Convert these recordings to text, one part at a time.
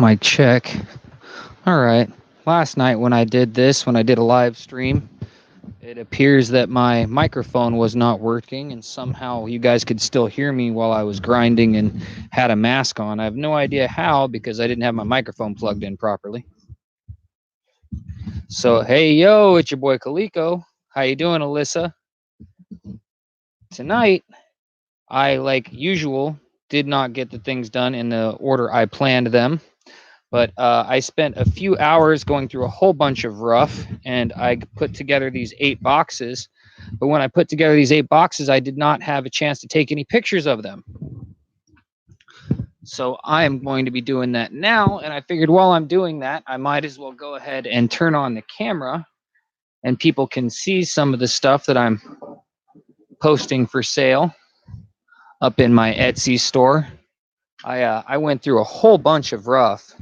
Mic check. All right. Last night when I did a live stream, it appears that my microphone was not working and somehow you guys could still hear me while I was grinding and had a mask on. I have no idea how because I didn't have my microphone plugged in properly. So, hey, yo, it's your boy Kaliko. How you doing, Alyssa? Tonight, I, like usual, did not get the things done in the order I planned them. But I spent a few hours going through a whole bunch of rough, and I put together these 8 boxes. But when I put together these 8 boxes, I did not have a chance to take any pictures of them. So I am going to be doing that now, and I figured while I'm doing that, I might as well go ahead and turn on the camera, and people can see some of the stuff that I'm posting for sale up in my Etsy store. I went through a whole bunch of rough.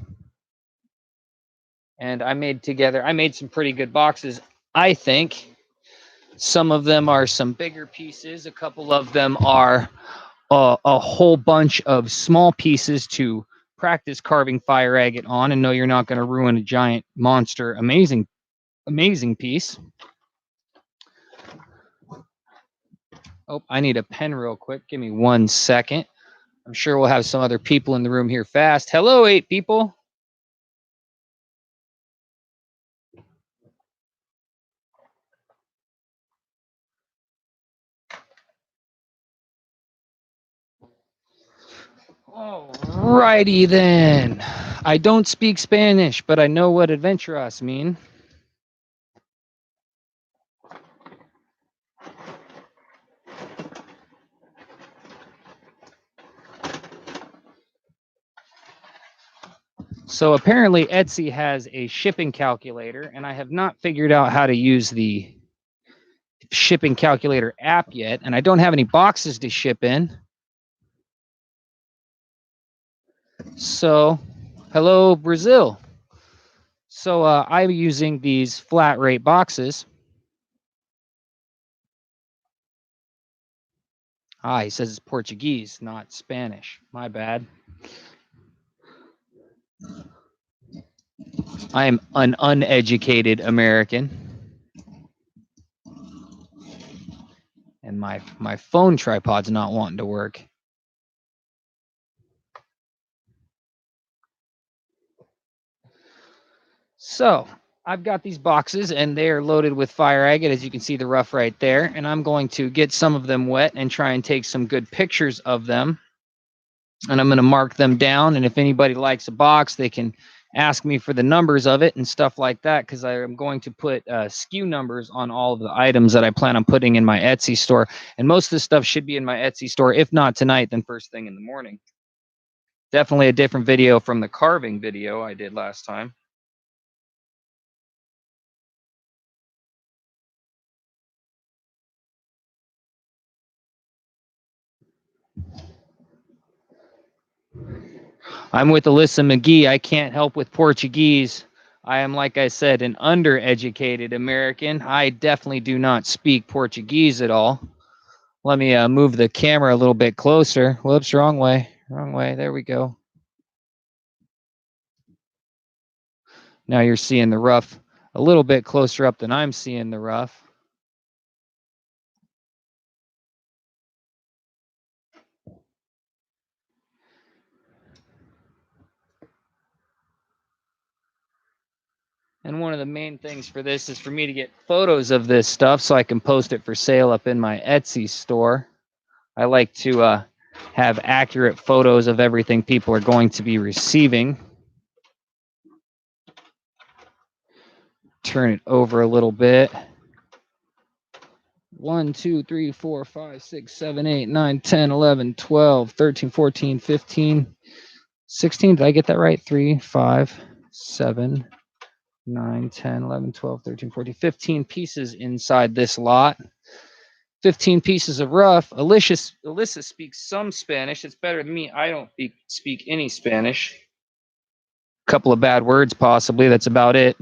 And I made some pretty good boxes, I think. Some of them are some bigger pieces. A couple of them are a whole bunch of small pieces to practice carving fire agate on and know you're not going to ruin a giant monster, amazing piece. Oh, I need a pen real quick. Give me 1 second. I'm sure we'll have some other people in the room here fast. Hello, 8 people. Alrighty then. I don't speak Spanish, but I know what adventuras mean. So apparently Etsy has a shipping calculator, and I have not figured out how to use the shipping calculator app yet, and I don't have any boxes to ship in. So, hello, Brazil. So I'm using these flat rate boxes. He says it's Portuguese, not Spanish. My bad. I am an uneducated American. And my phone tripod's not wanting to work. So I've got these boxes and they are loaded with fire agate, as you can see the rough right there. And I'm going to get some of them wet and try and take some good pictures of them. And I'm going to mark them down. And if anybody likes a box, they can ask me for the numbers of it and stuff like that, because I am going to put SKU numbers on all of the items that I plan on putting in my Etsy store. And most of this stuff should be in my Etsy store, if not tonight, then first thing in the morning. Definitely a different video from the carving video I did last time. I'm with Alyssa McGee. I can't help with Portuguese. I am, like I said, an undereducated American. I definitely do not speak Portuguese at all. Let me move the camera a little bit closer. Whoops, wrong way. Wrong way. There we go. Now you're seeing the rough a little bit closer up than I'm seeing the rough. And one of the main things for this is for me to get photos of this stuff so I can post it for sale up in my Etsy store. I like to have accurate photos of everything people are going to be receiving. Turn it over a little bit. 1, 2, 3, 4, 5, 6, 7, 8, 9, 10, 11, 12, 13, 14, 15, 16. Did I get that right? 3, 5, 7, 9, 10, 11, 12, 13, 14, 15 pieces inside this lot. 15 pieces of rough. Alyssa speaks some Spanish. It's better than me. I don't speak any Spanish. A couple of bad words, possibly. That's about it.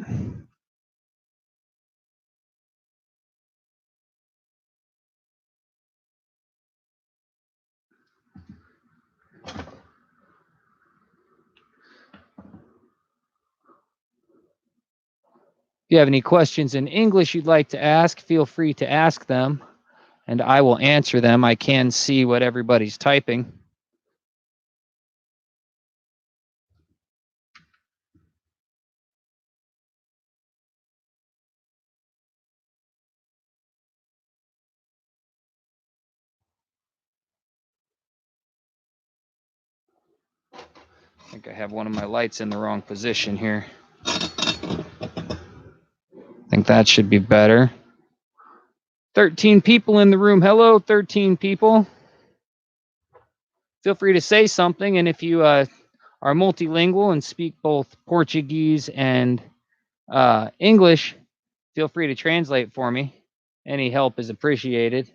you have any questions in English you'd like to ask, feel free to ask them, and I will answer them. I can see what everybody's typing. I think I have one of my lights in the wrong position here. I think that should be better. 13 people in the room. Hello, 13 people. Feel free to say something, and if you are multilingual and speak both Portuguese and English, feel free to translate for me. Any help is appreciated.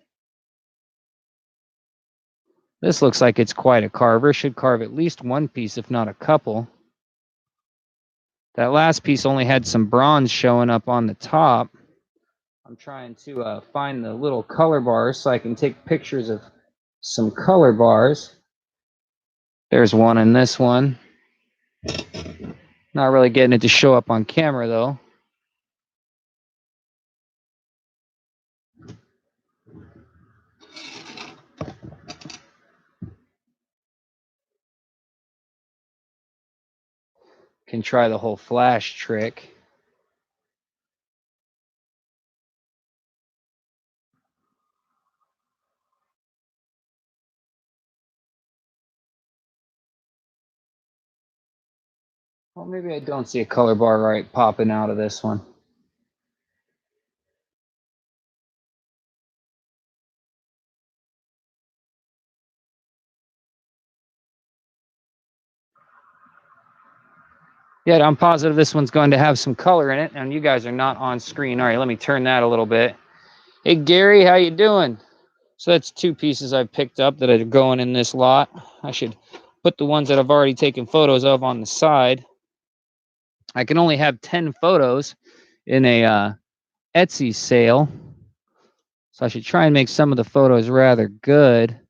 This looks like it's quite a carver. Should carve at least one piece, if not a couple. That last piece only had some bronze showing up on the top. I'm trying to find the little color bars so I can take pictures of some color bars. There's one in this one. Not really getting it to show up on camera, though. Can try the whole flash trick. Well, maybe I don't see a color bar right popping out of this one. Yeah, I'm positive this one's going to have some color in it, and you guys are not on screen. All right, let me turn that a little bit. Hey, Gary, how you doing? So that's two pieces I've picked up that are going in this lot. I should put the ones that I've already taken photos of on the side. I can only have 10 photos in a Etsy sale, so I should try and make some of the photos rather good.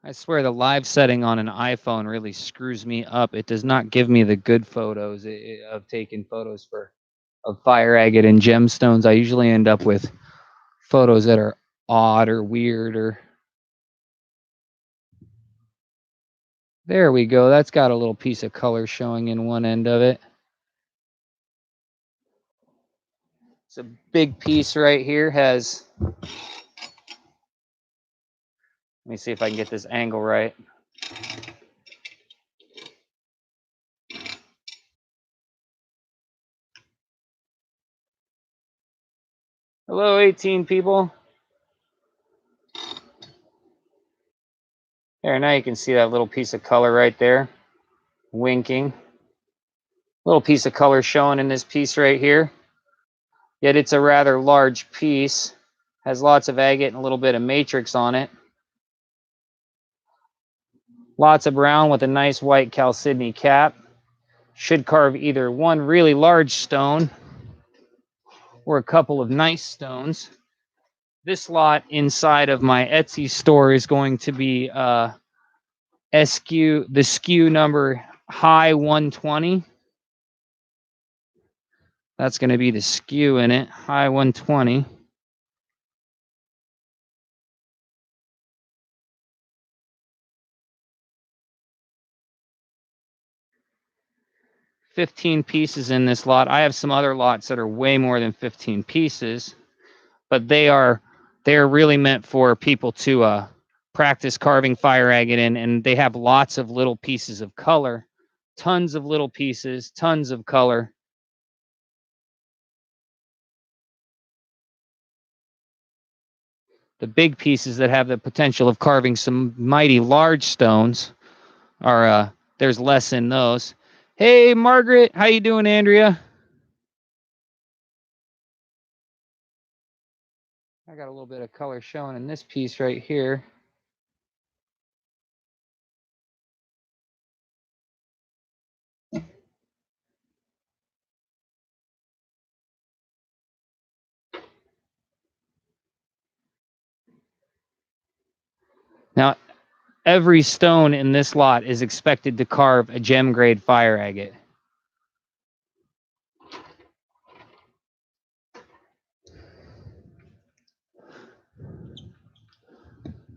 I swear the live setting on an iPhone really screws me up. It does not give me the good photos of taking photos of fire agate and gemstones. I usually end up with photos that are odd or weird or... There we go. That's got a little piece of color showing in one end of it. It's a big piece right here. Let me see if I can get this angle right. Hello, 18 people. There, now you can see that little piece of color right there, winking. Little piece of color showing in this piece right here. Yet it's a rather large piece. Has lots of agate and a little bit of matrix on it. Lots of brown with a nice white chalcedony cap. Should carve either one really large stone or a couple of nice stones. This lot inside of my Etsy store is going to be the SKU number high 120. That's going to be the SKU in it, high 120. $15 pieces in this lot. I have some other lots that are way more than 15 pieces, but they're really meant for people to practice carving fire agate in, and they have lots of little pieces of color, tons of little pieces, tons of color. The big pieces that have the potential of carving some mighty large stones are there's less in those. Hey, Margaret, how you doing, Andrea? I got a little bit of color showing in this piece right here. Now, every stone in this lot is expected to carve a gem grade fire agate.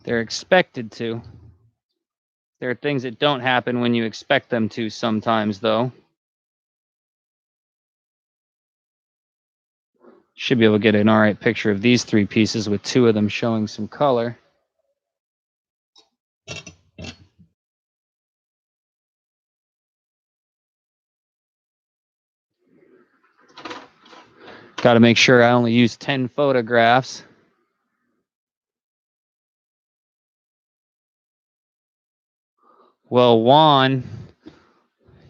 They're expected to. There are things that don't happen when you expect them to sometimes, though. Should be able to get an all right picture of these three pieces with two of them showing some color. Got to make sure I only use 10 photographs. Well, Juan,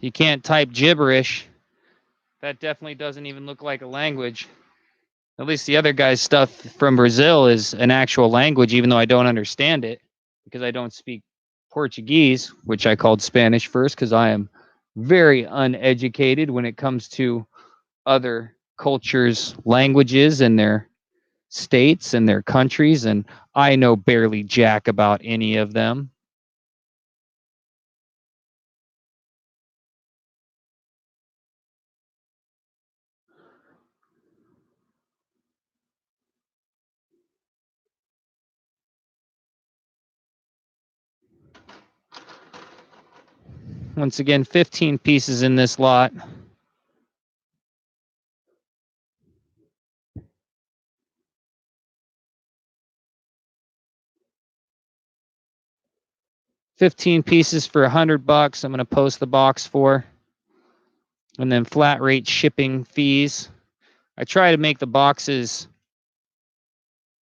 you can't type gibberish. That definitely doesn't even look like a language. At least the other guy's stuff from Brazil is an actual language, even though I don't understand it because I don't speak Portuguese, which I called Spanish first because I am very uneducated when it comes to other cultures' languages and their states and their countries, and I know barely jack about any of them. Once again, 15 pieces in this lot. $15 pieces for $100. I'm going to post the box for, and then flat rate shipping fees. I try to make the boxes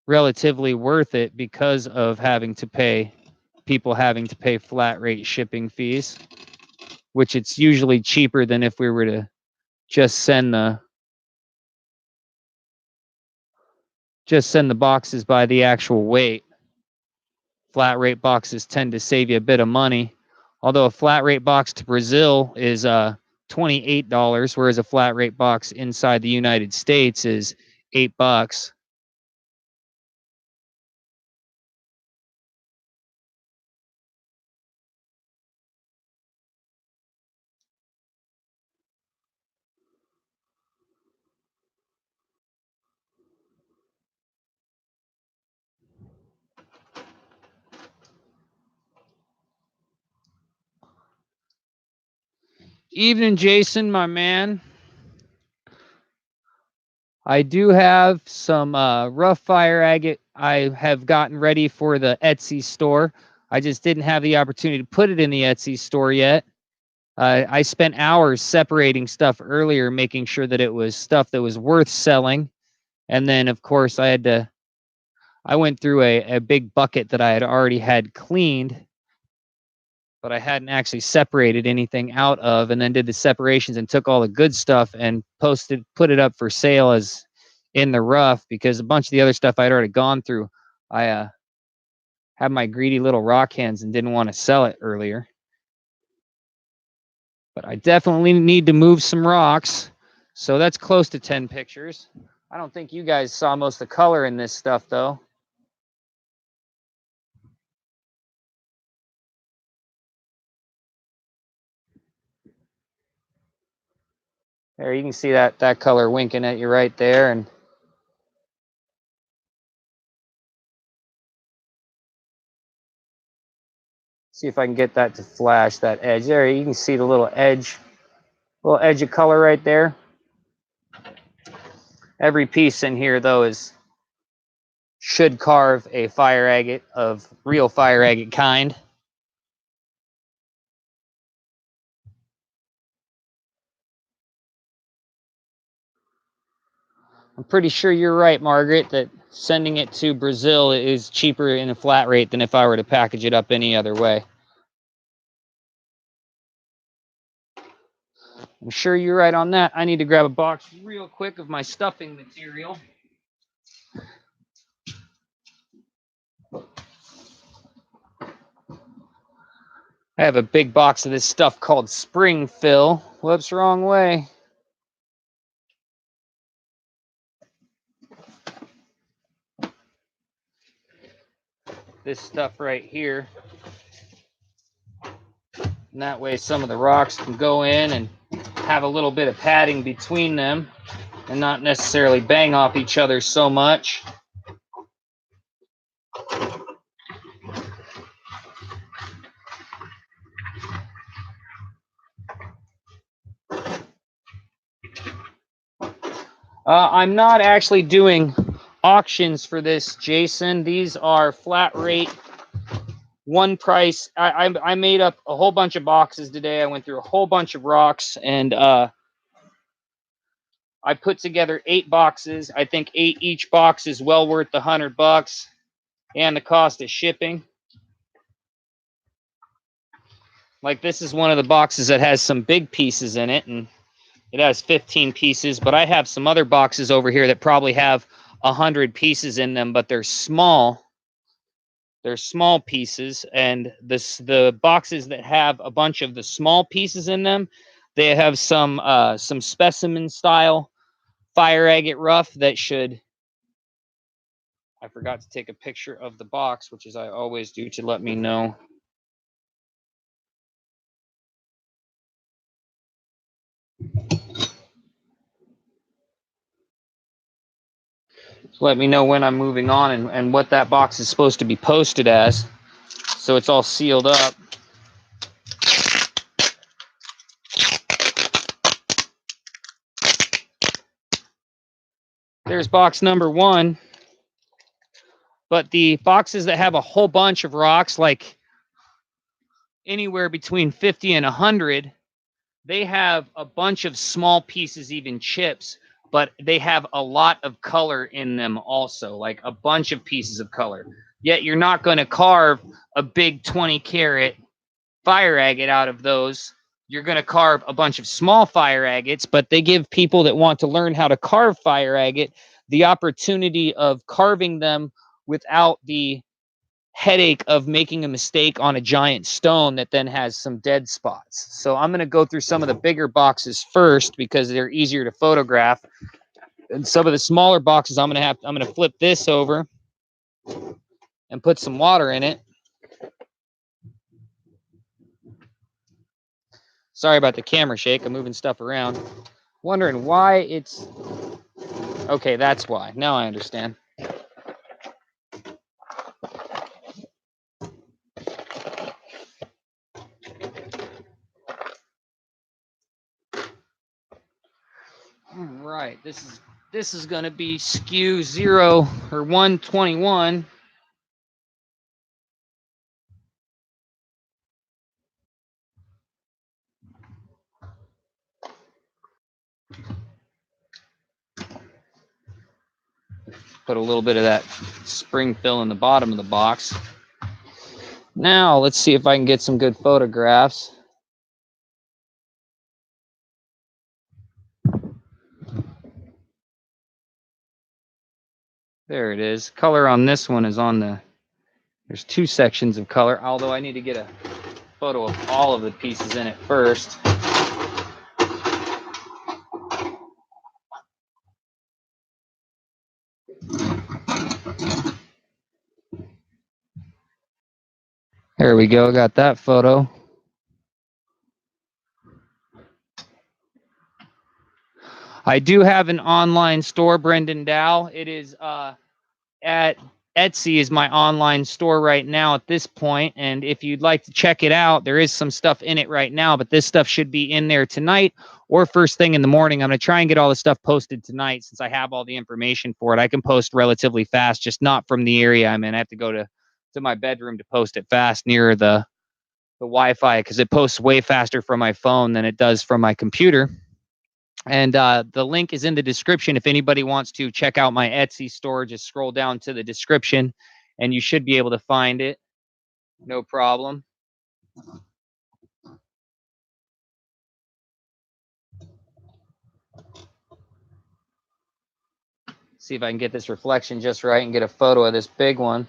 relatively worth it because of having to pay flat rate shipping fees, which it's usually cheaper than if we were to just send the boxes by the actual weight. Flat rate boxes tend to save you a bit of money, although a flat rate box to Brazil is $28, whereas a flat rate box inside the United States is $8. Evening, Jason, my man. I do have some rough fire agate I have gotten ready for the Etsy store. I just didn't have the opportunity to put it in the Etsy store yet. I spent hours separating stuff earlier, making sure that it was stuff that was worth selling. And then, of course, I went through a big bucket that I had already had cleaned, but I hadn't actually separated anything out of, and then did the separations and took all the good stuff and put it up for sale as in the rough, because a bunch of the other stuff I'd already gone through. I had my greedy little rock hands and didn't want to sell it earlier. But I definitely need to move some rocks. So that's close to 10 pictures. I don't think you guys saw most of the color in this stuff, though. There, you can see that color winking at you right there. And see if I can get that to flash that edge. There, you can see the little edge of color right there. Every piece in here, though, should carve a fire agate of real fire agate kind. I'm pretty sure you're right, Margaret, that sending it to Brazil is cheaper in a flat rate than if I were to package it up any other way. I'm sure you're right on that. I need to grab a box real quick of my stuffing material. I have a big box of this stuff called spring fill. Whoops, wrong way. this stuff right here. And that way some of the rocks can go in and have a little bit of padding between them and not necessarily bang off each other so much. I'm not actually doing auctions for this, Jason. These are flat rate, one price. I made up a whole bunch of boxes today. I went through a whole bunch of rocks, and I put together 8 boxes. I think each box is well worth the $100 and the cost of shipping. Like, this is one of the boxes that has some big pieces in it, and it has 15 pieces, but I have some other boxes over here that probably have 100 pieces in them, but they're small. They're small pieces, and the boxes that have a bunch of the small pieces in them, they have some specimen style fire agate rough that should. I forgot to take a picture of the box, which is I always do to let me know. Let me know when I'm moving on and what that box is supposed to be posted as, so it's all sealed up. There's box number 1. But the boxes that have a whole bunch of rocks, like anywhere between 50 and 100, they have a bunch of small pieces, even chips, but they have a lot of color in them also, like a bunch of pieces of color. Yet you're not going to carve a big 20-carat fire agate out of those. You're going to carve a bunch of small fire agates, but they give people that want to learn how to carve fire agate the opportunity of carving them without the headache of making a mistake on a giant stone that then has some dead spots. So I'm going to go through some of the bigger boxes first because they're easier to photograph. And some of the smaller boxes I'm going to flip this over and put some water in it. Sorry about the camera shake. I'm moving stuff around. Wondering why it's... Okay, that's why. Now I understand. All right, this is going to be skew 0 or 121. Put a little bit of that spring fill in the bottom of the box. Now, let's see if I can get some good photographs. There it is. Color on this one is on the... There's 2 sections of color, although I need to get a photo of all of the pieces in it first. There we go. Got that photo. I do have an online store, Brendan Dow. It is at Etsy is my online store right now at this point. And if you'd like to check it out, there is some stuff in it right now, but this stuff should be in there tonight or first thing in the morning. I'm going to try and get all the stuff posted tonight since I have all the information for it. I can post relatively fast, just not from the area I'm in. I have to go to my bedroom to post it fast near the Wi-Fi because it posts way faster from my phone than it does from my computer. And the link is in the description. If anybody wants to check out my Etsy store, just scroll down to the description and you should be able to find it. No problem. See if I can get this reflection just right and get a photo of this big one.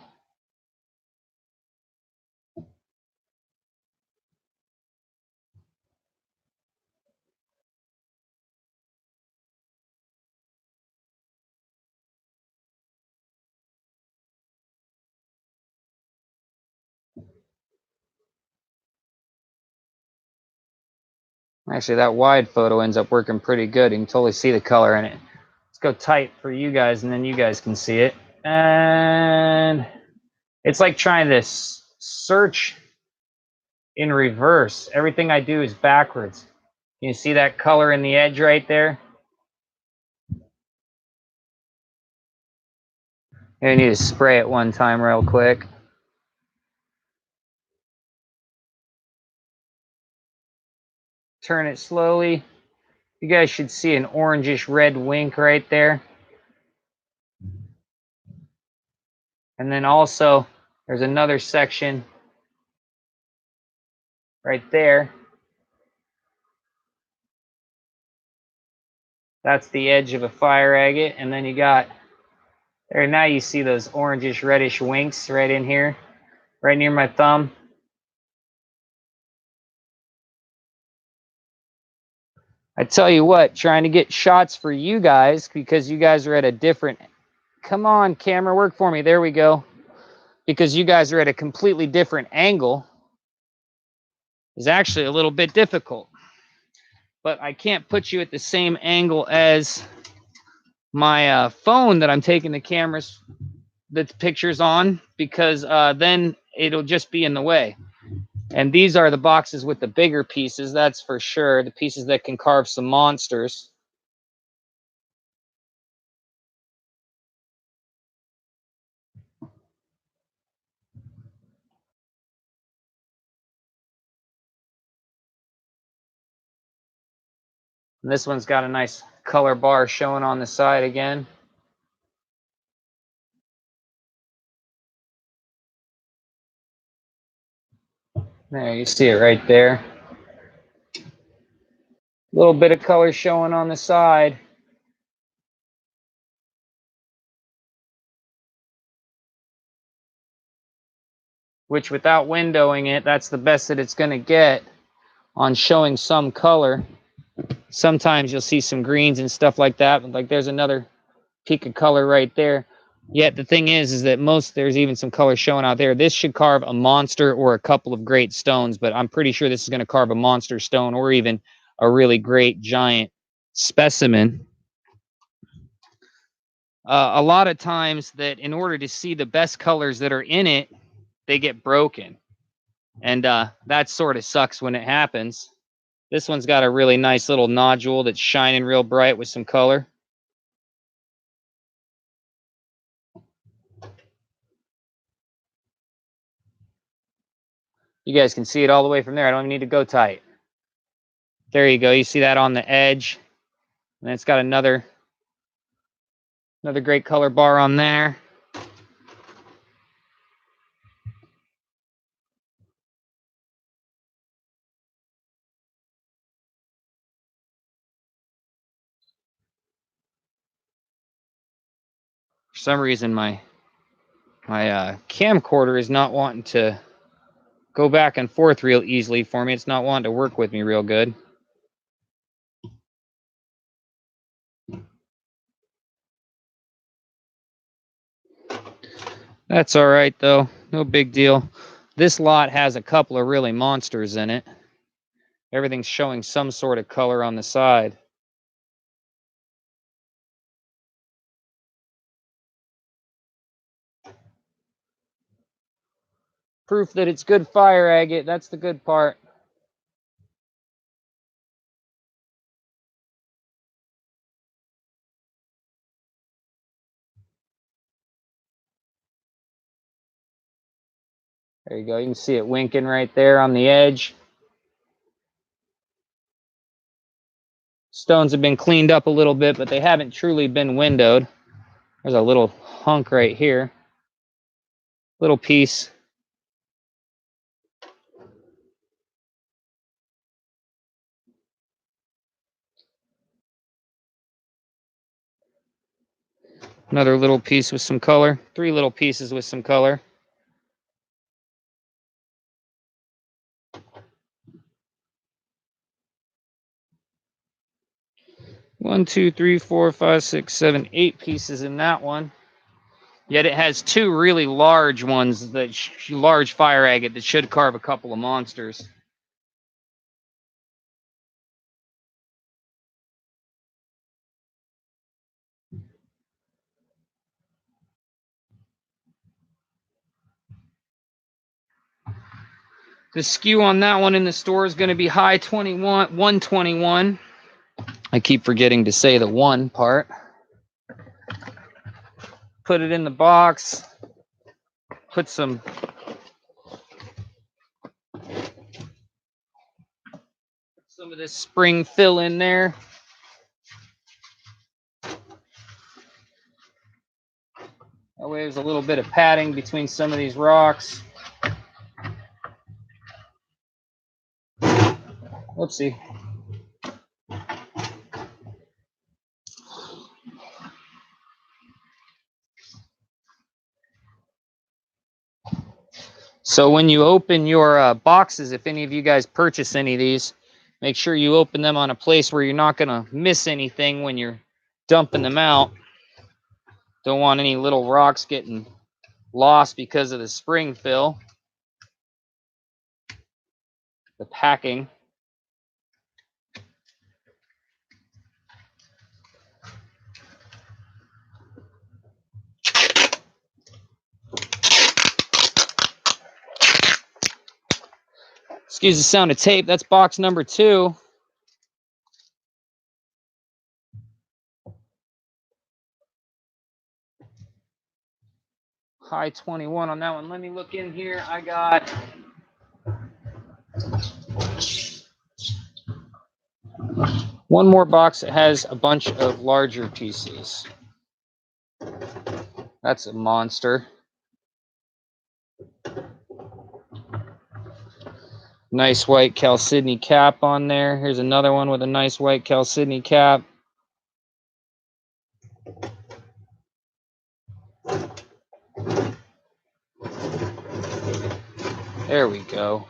Actually, that wide photo ends up working pretty good. You can totally see the color in it. Let's go tight for you guys, and then you guys can see it. And it's like trying to search in reverse. Everything I do is backwards. You see that color in the edge right there? I need to spray it one time real quick. Turn it slowly. You guys should see an orangish red wink right there. And then also, there's another section right there. That's the edge of a fire agate. And then you got, there now you see those orangish reddish winks right in here, right near my thumb. I tell you what, trying to get shots for you guys because you guys are at a different, come on camera, work for me, there we go. Because you guys are at a completely different angle is actually a little bit difficult. But I can't put you at the same angle as my phone that I'm taking the cameras, the pictures on, because then it'll just be in the way. And these are the boxes with the bigger pieces, that's for sure. The pieces that can carve some monsters. And this one's got a nice color bar showing on the side again. There, you see it right there. A little bit of color showing on the side. Which without windowing it, that's the best that it's going to get on showing some color. Sometimes you'll see some greens and stuff like that. Like there's another peak of color right there. Yet the thing is that there's even some color showing out there. This should carve a monster or a couple of great stones, but I'm pretty sure this is going to carve a monster stone or even a really great giant specimen. A lot of times that in order to see the best colors that are in it, they get broken. And that sort of sucks when it happens. This one's got a really nice little nodule that's shining real bright with some color. You guys can see it all the way from there. I don't even need to go tight. There you go. You see that on the edge. And it's got another great color bar on there. For some reason, my camcorder is not wanting to go back and forth real easily for me. It's not wanting to work with me real good. That's all right, though. No big deal. This lot has a couple of really monsters in it. Everything's showing some sort of color on the side. Proof that it's good fire agate. That's the good part. There you go. You can see it winking right there on the edge. Stones have been cleaned up a little bit, but they haven't truly been windowed. There's a little hunk right here. Little piece. Another little piece with some color. 3 little pieces with some color. One, 2, 3, 4, 5, 6, 7, 8 pieces in that one. Yet it has 2 really large ones, that large fire agate that should carve a couple of monsters. The skew on that one in the store is going to be high 121. I keep forgetting to say the 1 part. Put it in the box. Put some of this spring fill in there. That way there's a little bit of padding between some of these rocks. Whoopsie. So when you open your boxes, if any of you guys purchase any of these, make sure you open them on a place where you're not going to miss anything when you're dumping them out. Don't want any little rocks getting lost because of the spring fill, the packing. Excuse the sound of tape. That's box number 2. High 21 on that one. Let me look in here. I got one more box that has a bunch of larger pieces. That's a monster. Nice white chalcedony cap on there. Here's another one with a nice white chalcedony cap. There we go.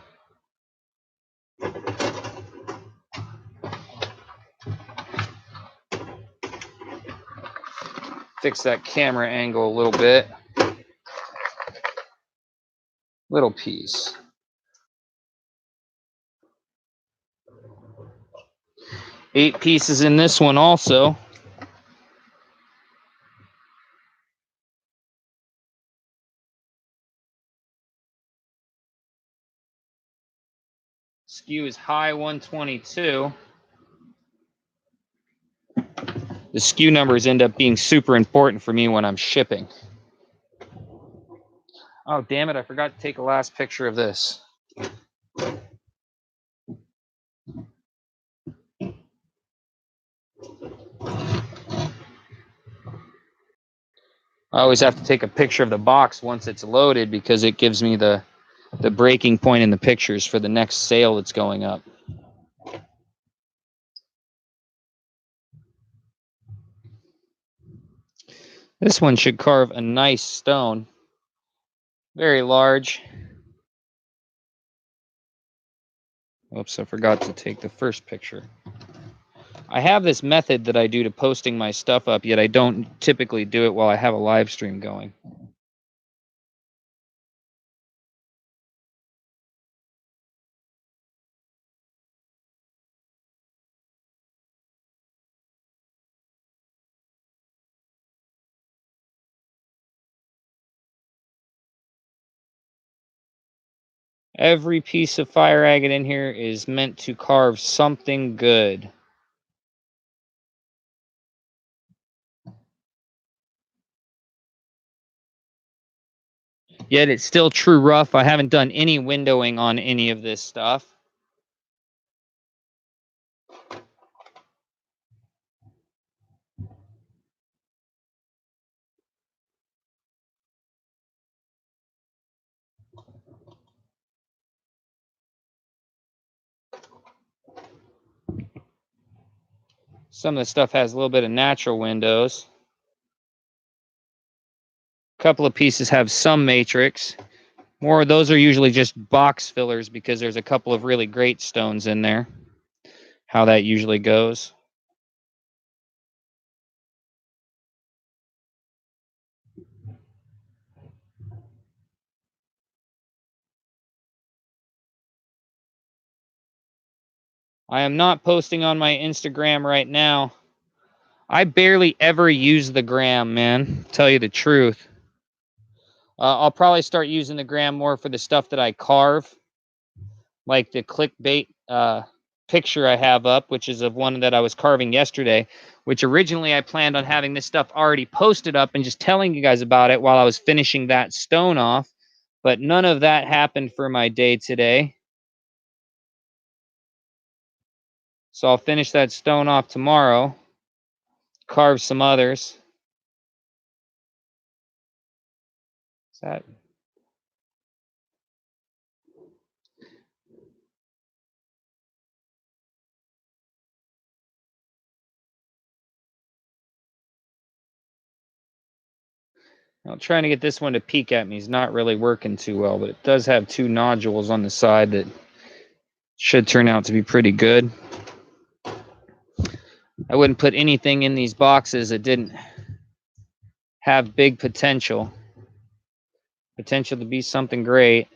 Fix that camera angle a little bit. Little piece. Eight pieces in this one also. Skew is high 122. The skew numbers end up being super important for me when I'm shipping. Oh, damn it, I forgot to take a last picture of this. I always have to take a picture of the box once it's loaded because it gives me the breaking point in the pictures for the next sale that's going up. This one should carve a nice stone. Very large. Oops, I forgot to take the first picture. I have this method that I do to posting my stuff up, yet I don't typically do it while I have a live stream going. Every piece of fire agate in here is meant to carve something good. Yet it's still true rough. I haven't done any windowing on any of this stuff. Some of the stuff has a little bit of natural windows. A couple of pieces have some matrix. More of those are usually just box fillers because there's a couple of really great stones in there. How that usually goes. I am not posting on my Instagram right now. I barely ever use the gram, man. Tell you the truth. I'll probably start using the gram more for the stuff that I carve. like the clickbait picture I have up, which is of one that I was carving yesterday, which originally I planned on having this stuff already posted up and just telling you guys about it while I was finishing that stone off. But none of that happened for my day today. So I'll finish that stone off tomorrow, carve some others. Is that... I'm trying to get this one to peek at me. It's not really working too well, but it does have 2 nodules on the side that should turn out to be pretty good. I wouldn't put anything in these boxes that didn't have big potential to be something great,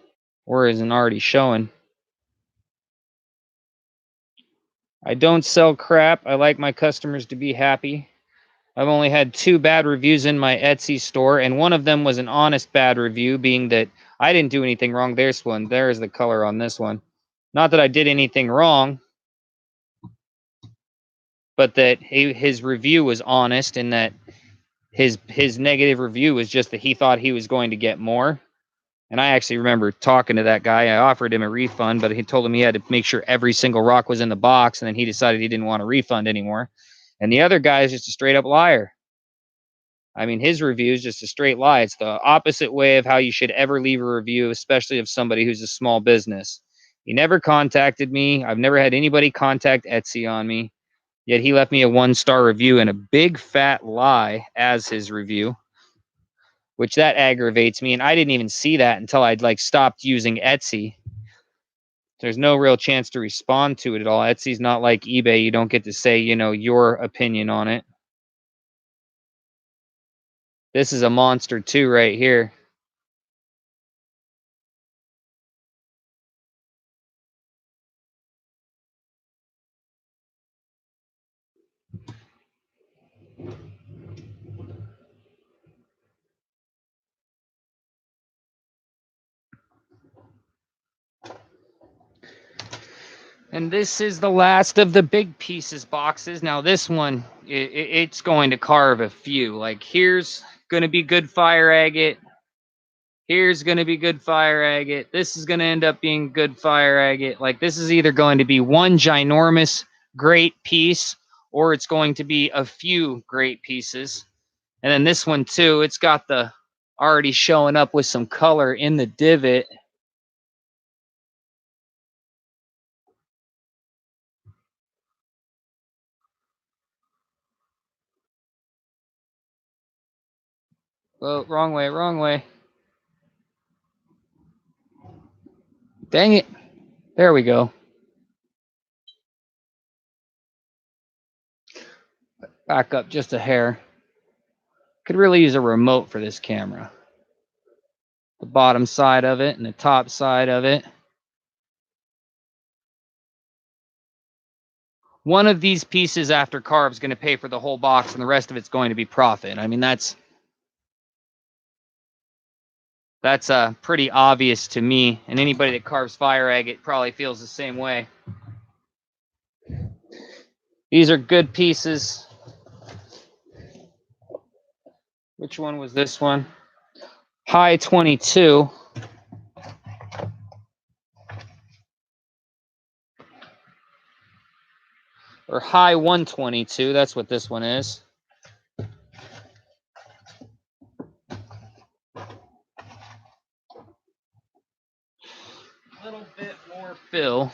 or isn't already showing. I don't sell crap. I like my customers to be happy. I've only had 2 bad reviews in my Etsy store, and one of them was an honest bad review, being that I didn't do anything wrong. There's one. There's the color on this one. Not that I did anything wrong, but that his review was honest, and that his negative review was just that he thought he was going to get more. And I actually remember talking to that guy. I offered him a refund, but he told him he had to make sure every single rock was in the box, and then he decided he didn't want a refund anymore. And the other guy is just a straight up liar. I mean, his review is just a straight lie. It's the opposite way of how you should ever leave a review, especially of somebody who's a small business. He never contacted me. I've never had anybody contact Etsy on me. Yet he left me a 1-star review and a big fat lie as his review, which that aggravates me. And I didn't even see that until I'd stopped using Etsy. There's no real chance to respond to it at all. Etsy's not like eBay. You don't get to say, your opinion on it. This is a monster too right here. And this is the last of the big pieces boxes. Now this one, it's going to carve a few. Like here's going to be good fire agate. Here's going to be good fire agate. This is going to end up being good fire agate. Like this is either going to be one ginormous great piece, or it's going to be a few great pieces. And then this one too, it's got the already showing up with some color in the divot. Oh, wrong way, wrong way. Dang it. There we go. Back up just a hair. Could really use a remote for this camera. The bottom side of it and the top side of it. One of these pieces after carve is going to pay for the whole box, and the rest of it's going to be profit. I mean, that's pretty obvious to me, and anybody that carves fire agate probably feels the same way. These are good pieces. Which one was this one? High 22. Or high 122, that's what this one is. A little bit more fill.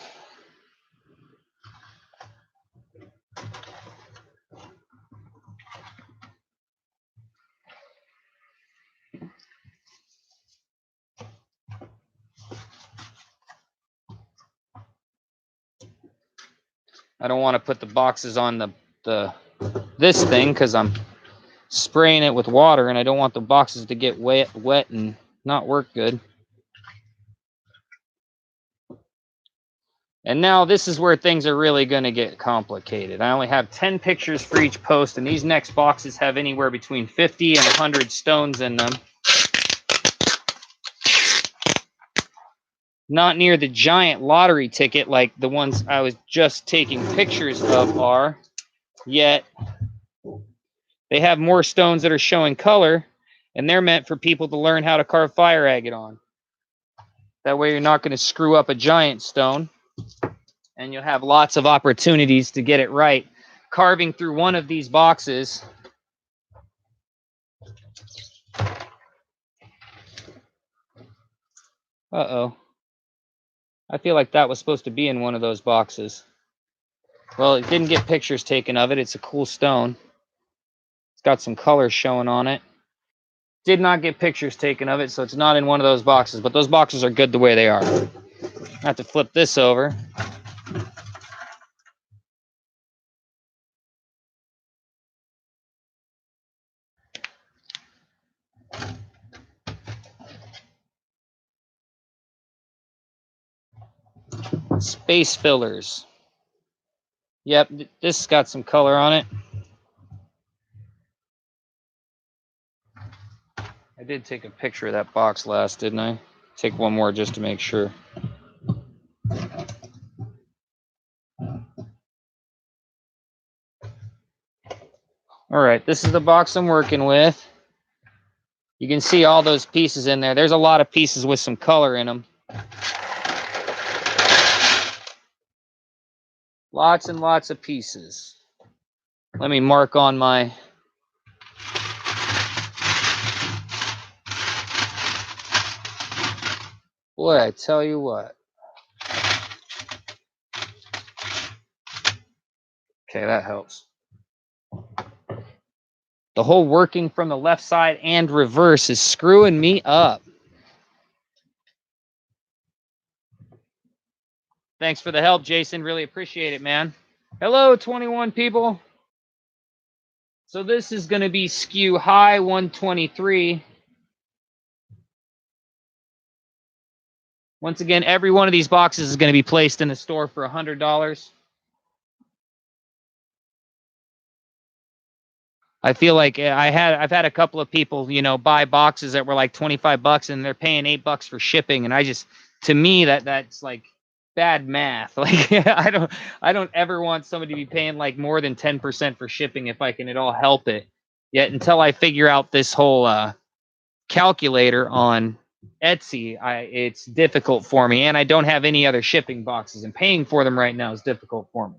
I don't want to put the boxes on this thing because I'm spraying it with water, and I don't want the boxes to get wet and not work good. And now this is where things are really going to get complicated. I only have 10 pictures for each post, and these next boxes have anywhere between 50 and 100 stones in them. not near the giant lottery ticket like the ones I was just taking pictures of are, yet they have more stones that are showing color, and they're meant for people to learn how to carve fire agate on. That way you're not going to screw up a giant stone, and you'll have lots of opportunities to get it right. Carving through one of these boxes. Uh-oh. I feel like that was supposed to be in one of those boxes. Well, it didn't get pictures taken of it. It's a cool stone. It's got some color showing on it. Did not get pictures taken of it, so it's not in one of those boxes. But those boxes are good the way they are. I have to flip this over. Space fillers. Yep, this has got some color on it. I did take a picture of that box last, didn't I? Take one more just to make sure. All right, this is the box I'm working with. You can see all those pieces in there. There's a lot of pieces with some color in them. Lots and lots of pieces. Let me mark on my... Boy, I tell you what. Okay, that helps. The whole working from the left side and reverse is screwing me up. Thanks for the help, Jason. Really appreciate it, man. Hello, 21 people. So this is going to be skew high 123. Once again, every one of these boxes is going to be placed in the store for $100. I feel like I've had a couple of people, you know, buy boxes that were like $25 and they're paying $8 for shipping, and to me that's like bad math. Like I don't ever want somebody to be paying like more than 10% for shipping if I can at all help it. Yet until I figure out this whole calculator on Etsy, it's difficult for me, and I don't have any other shipping boxes, and paying for them right now is difficult for me.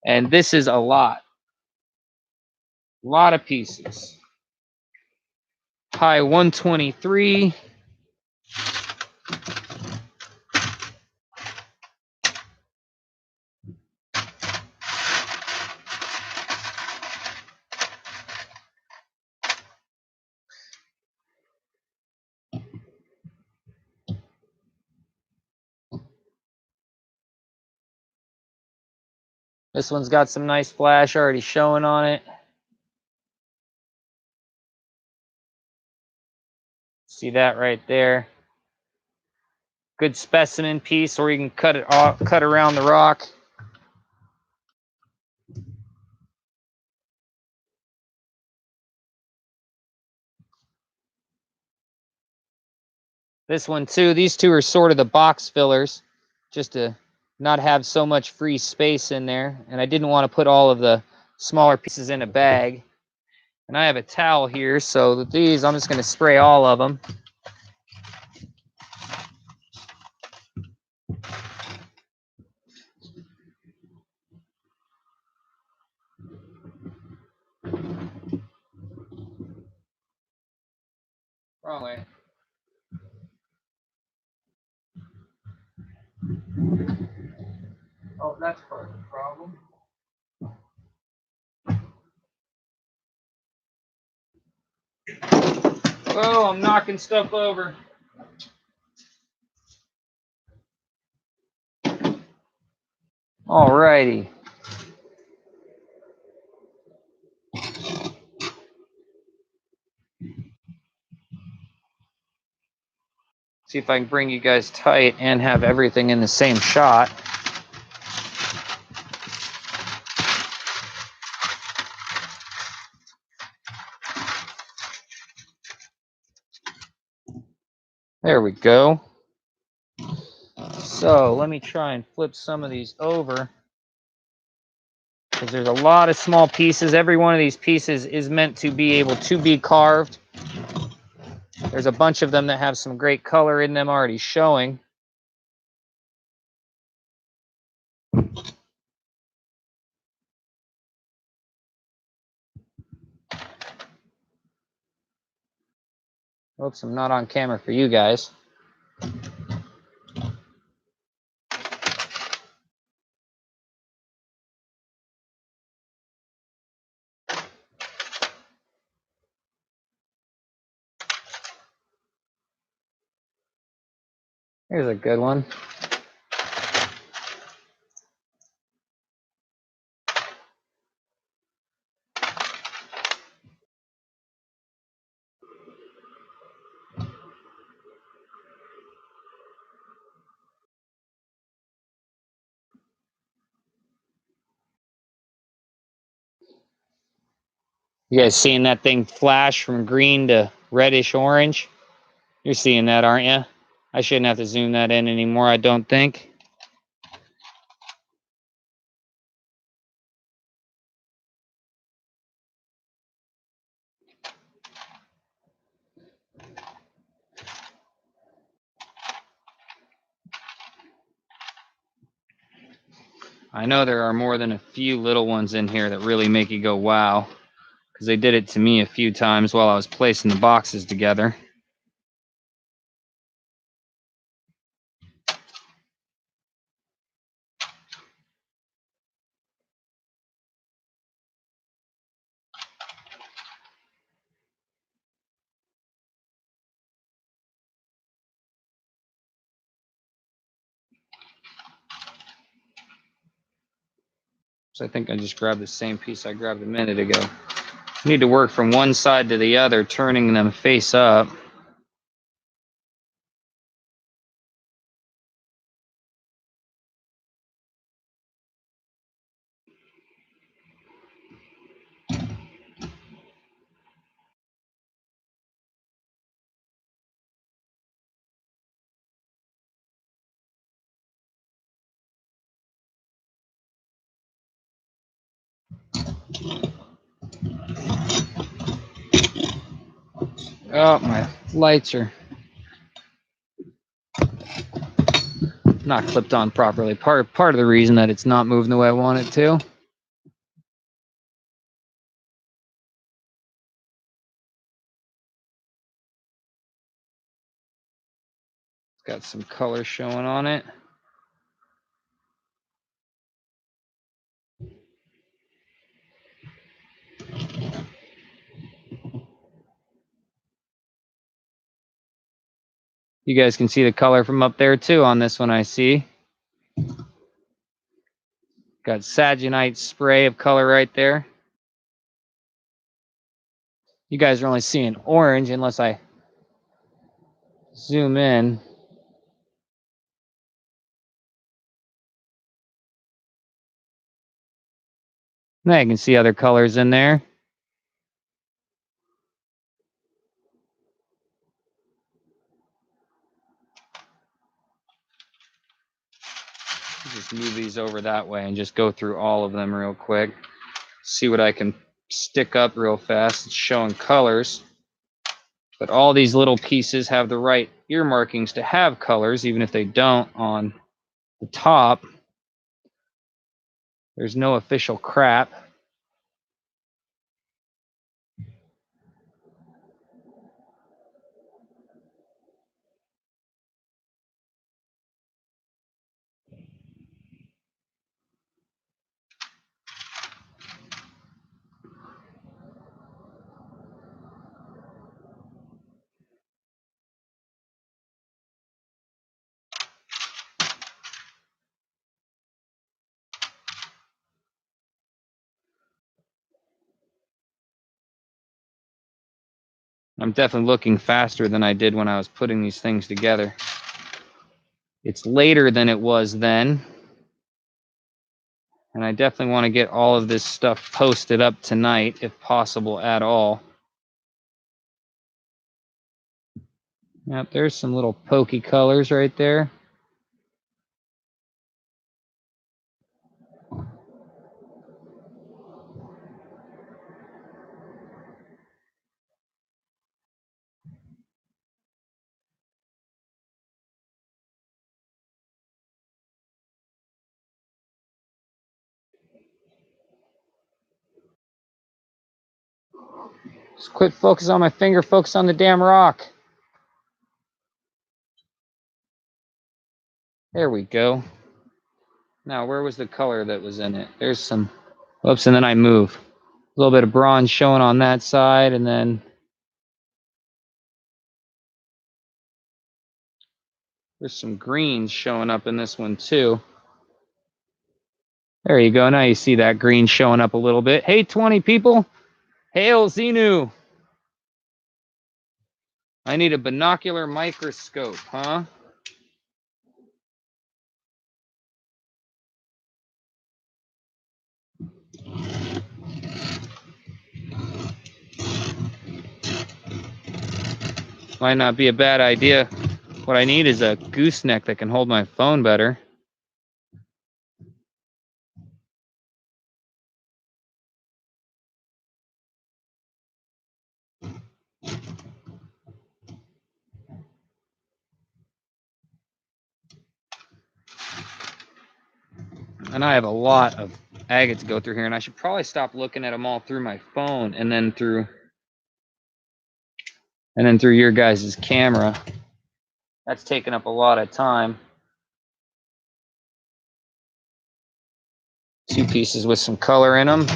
And this is a lot of pieces. High 123. This one's got some nice flash already showing on it. See that right there. Good specimen piece, or you can cut it off, cut around the rock. This one too. These two are sort of the box fillers, just to not have so much free space in there. And I didn't want to put all of the smaller pieces in a bag. And I have a towel here, so these I'm just going to spray all of them. Wrong way. Oh, that's part of the problem. Oh, I'm knocking stuff over. All righty. See if I can bring you guys tight and have everything in the same shot. There we go. So let me try and flip some of these over, because there's a lot of small pieces. Every one of these pieces is meant to be able to be carved. There's a bunch of them that have some great color in them already showing. Oops, I'm not on camera for you guys. Here's a good one. You guys seeing that thing flash from green to reddish orange? You're seeing that, aren't you? I shouldn't have to zoom that in anymore, I don't think. I know there are more than a few little ones in here that really make you go wow, because they did it to me a few times while I was placing the boxes together. So I think I just grabbed the same piece I grabbed a minute ago. Need to work from one side to the other, turning them face up. Oh, my lights are not clipped on properly. Part of the reason that it's not moving the way I want it to. It's got some color showing on it. You guys can see the color from up there too on this one, I see. Got Saginite spray of color right there. You guys are only seeing orange unless I zoom in. Now you can see other colors in there. Just move these over that way and just go through all of them real quick. See what I can stick up real fast. It's showing colors. But all these little pieces have the right ear markings to have colors, even if they don't on the top. There's no official crap. I'm definitely looking faster than I did when I was putting these things together. It's later than it was then. And I definitely want to get all of this stuff posted up tonight, if possible at all. Yep, there's some little pokey colors right there. Just quit focus on my finger, focus on the damn rock. There we go. Now, where was the color that was in it? There's some, oops, and then I move. A little bit of bronze showing on that side, and then there's some greens showing up in this one too. There you go. Now you see that green showing up a little bit. Hey, 20 people. Hail, Xenu. I need a binocular microscope, huh? Might not be a bad idea. What I need is a gooseneck that can hold my phone better. And I have a lot of agate to go through here, and I should probably stop looking at them all through my phone and then through your guys' camera. That's taking up a lot of time. 2 pieces with some color in them.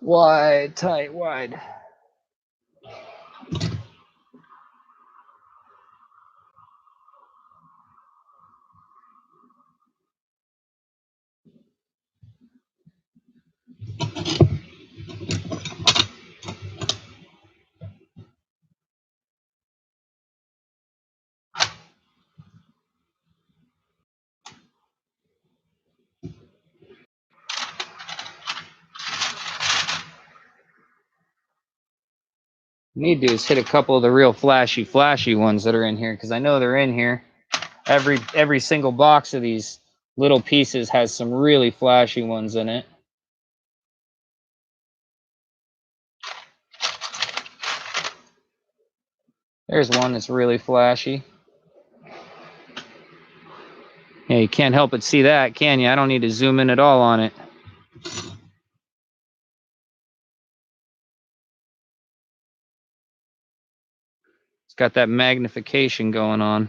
Wide, tight, wide. Need to is hit a couple of the real flashy ones that are in here, because I know they're in here. Every single box of these little pieces has some really flashy ones in it. There's one that's really flashy. Yeah, you can't help but see that, can you? I don't need to zoom in at all on it. It's got that magnification going on.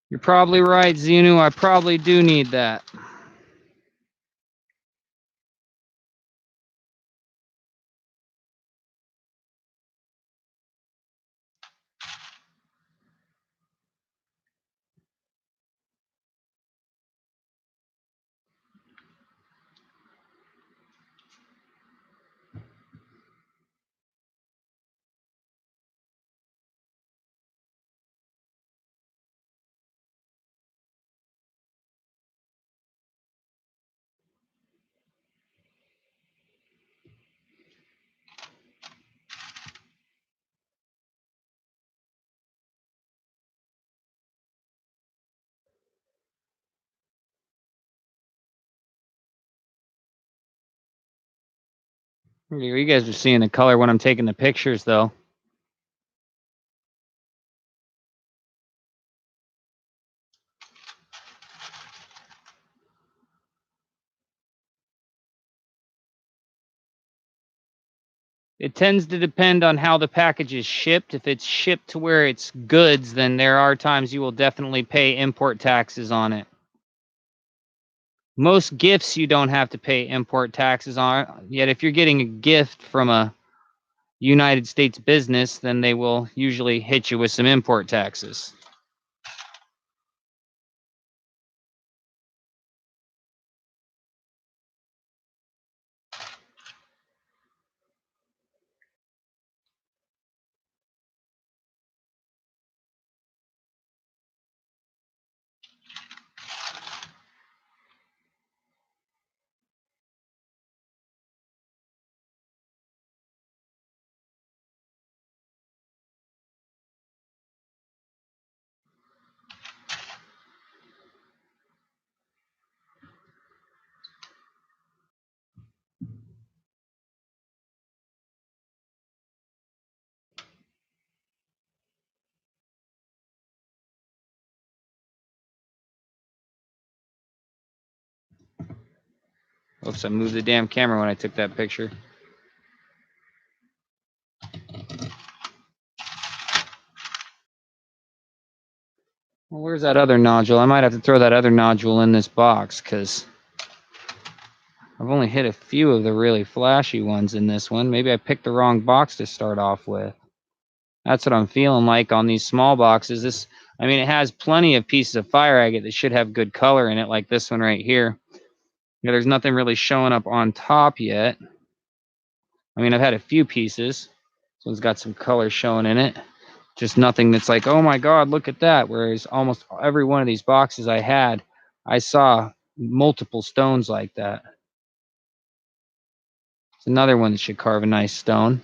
You're probably right, Xenu. I probably do need that. You guys are seeing the color when I'm taking the pictures, though. It tends to depend on how the package is shipped. If it's shipped to where it's goods, then there are times you will definitely pay import taxes on it. Most gifts you don't have to pay import taxes on. Yet if you're getting a gift from a United States business, then they will usually hit you with some import taxes. Oops, I moved the damn camera when I took that picture. Well, where's that other nodule? I might have to throw that other nodule in this box because I've only hit a few of the really flashy ones in this one. Maybe I picked the wrong box to start off with. That's what I'm feeling like on these small boxes. I mean, it has plenty of pieces of fire agate that should have good color in it, like this one right here. Yeah, there's nothing really showing up on top yet. I mean, I've had a few pieces. This one's got some color showing in it. Just nothing that's like, oh my God, look at that. Whereas almost every one of these boxes I had, I saw multiple stones like that. It's another one that should carve a nice stone.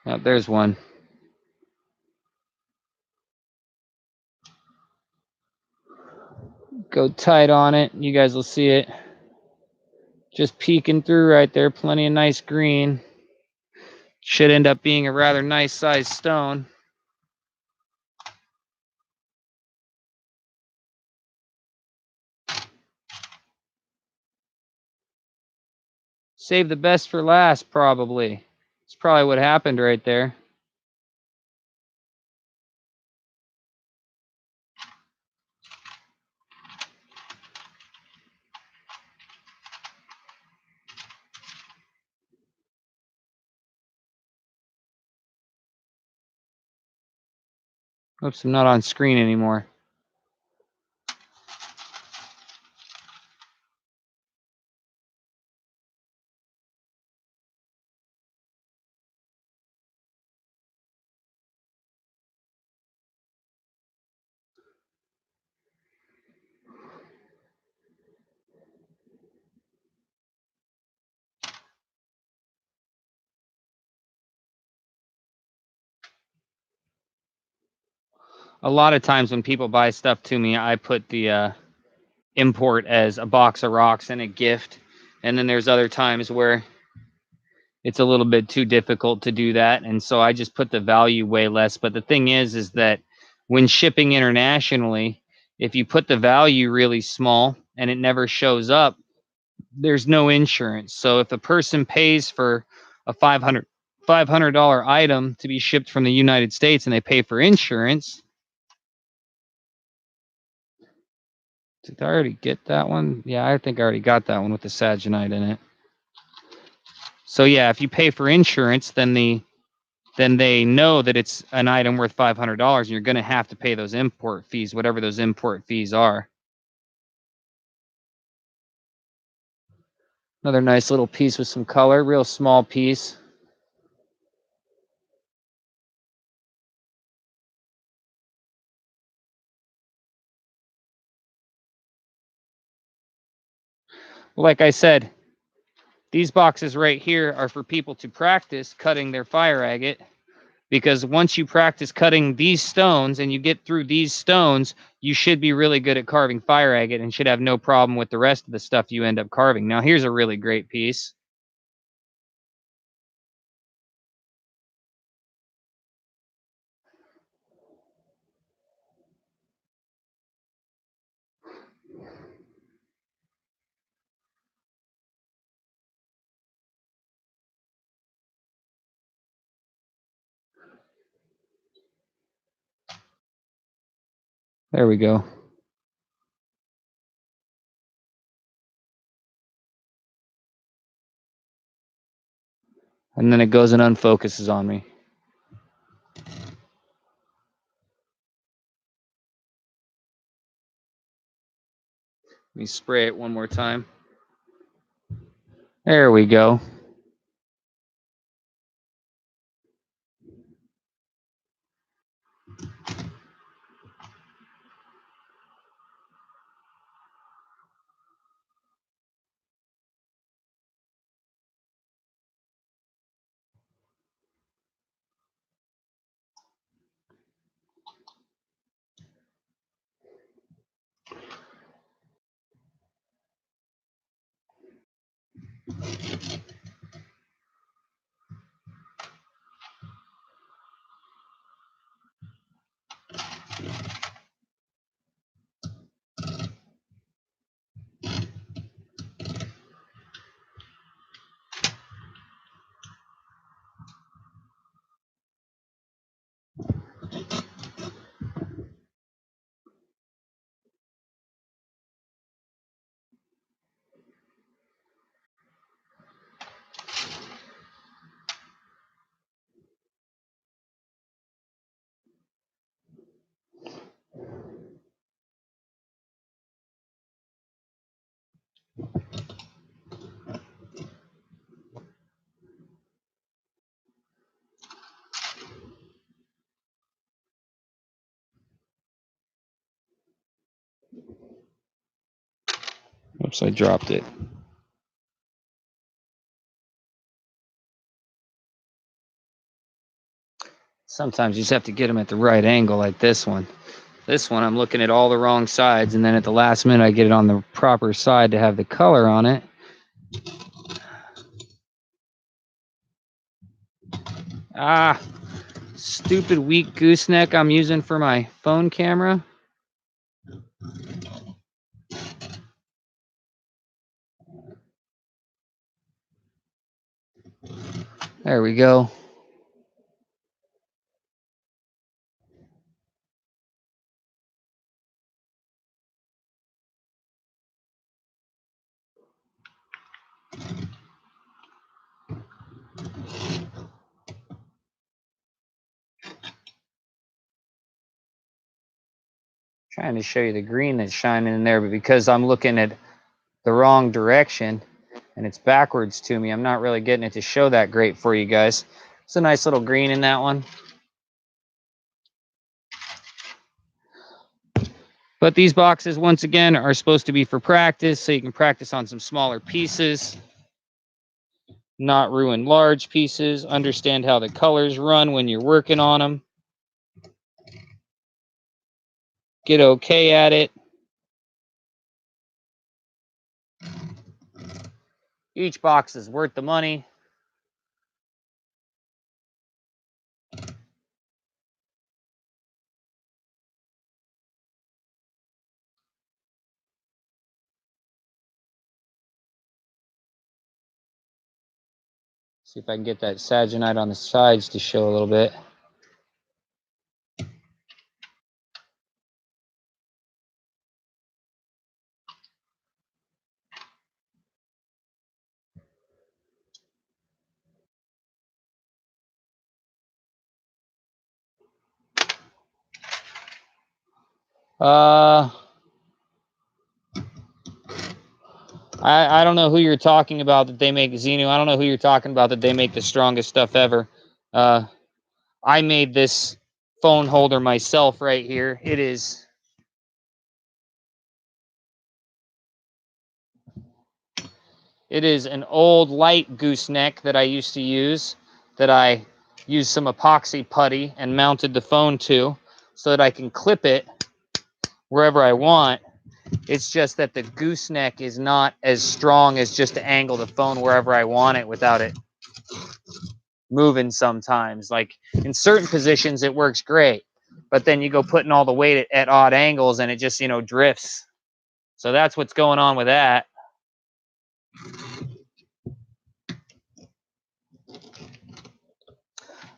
Oh, there's one. Go tight on it. You guys will see it. Just peeking through right there. Plenty of nice green. Should end up being a rather nice sized stone. Save the best for last, probably. That's probably what happened right there. Oops, I'm not on screen anymore. A lot of times when people buy stuff to me, I put the import as a box of rocks and a gift. And then there's other times where it's a little bit too difficult to do that. And so I just put the value way less. But the thing is that when shipping internationally, if you put the value really small and it never shows up, there's no insurance. So if a person pays for a $500 item to be shipped from the United States and they pay for insurance, did I already get that one? Yeah, I think I already got that one with the saginite in it. So yeah, if you pay for insurance, then they know that it's an item worth $500, and you're going to have to pay those import fees, whatever those import fees are. Another nice little piece with some color, real small piece. Like I said, these boxes right here are for people to practice cutting their fire agate, because once you practice cutting these stones and you get through these stones, you should be really good at carving fire agate and should have no problem with the rest of the stuff you end up carving. Now, here's a really great piece. There we go. And then it goes and unfocuses on me. Let me spray it one more time. There we go. Oops, I dropped it. Sometimes you just have to get them at the right angle, like this one. This one, I'm looking at all the wrong sides, and then at the last minute, I get it on the proper side to have the color on it. Ah, stupid weak gooseneck I'm using for my phone camera. There we go. Trying to show you the green that's shining in there, but because I'm looking at the wrong direction and it's backwards to me, I'm not really getting it to show that great for you guys. It's a nice little green in that one. But these boxes, once again, are supposed to be for practice, so you can practice on some smaller pieces, not ruin large pieces, understand how the colors run when you're working on them, get okay at it. Each box is worth the money. See if I can get that saginite on the sides to show a little bit. I don't know who you're talking about that they make Xenu. I don't know who you're talking about that they make the strongest stuff ever. I made this phone holder myself right here. It is an old light gooseneck that I used to use, that I used some epoxy putty and mounted the phone to so that I can clip it wherever I want. It's just that the gooseneck is not as strong as just to angle the phone wherever I want it without it moving sometimes. Like in certain positions, it works great. But then you go putting all the weight at odd angles and it just, drifts. So that's what's going on with that.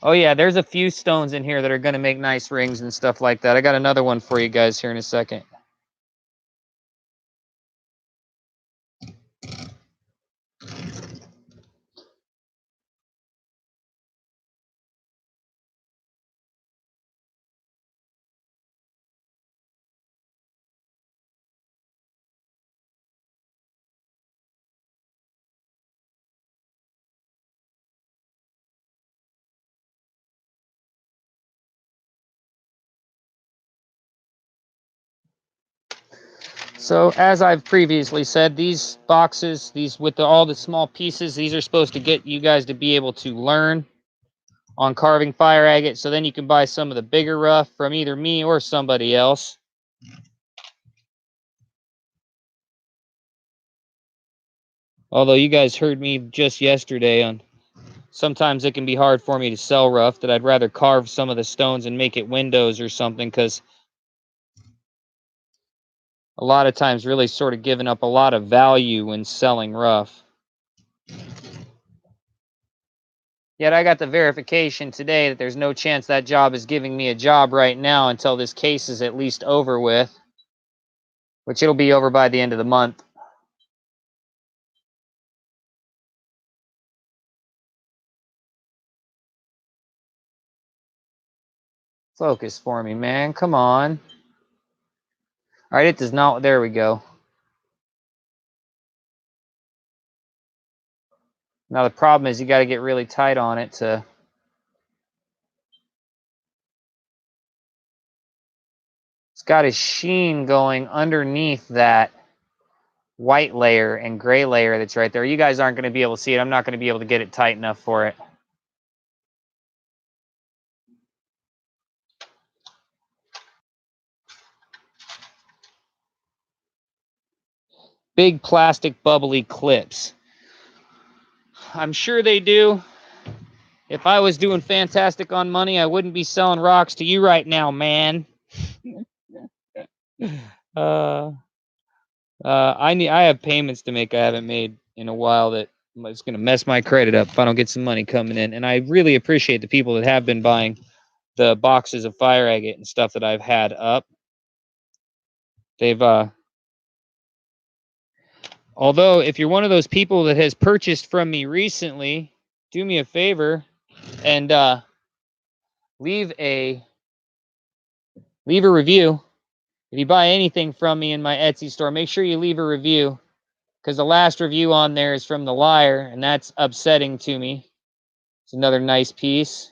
Oh yeah, there's a few stones in here that are going to make nice rings and stuff like that. I got another one for you guys here in a second. So as I've previously said, these boxes, these with all the small pieces, these are supposed to get you guys to be able to learn on carving fire agate, so then you can buy some of the bigger rough from either me or somebody else. Although you guys heard me just yesterday on sometimes it can be hard for me to sell rough, that I'd rather carve some of the stones and make it windows or something, because a lot of times really sort of giving up a lot of value when selling rough. Yet I got the verification today that there's no chance that job is giving me a job right now until this case is at least over with, which it'll be over by the end of the month. Focus for me, man. Come on. All right, it does not. There we go. Now the problem is you got to get really tight on it to... It's got a sheen going underneath that white layer and gray layer that's right there. You guys aren't going to be able to see it. I'm not going to be able to get it tight enough for it. Big plastic bubbly clips. I'm sure they do. If I was doing fantastic on money, I wouldn't be selling rocks to you right now, man. I have payments to make I haven't made in a while that it's going to mess my credit up if I don't get some money coming in. And I really appreciate the people that have been buying the boxes of fire agate and stuff that I've had up. They've although if you're one of those people that has purchased from me recently, do me a favor and leave a review. If you buy anything from me in my Etsy store, make sure you leave a review, because the last review on there is from the liar, and that's upsetting to me. It's another nice piece.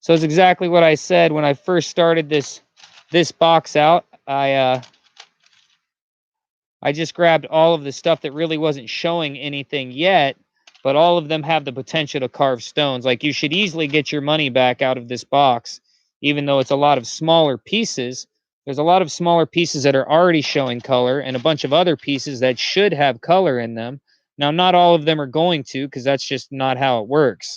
So it's exactly what I said when I first started this box out. I just grabbed all of the stuff that really wasn't showing anything yet, but all of them have the potential to carve stones. Like, you should easily get your money back out of this box, even though it's a lot of smaller pieces. There's a lot of smaller pieces that are already showing color and a bunch of other pieces that should have color in them. Now, not all of them are going to, because that's just not how it works.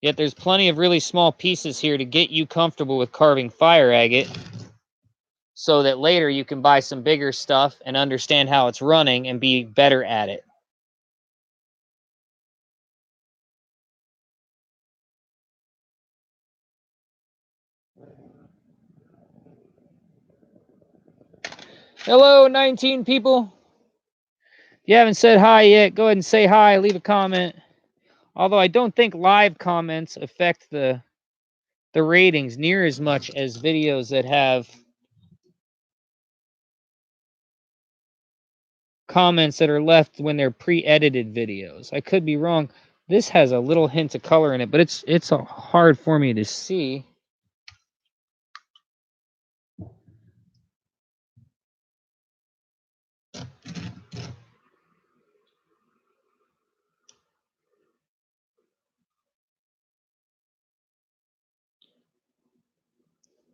Yet there's plenty of really small pieces here to get you comfortable with carving fire agate, so that later you can buy some bigger stuff and understand how it's running and be better at it. Hello, 19 people. If you haven't said hi yet, go ahead and say hi, leave a comment. Although I don't think live comments affect the ratings near as much as videos that have comments that are left when they're pre-edited videos. I could be wrong. This has a little hint of color in it, but it's hard for me to see.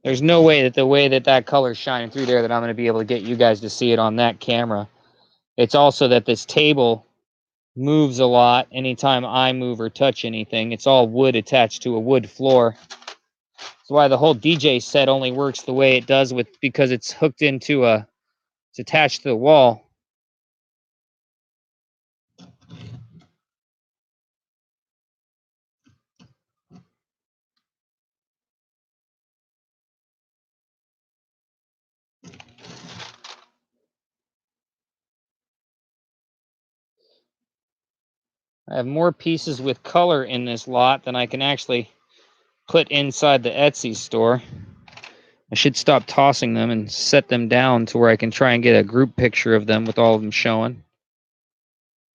There's no way that the way that color's shining through there that I'm going to be able to get you guys to see it on that camera. It's also that this table moves a lot anytime I move or touch anything. It's all wood attached to a wood floor. That's why the whole DJ set only works the way it does because it's hooked into it's attached to the wall. I have more pieces with color in this lot than I can actually put inside the Etsy store. I should stop tossing them and set them down to where I can try and get a group picture of them with all of them showing.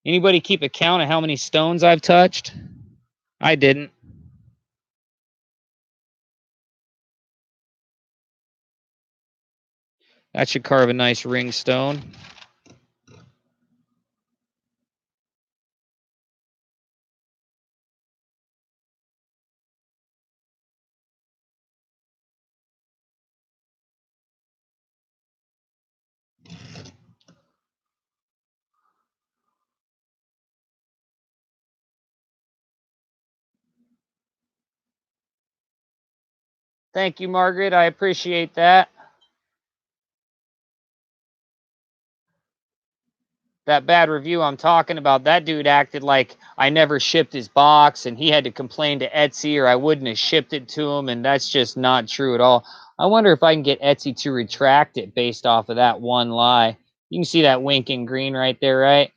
Anybody keep a count of how many stones I've touched? I didn't. That should carve a nice ring stone. Thank you, Margaret. I appreciate that. That bad review I'm talking about, that dude acted like I never shipped his box and he had to complain to Etsy or I wouldn't have shipped it to him, and that's just not true at all. I wonder if I can get Etsy to retract it based off of that one lie. You can see that winking green right there, right?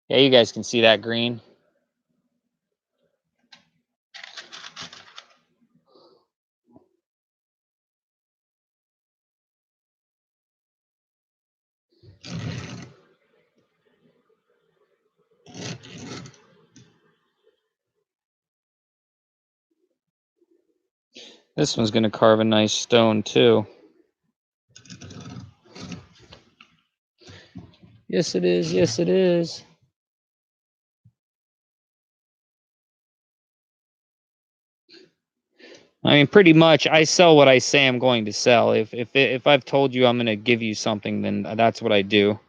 Yeah, you guys can see that green. This one's going to carve a nice stone too. Yes, it is. Yes, it is. I mean, pretty much, I sell what I say I'm going to sell. If I've told you I'm going to give you something, then that's what I do.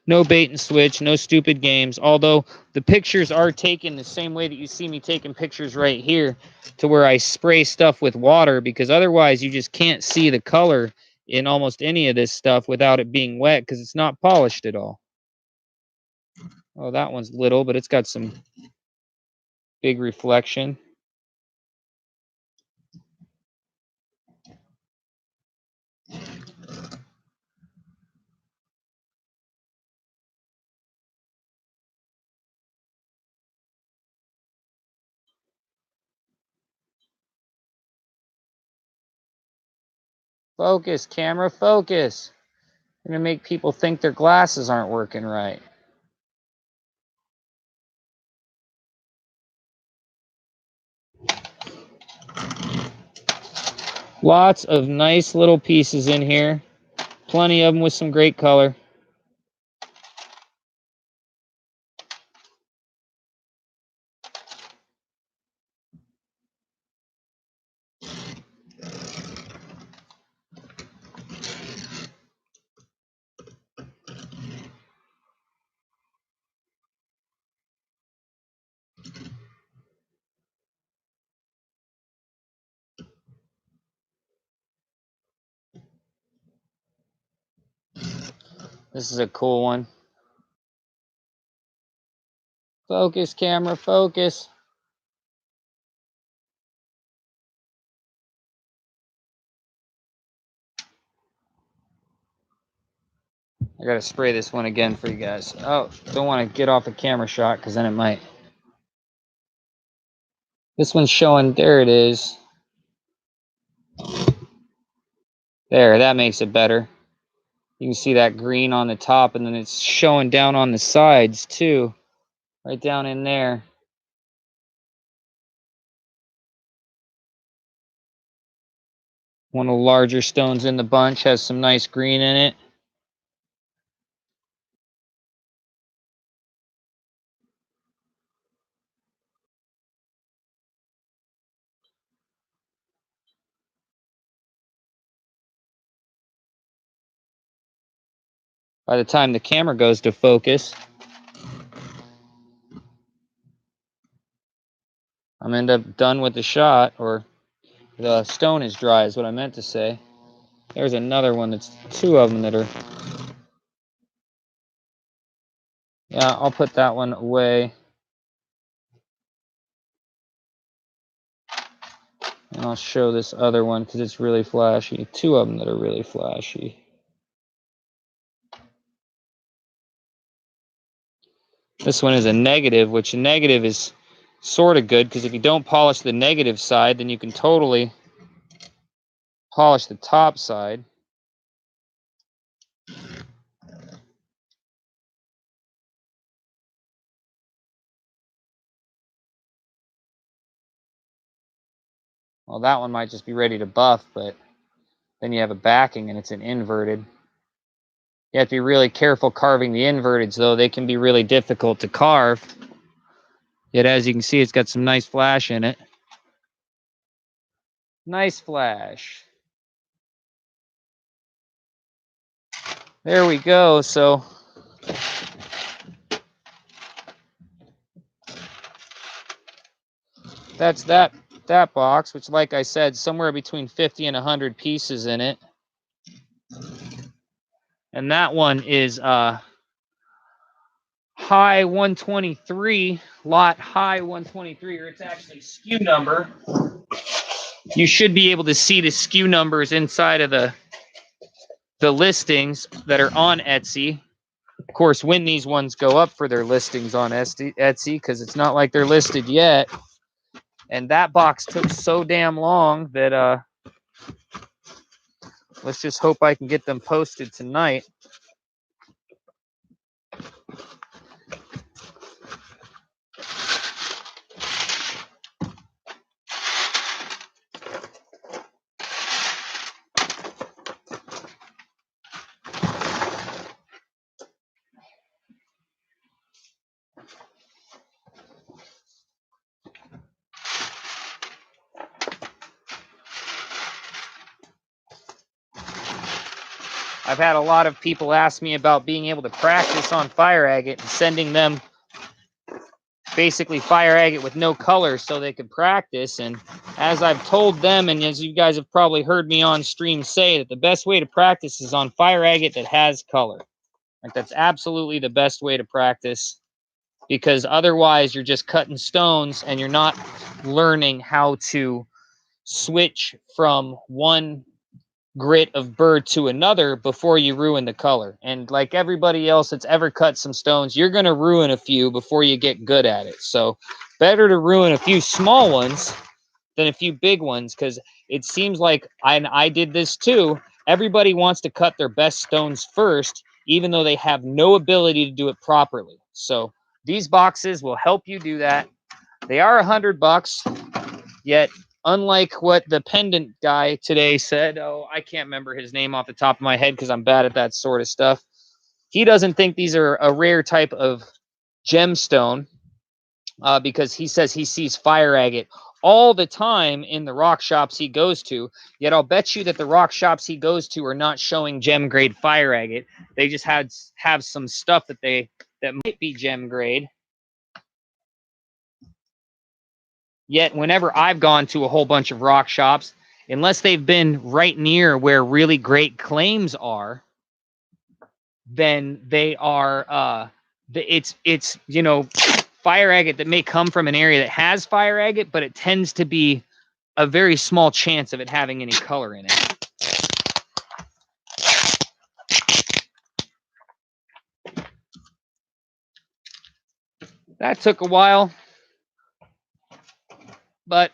No bait and switch, no stupid games. Although the pictures are taken the same way that you see me taking pictures right here, to where I spray stuff with water, because otherwise you just can't see the color in almost any of this stuff without it being wet, because it's not polished at all. Oh, that one's little, but it's got some big reflection. Focus, camera, focus. You're gonna make people think their glasses aren't working right. Lots of nice little pieces in here. Plenty of them with some great color. This is a cool one. Focus, camera, focus. I gotta spray this one again for you guys. Oh, don't want to get off the camera shot because then it might. This one's showing, there it is. There, that makes it better. You can see that green on the top, and then it's showing down on the sides too. Right down in there. One of the larger stones in the bunch has some nice green in it. by the time the camera goes to focus. I'm end up done with the shot, or the stone is dry is what I meant to say. There's another one that's 2 of them that are... Yeah, I'll put that one away. And I'll show this other one because it's really flashy. 2 of them that are really flashy. This one is a negative, which a negative is sort of good because if you don't polish the negative side, then you can totally polish the top side. Well, that one might just be ready to buff, but then you have a backing and it's an inverted. You have to be really careful carving the inverteds, though. They can be really difficult to carve. Yet, as you can see, it's got some nice flash in it. Nice flash. There we go. So that's that box, which, like I said, somewhere between 50 and 100 pieces in it. And that one is high 123, lot high 123, or it's actually SKU number. You should be able to see the SKU numbers inside of the listings that are on Etsy. Of course, when these ones go up for their listings on Etsy, because it's not like they're listed yet. And that box took so damn long that let's just hope I can get them posted tonight. I've had a lot of people ask me about being able to practice on fire agate and sending them basically fire agate with no color so they could practice. And as I've told them, and as you guys have probably heard me on stream say, that the best way to practice is on fire agate that has color. Like, that's absolutely the best way to practice, because otherwise you're just cutting stones and you're not learning how to switch from one grit of bird to another before you ruin the color. And like everybody else that's ever cut some stones, you're going to ruin a few before you get good at it. So better to ruin a few small ones than a few big ones, because it seems like I did this too. Everybody wants to cut their best stones first, even though they have no ability to do it properly. So these boxes will help you do that. They are $100, yet unlike what the pendant guy today said, oh, I can't remember his name off the top of my head because I'm bad at that sort of stuff. He doesn't think these are a rare type of gemstone because he says he sees fire agate all the time in the rock shops he goes to. Yet I'll bet you that the rock shops he goes to are not showing gem grade fire agate. They just have some stuff that might be gem grade. Yet whenever I've gone to a whole bunch of rock shops, unless they've been right near where really great claims are, then they are it's you know, fire agate that may come from an area that has fire agate, but it tends to be a very small chance of it having any color in it. That took a while, but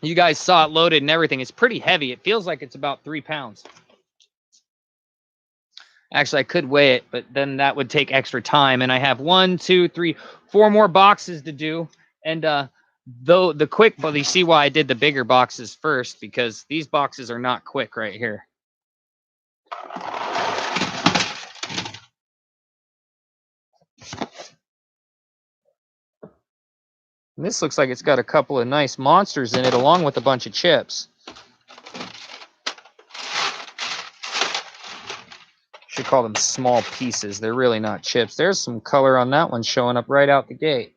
you guys saw it loaded and everything. It's pretty heavy. It feels like it's about 3 pounds. Actually, I could weigh it, but then that would take extra time. And I have 1, 2, 3, 4 more boxes to do. And though the quick, but you see why I did the bigger boxes first, because these boxes are not quick right here. And this looks like it's got a couple of nice monsters in it, along with a bunch of chips. should call them small pieces. They're really not chips. There's some color on that one showing up right out the gate.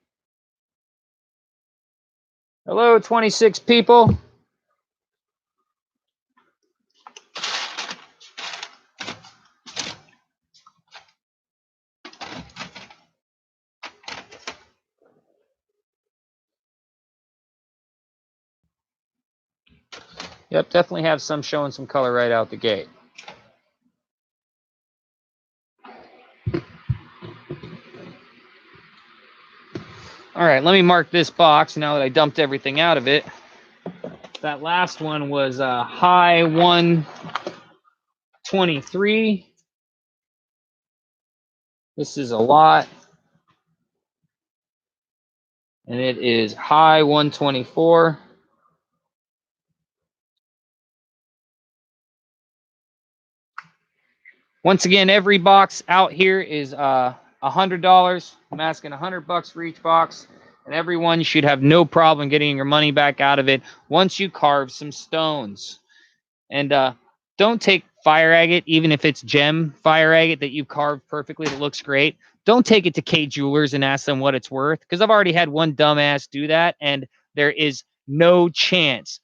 Hello, 26 people. Yep, definitely have some showing some color right out the gate. All right, let me mark this box now that I dumped everything out of it. That last one was high 123. This is a lot. And it is high 124. Once again, every box out here is $100. I'm asking $100 for each box, and everyone should have no problem getting your money back out of it once you carve some stones. And don't take fire agate, even if it's gem fire agate that you carved perfectly that looks great. Don't take it to K Jewelers and ask them what it's worth, because I've already had one dumbass do that, and there is no chance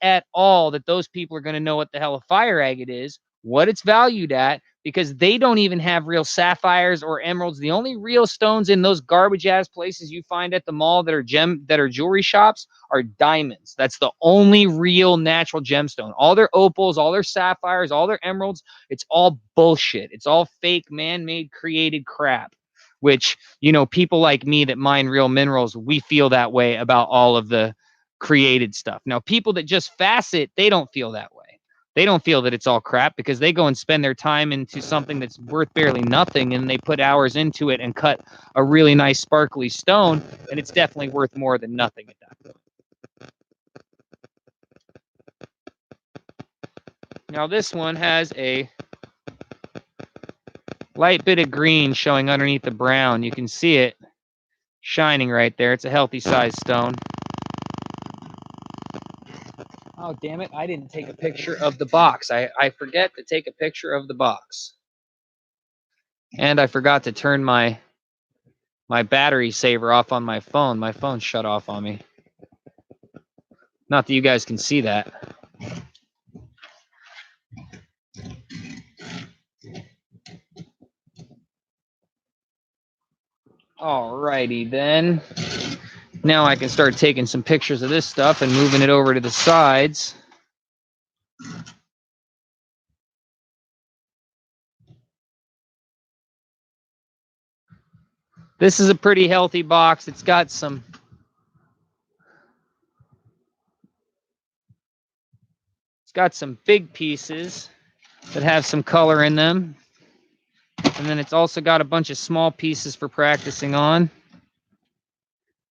at all that those people are going to know what the hell a fire agate is, what it's valued at, because they don't even have real sapphires or emeralds. The only real stones in those garbage ass places you find at the mall that are jewelry shops are diamonds. That's the only real natural gemstone. All their opals, all their sapphires, all their emeralds, it's all bullshit. It's all fake, man-made, created crap. Which, people like me that mine real minerals, we feel that way about all of the created stuff. Now, people that just facet, they don't feel that way. They don't feel that it's all crap because they go and spend their time into something that's worth barely nothing, and they put hours into it and cut a really nice sparkly stone, and it's definitely worth more than nothing at that point. Now this one has a light bit of green showing underneath the brown. You can see it shining right there. It's a healthy size stone. Oh, damn it. I didn't take a picture of the box. I forget to take a picture of the box. And I forgot to turn my battery saver off on my phone. My phone shut off on me. Not that you guys can see that. Alrighty then. Now I can start taking some pictures of this stuff and moving it over to the sides. This is a pretty healthy box. It's got some big pieces that have some color in them. And then it's also got a bunch of small pieces for practicing on.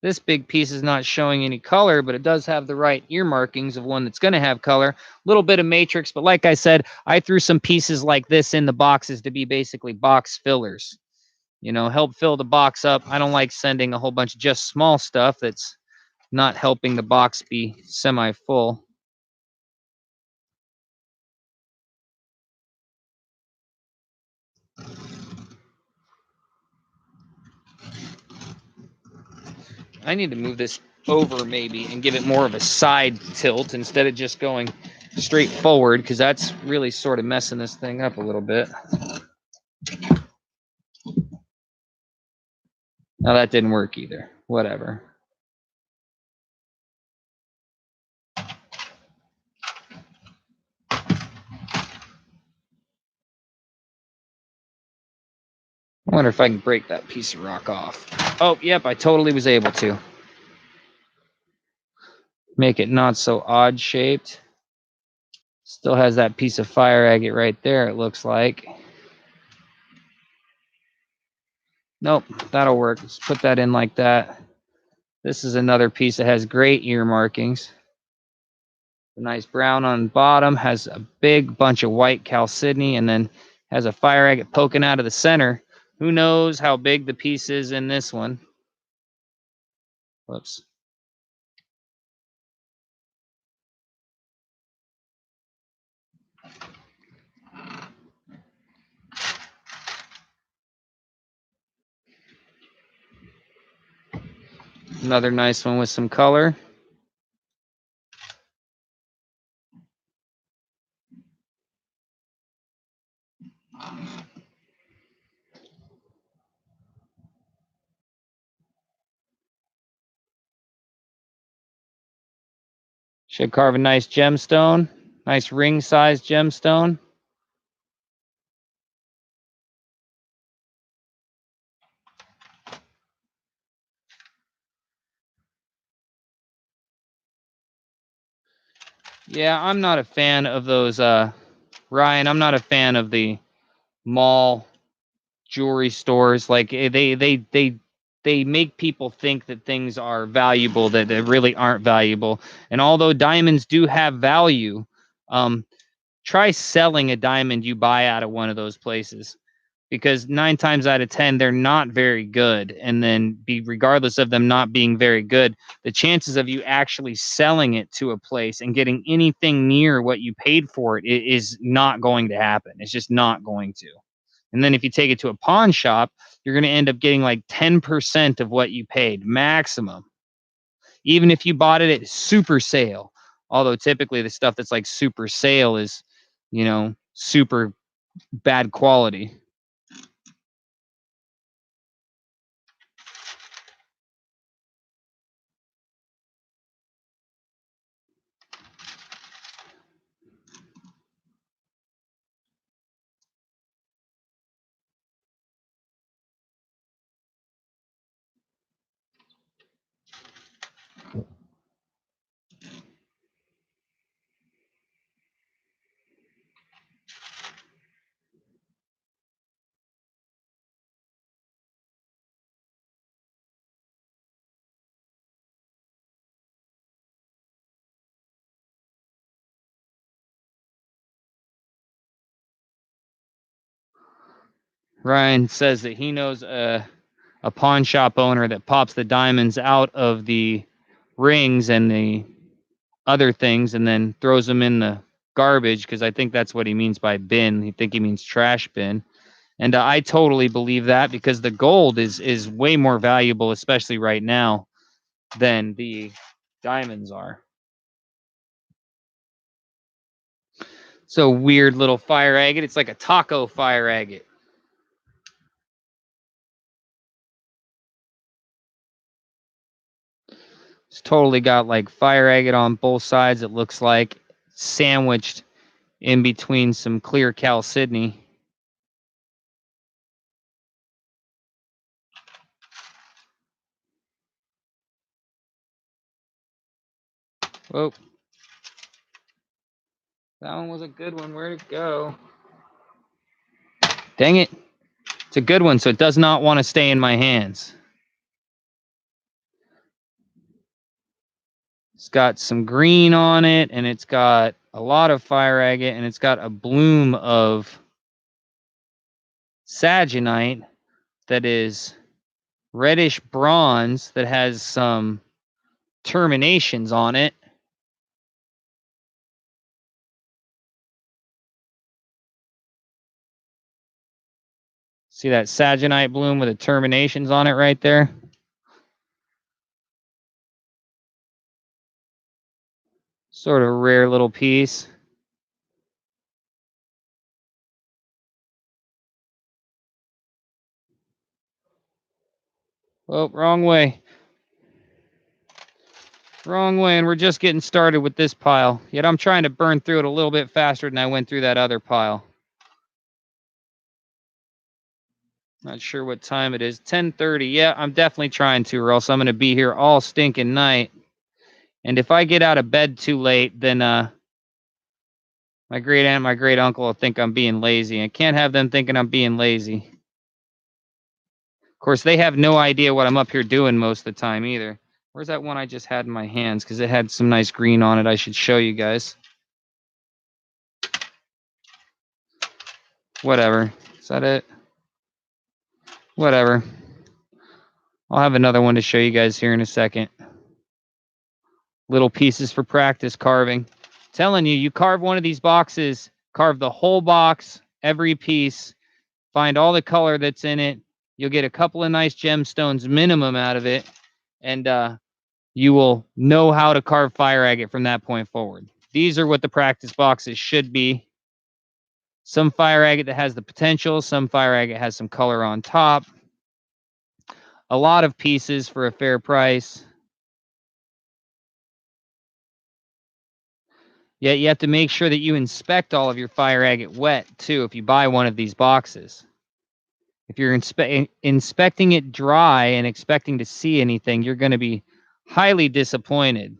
This big piece is not showing any color, but it does have the right ear markings of one that's going to have color. A little bit of matrix, but like I said, I threw some pieces like this in the boxes to be basically box fillers. Help fill the box up. I don't like sending a whole bunch of just small stuff that's not helping the box be semi-full. I need to move this over maybe and give it more of a side tilt instead of just going straight forward, because that's really sort of messing this thing up a little bit. Now that didn't work either. Whatever. I wonder if I can break that piece of rock off. Oh, yep, I totally was able to. Make it not so odd shaped. Still has that piece of fire agate right there, it looks like. Nope, that'll work. Let's put that in like that. This is another piece that has great ear markings. A nice brown on the bottom, has a big bunch of white chalcedony, and then has a fire agate poking out of the center. Who knows how big the piece is in this one? Whoops. Another nice one with some color. Should carve a nice gemstone, nice ring-sized gemstone. Yeah, I'm not a fan of those, Ryan. I'm not a fan of the mall jewelry stores. Like they make people think that things are valuable that they really aren't valuable. And although diamonds do have value, try selling a diamond you buy out of one of those places, because 9 times out of 10 they're not very good. And then regardless of them not being very good, the chances of you actually selling it to a place and getting anything near what you paid for it is not going to happen. It's just not going to. And then if you take it to a pawn shop, you're going to end up getting like 10% of what you paid maximum, even if you bought it at super sale. Although typically the stuff that's like super sale is, super bad quality. Ryan says that he knows a pawn shop owner that pops the diamonds out of the rings and the other things and then throws them in the garbage, because I think that's what he means by bin. I think he means trash bin. And I totally believe that, because the gold is way more valuable, especially right now, than the diamonds are. So weird little fire agate. It's like a taco fire agate. It's totally got like fire agate on both sides. It looks like sandwiched in between some clear chalcedony. Whoa. That one was a good one. Where'd it go? Dang it. It's a good one, so it does not want to stay in my hands. It's got some green on it, and it's got a lot of fire agate, and it's got a bloom of saginite that is reddish bronze that has some terminations on it. See that saginite bloom with the terminations on it right there? Sort of rare little piece. Oh, wrong way. Wrong way, and we're just getting started with this pile. Yet I'm trying to burn through it a little bit faster than I went through that other pile. Not sure what time it is. 10:30. Yeah, I'm definitely trying to, or else I'm going to be here all stinking night. And if I get out of bed too late, then my great aunt, my great uncle will think I'm being lazy. I can't have them thinking I'm being lazy. Of course, they have no idea what I'm up here doing most of the time either. Where's that one I just had in my hands? Because it had some nice green on it. I should show you guys. Whatever. Is that it? Whatever. I'll have another one to show you guys here in a second. Little pieces for practice carving. Telling you, you carve one of these boxes, carve the whole box, every piece, find all the color that's in it. You'll get a couple of nice gemstones minimum out of it. and you will know how to carve fire agate from that point forward. These are what the practice boxes should be. Some fire agate that has the potential, some fire agate has some color on top. A lot of pieces for a fair price. Yet you have to make sure that you inspect all of your fire agate wet too if you buy one of these boxes. If you're inspecting it dry and expecting to see anything, you're going to be highly disappointed.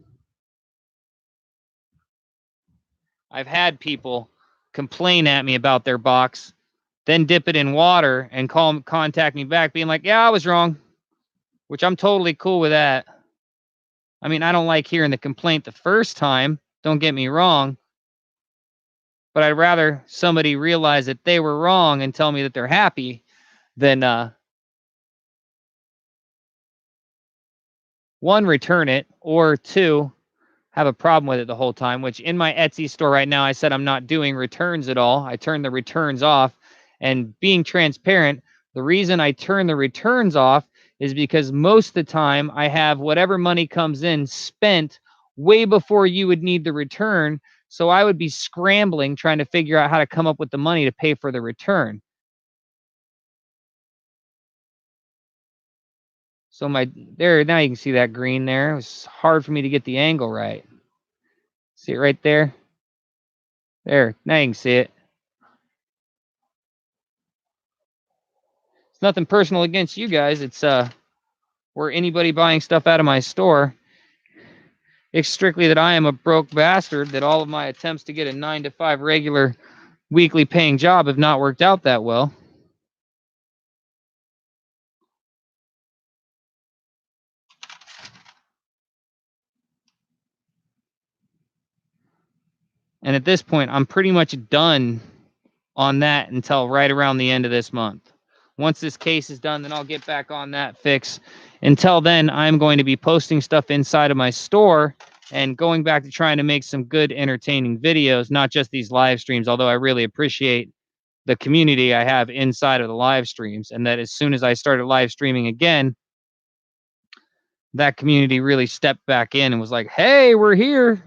I've had people complain at me about their box, then dip it in water and contact me back being like, yeah, I was wrong, which I'm totally cool with that. I mean, I don't like hearing the complaint the first time, don't get me wrong, but I'd rather somebody realize that they were wrong and tell me that they're happy than one, return it, or two, have a problem with it the whole time, which in my Etsy store right now, I said I'm not doing returns at all. I turned the returns off. And being transparent, the reason I turn the returns off is because most of the time I have whatever money comes in spent way before you would need the return. So I would be scrambling trying to figure out how to come up with the money to pay for the return. So there, now you can see that green there. It was hard for me to get the angle right. See it right there? There, now you can see it. It's nothing personal against you guys. It's or anybody buying stuff out of my store. It's strictly that I am a broke bastard, that all of my attempts to get a 9-to-5 regular weekly paying job have not worked out that well. And at this point, I'm pretty much done on that until right around the end of this month. Once this case is done, then I'll get back on that fix. Until then, I'm going to be posting stuff inside of my store and going back to trying to make some good, entertaining videos, not just these live streams, although I really appreciate the community I have inside of the live streams. And that as soon as I started live streaming again, that community really stepped back in and was like, hey, we're here.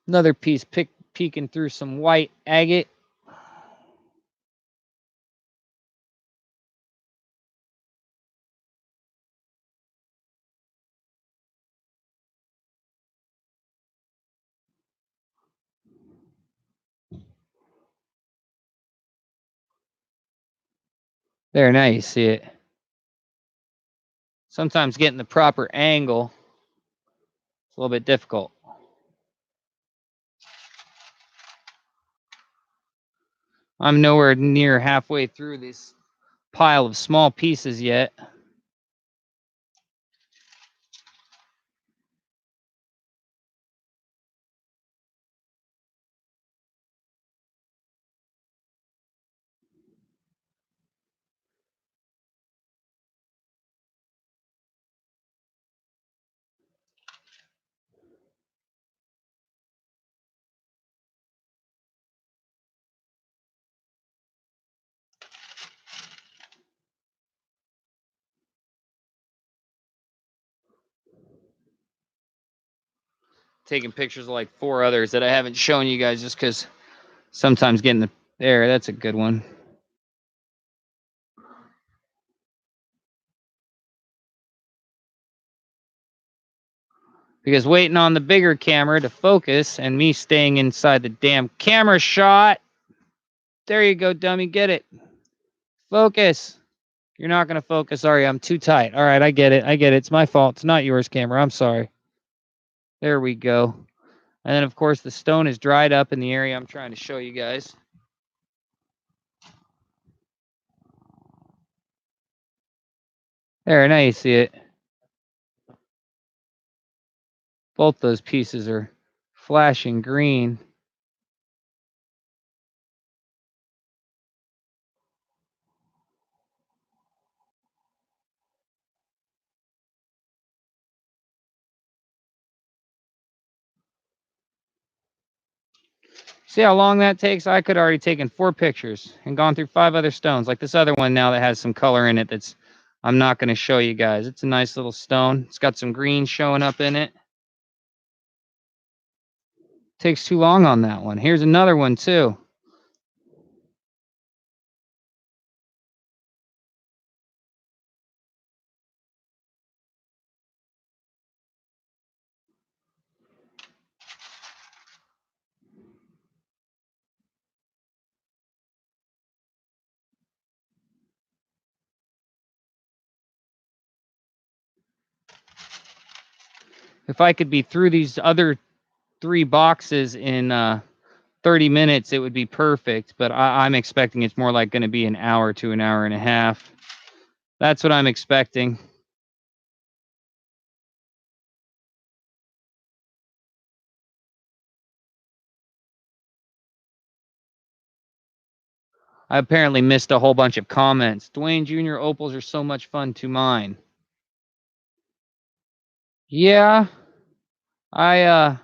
Another piece peeking through some white agate. There, now you see it. Sometimes getting the proper angle is a little bit difficult. I'm nowhere near halfway through this pile of small pieces yet. Taking pictures of like 4 others that I haven't shown you guys just because sometimes getting the there, that's a good one. Because waiting on the bigger camera to focus and me staying inside the damn camera shot. There you go, dummy. Get it. Focus. You're not going to focus. Sorry, I'm too tight. All right, I get it. I get it. It's my fault. It's not yours, camera. I'm sorry. There we go. And then, of course, the stone is dried up in the area I'm trying to show you guys. There, now you see it. Both those pieces are flashing green. See how long that takes? I could already taken 4 pictures and gone through 5 other stones, like this other one now that has some color in it that's I'm not going to show you guys. It's a nice little stone. It's got some green showing up in it. Takes too long on that one. Here's another one too. If I could be through these other 3 boxes in 30 minutes, it would be perfect, but I'm expecting it's more like going to be an hour to an hour and a half. That's what I'm expecting. I apparently missed a whole bunch of comments. Dwayne Jr. opals are so much fun to mine. Yeah, I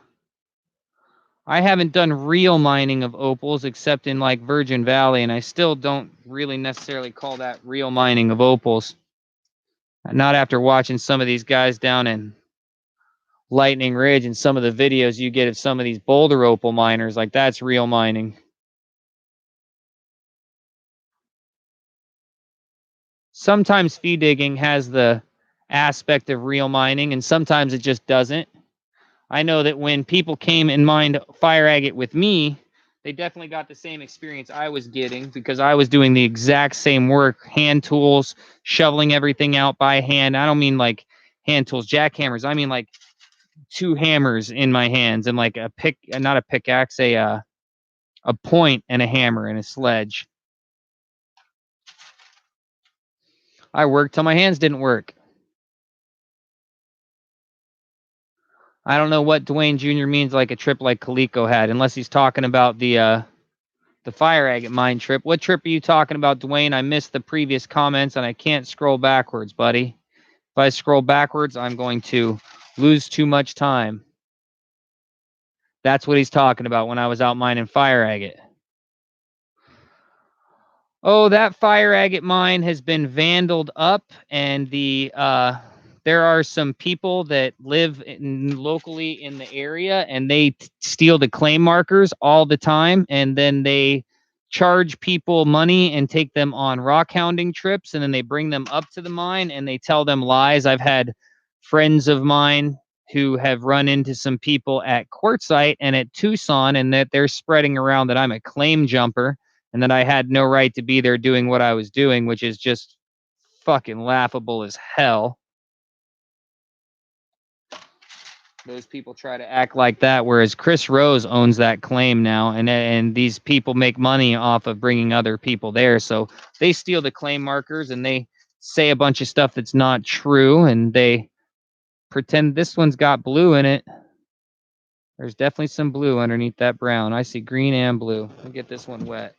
haven't done real mining of opals except in like Virgin Valley, and I still don't really necessarily call that real mining of opals. Not after watching some of these guys down in Lightning Ridge and some of the videos you get of some of these boulder opal miners, like that's real mining. Sometimes feed digging has the aspect of real mining, and sometimes it just doesn't. I know that when people came and mined fire agate with me, they definitely got the same experience I was getting because I was doing the exact same work, hand tools, shoveling everything out by hand. I don't mean like hand tools, jackhammers. I mean like 2 hammers in my hands and like a pick, not a pickaxe, a point and a hammer and a sledge. I worked till my hands didn't work. I don't know what Dwayne Jr. means like a trip like Coleco had, unless he's talking about the fire agate mine trip. What trip are you talking about, Dwayne? I missed the previous comments and I can't scroll backwards, buddy. If I scroll backwards, I'm going to lose too much time. That's what he's talking about when I was out mining fire agate. Oh, that fire agate mine has been vandaled up, and there are some people that live locally in the area, and they steal the claim markers all the time, and then they charge people money and take them on rock hounding trips, and then they bring them up to the mine and they tell them lies. I've had friends of mine who have run into some people at Quartzsite and at Tucson, and that they're spreading around that I'm a claim jumper and that I had no right to be there doing what I was doing, which is just fucking laughable as hell. Those people try to act like that, whereas Chris Rose owns that claim now, and these people make money off of bringing other people there. So they steal the claim markers and they say a bunch of stuff that's not true, and they pretend this one's got blue in it. There's definitely some blue underneath that brown. I see green and blue. I'll get this one wet.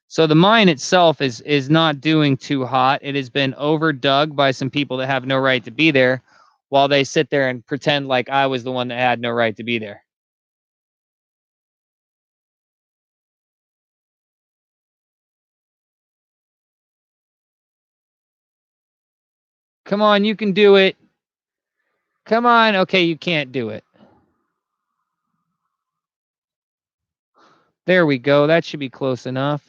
So the mine itself is not doing too hot. It has been overdug by some people that have no right to be there, while they sit there and pretend like I was the one that had no right to be there. Come on, you can do it. Come on. Okay, you can't do it. There we go. That should be close enough.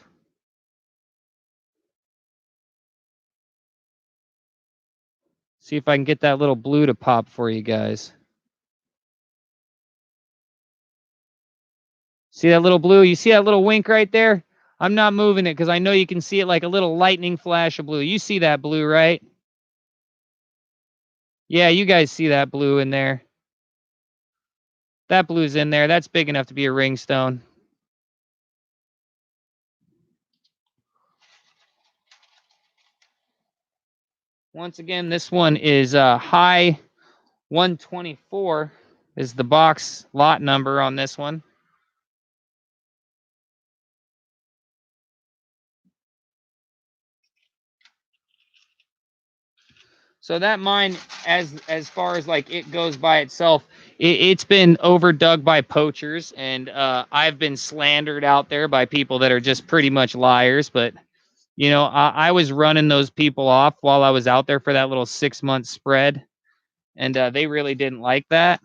See if I can get that little blue to pop for you guys. See that little blue? You see that little wink right there? I'm not moving it because I know you can see it like a little lightning flash of blue. You see that blue, right? Yeah, you guys see that blue in there. That blue's in there. That's big enough to be a ring stone. Once again, this one is high 124 is the box lot number on this one. So that mine, as far as like it goes by itself, it's been overdug by poachers, and I've been slandered out there by people that are just pretty much liars. But you know, I was running those people off while I was out there for that little 6-month spread, and they really didn't like that.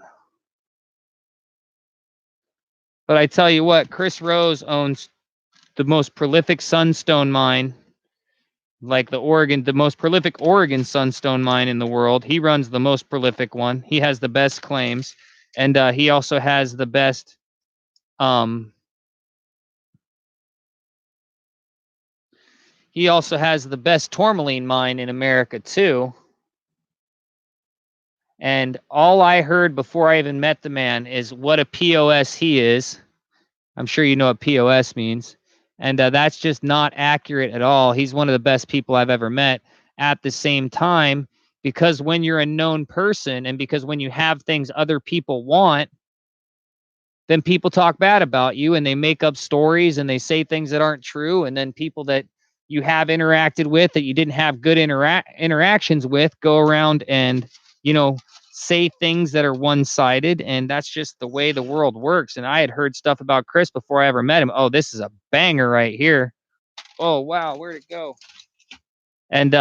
But I tell you what, Chris Rose owns the most prolific sunstone mine, like the most prolific Oregon sunstone mine in the world. He runs the most prolific one. He has the best claims, and he also has the best. He also has the best tourmaline mine in America too. And all I heard before I even met the man is what a POS he is. I'm sure you know what POS means. And that's just not accurate at all. He's one of the best people I've ever met. At the same time, because when you're a known person and because when you have things other people want, then people talk bad about you and they make up stories and they say things that aren't true. And then people that you have interacted with that you didn't have good interactions with go around and, you know, say things that are one-sided. And that's just the way the world works. And I had heard stuff about Chris before I ever met him. Oh, this is a banger right here. Oh, wow. Where'd it go? And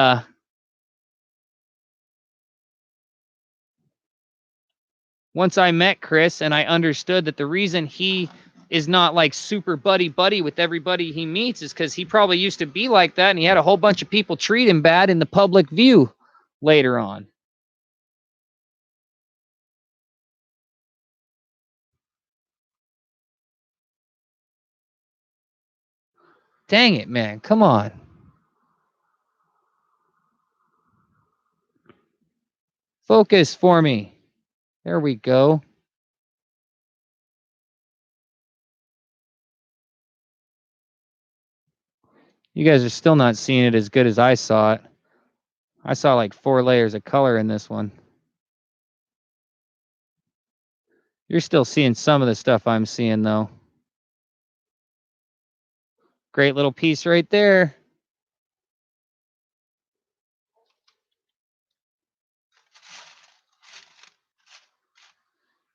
once I met Chris and I understood that the reason he is not like super buddy with everybody he meets is because he probably used to be like that and he had a whole bunch of people treat him bad in the public view later on. Dang it, man. Come on. Focus for me. There we go. You guys are still not seeing it as good as I saw it. I saw like 4 layers of color in this one. You're still seeing some of the stuff I'm seeing, though. Great little piece right there.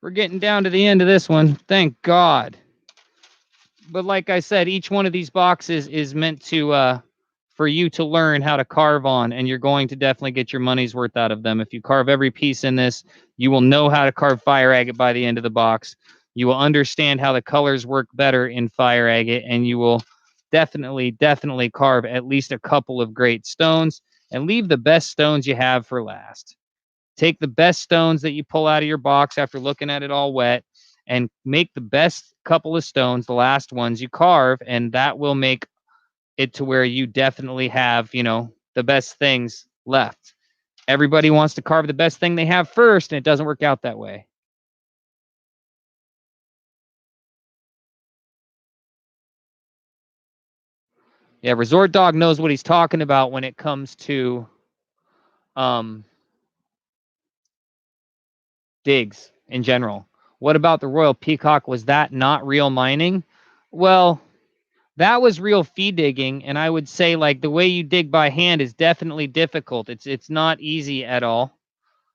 We're getting down to the end of this one. Thank God. But like I said, each one of these boxes is meant to for you to learn how to carve on, and you're going to definitely get your money's worth out of them. If you carve every piece in this, you will know how to carve fire agate by the end of the box. You will understand how the colors work better in fire agate, and you will definitely carve at least a couple of great stones and leave the best stones you have for last. Take the best stones that you pull out of your box after looking at it all wet and make the best couple of stones, the last ones you carve, and that will make it to where you definitely have, you know, the best things left. Everybody wants to carve the best thing they have first, and it doesn't work out that way. Yeah, Resort Dog knows what he's talking about when it comes to digs in general. What about the Royal Peacock? Was that not real mining? Well, that was real feed digging, and I would say like the way you dig by hand is definitely difficult. It's not easy at all.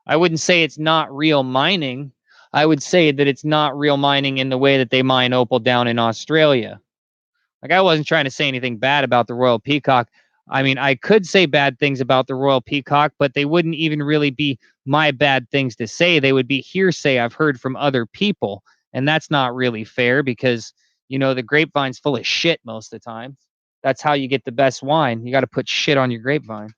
I wouldn't say it's not real mining. I would say that it's not real mining in the way that they mine opal down in Australia. Like I wasn't trying to say anything bad about the Royal Peacock. I mean, I could say bad things about the Royal Peacock, but they wouldn't even really be my bad things to say. They would be hearsay I've heard from other people. And that's not really fair because, you know, the grapevine's full of shit most of the time. That's how you get the best wine. You got to put shit on your grapevine.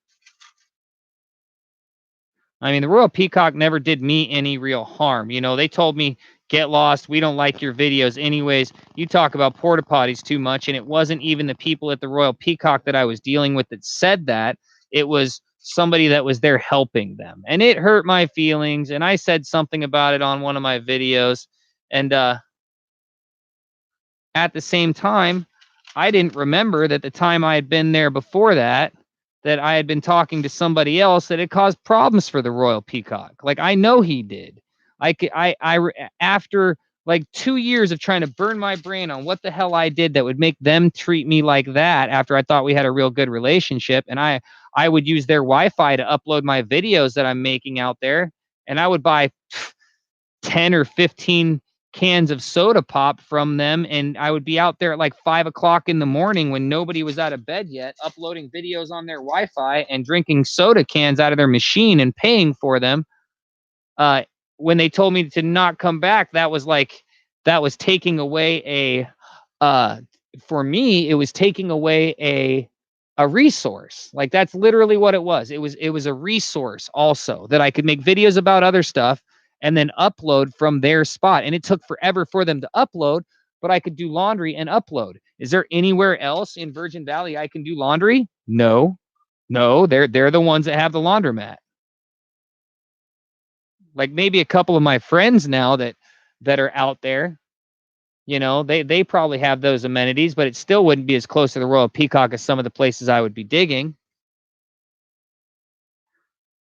I mean, the Royal Peacock never did me any real harm. You know, they told me, get lost. We don't like your videos. Anyways, you talk about porta potties too much. And it wasn't even the people at the Royal Peacock that I was dealing with that said that. It was somebody that was there helping them. And it hurt my feelings. And I said something about it on one of my videos. And at the same time, I didn't remember that the time I had been there before that, that I had been talking to somebody else that it caused problems for the Royal Peacock. Like I know he did. After like 2 years of trying to burn my brain on what the hell I did that would make them treat me like that after I thought we had a real good relationship. And I would use their Wi-Fi to upload my videos that I'm making out there, and I would buy 10 or 15 cans of soda pop from them, and I would be out there at like 5 o'clock in the morning when nobody was out of bed yet, uploading videos on their Wi-Fi and drinking soda cans out of their machine and paying for them. uh, when they told me to not come back, that was taking away uh, for me, it was taking away a resource. Like, that's literally what it was. It was a resource also that I could make videos about other stuff and then upload from their spot. And it took forever for them to upload, but I could do laundry and upload. Is there anywhere else in Virgin Valley I can do laundry? No. No, they're the ones that have the laundromat. Like, maybe a couple of my friends now that are out there, they probably have those amenities, but it still wouldn't be as close to the Royal Peacock as some of the places I would be digging.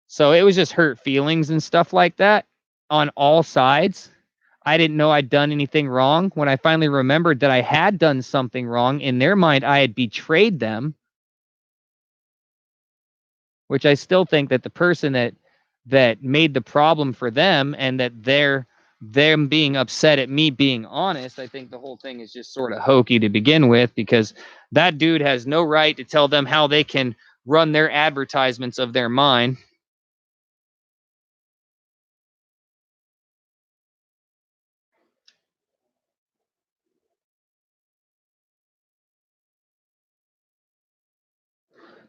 So it was just hurt feelings and stuff like that on all sides. I didn't know I'd done anything wrong. When I finally remembered that I had done something wrong, in their mind I had betrayed them, which I still think that the person that made the problem for them, and that them being upset at me being honest, I think the whole thing is just sort of hokey to begin with, because that dude has no right to tell them how they can run their advertisements of their mine.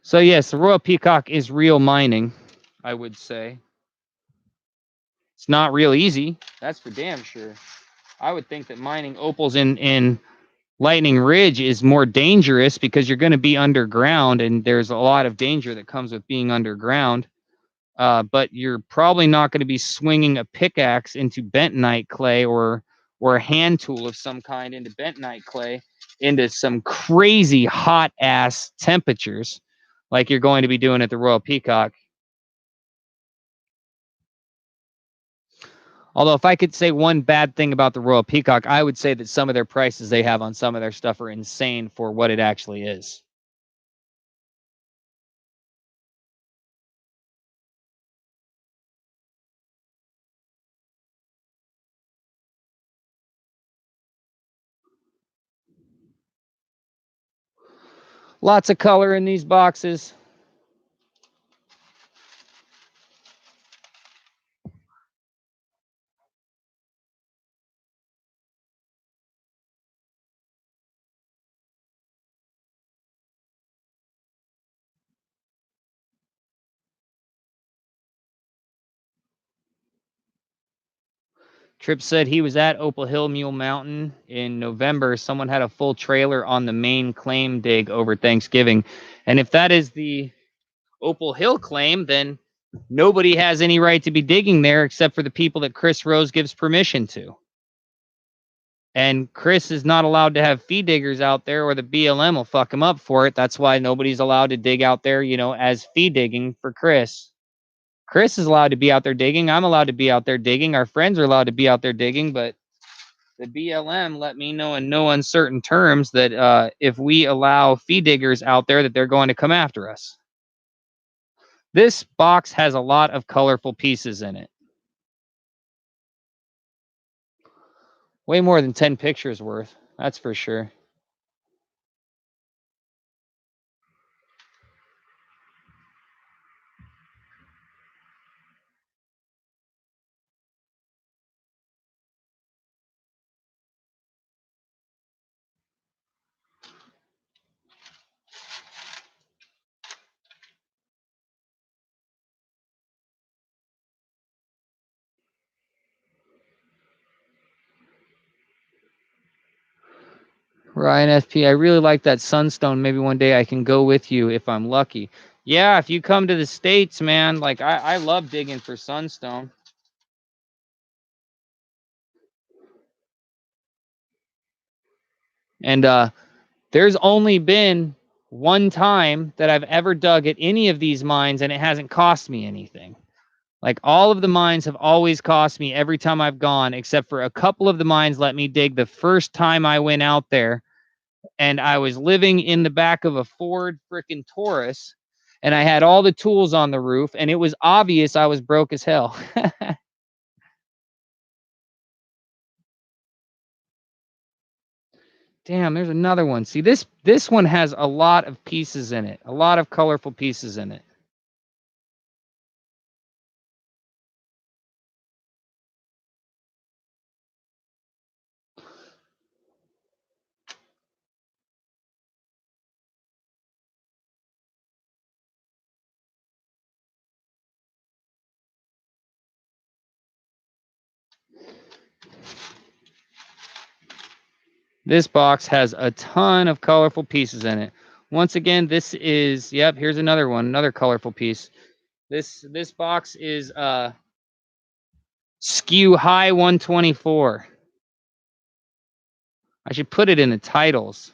So yes, the Royal Peacock is real mining, I would say. It's not real easy, that's for damn sure. I would think that mining opals in Lightning Ridge is more dangerous because you're going to be underground, and there's a lot of danger that comes with being underground. But you're probably not going to be swinging a pickaxe into bentonite clay, or a hand tool of some kind into bentonite clay into some crazy hot ass temperatures like you're going to be doing at the Royal Peacock. Although, if I could say one bad thing about the Royal Peacock, I would say that some of their prices they have on some of their stuff are insane for what it actually is. Lots of color in these boxes. Tripp said he was at Opal Hill Mule Mountain in November. Someone had a full trailer on the main claim dig over Thanksgiving. And if that is the Opal Hill claim, then nobody has any right to be digging there except for the people that Chris Rose gives permission to. And Chris is not allowed to have fee diggers out there, or the BLM will fuck him up for it. That's why nobody's allowed to dig out there, as fee digging for Chris. Chris is allowed to be out there digging. I'm allowed to be out there digging. Our friends are allowed to be out there digging, but the BLM let me know in no uncertain terms that if we allow fee diggers out there, that they're going to come after us. This box has a lot of colorful pieces in it. Way more than 10 pictures worth, that's for sure. Ryan FP, I really like that sunstone. Maybe one day I can go with you if I'm lucky. Yeah, if you come to the States, man, like I love digging for sunstone. And there's only been one time that I've ever dug at any of these mines and it hasn't cost me anything. Like, all of the mines have always cost me every time I've gone, except for a couple of the mines let me dig the first time I went out there. And I was living in the back of a Ford frickin' Taurus, And I had all the tools on the roof, and it was obvious I was broke as hell. Damn, there's another one. See, this one has a lot of pieces in it. A lot of colorful pieces in it. This box has a ton of colorful pieces in it. Once again, this is, yep, here's another one, another colorful piece. This box is Skew High 124. I should put it in the titles.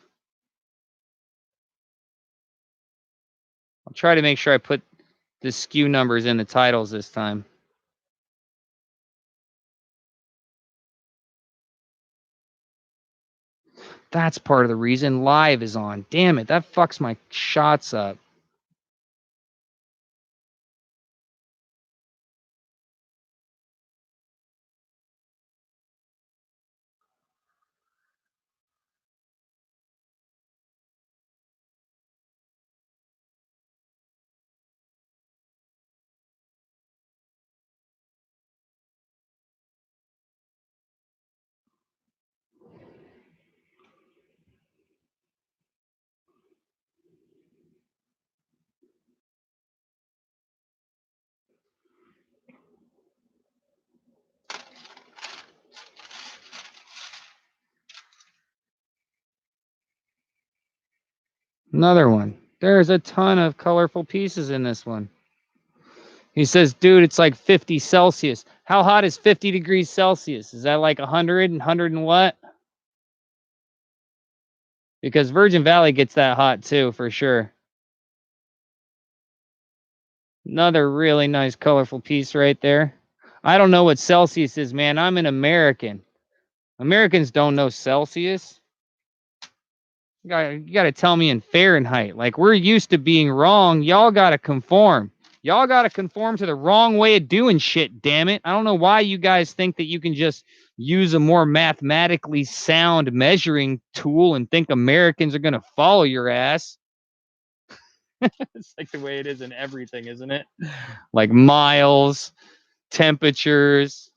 I'll try to make sure I put the skew numbers in the titles this time. That's part of the reason live is on. Damn it, that fucks my shots up. Another one. There's a ton of colorful pieces in this one. He says, dude, it's like 50 Celsius. How hot is 50 degrees Celsius? Is that like 100 and 100 and what? Because Virgin Valley gets that hot too, for sure. Another really nice colorful piece right there. I don't know what Celsius is, man. I'm an American. Americans don't know Celsius. You gotta tell me in Fahrenheit. Like, we're used to being wrong. Y'all gotta conform. Y'all gotta conform to the wrong way of doing shit, damn it. I don't know why you guys think that you can just use a more mathematically sound measuring tool and think Americans are gonna follow your ass. It's like the way it is in everything, isn't it? Like miles, temperatures.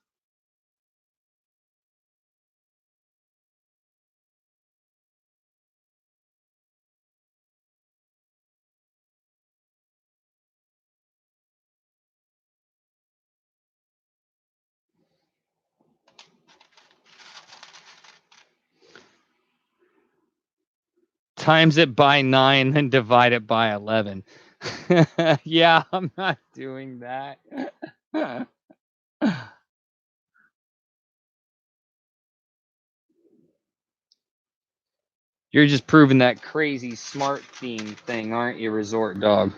Times it by 9 and divide it by 11. Yeah, I'm not doing that. You're just proving that crazy smart theme thing, aren't you, Resort Dog?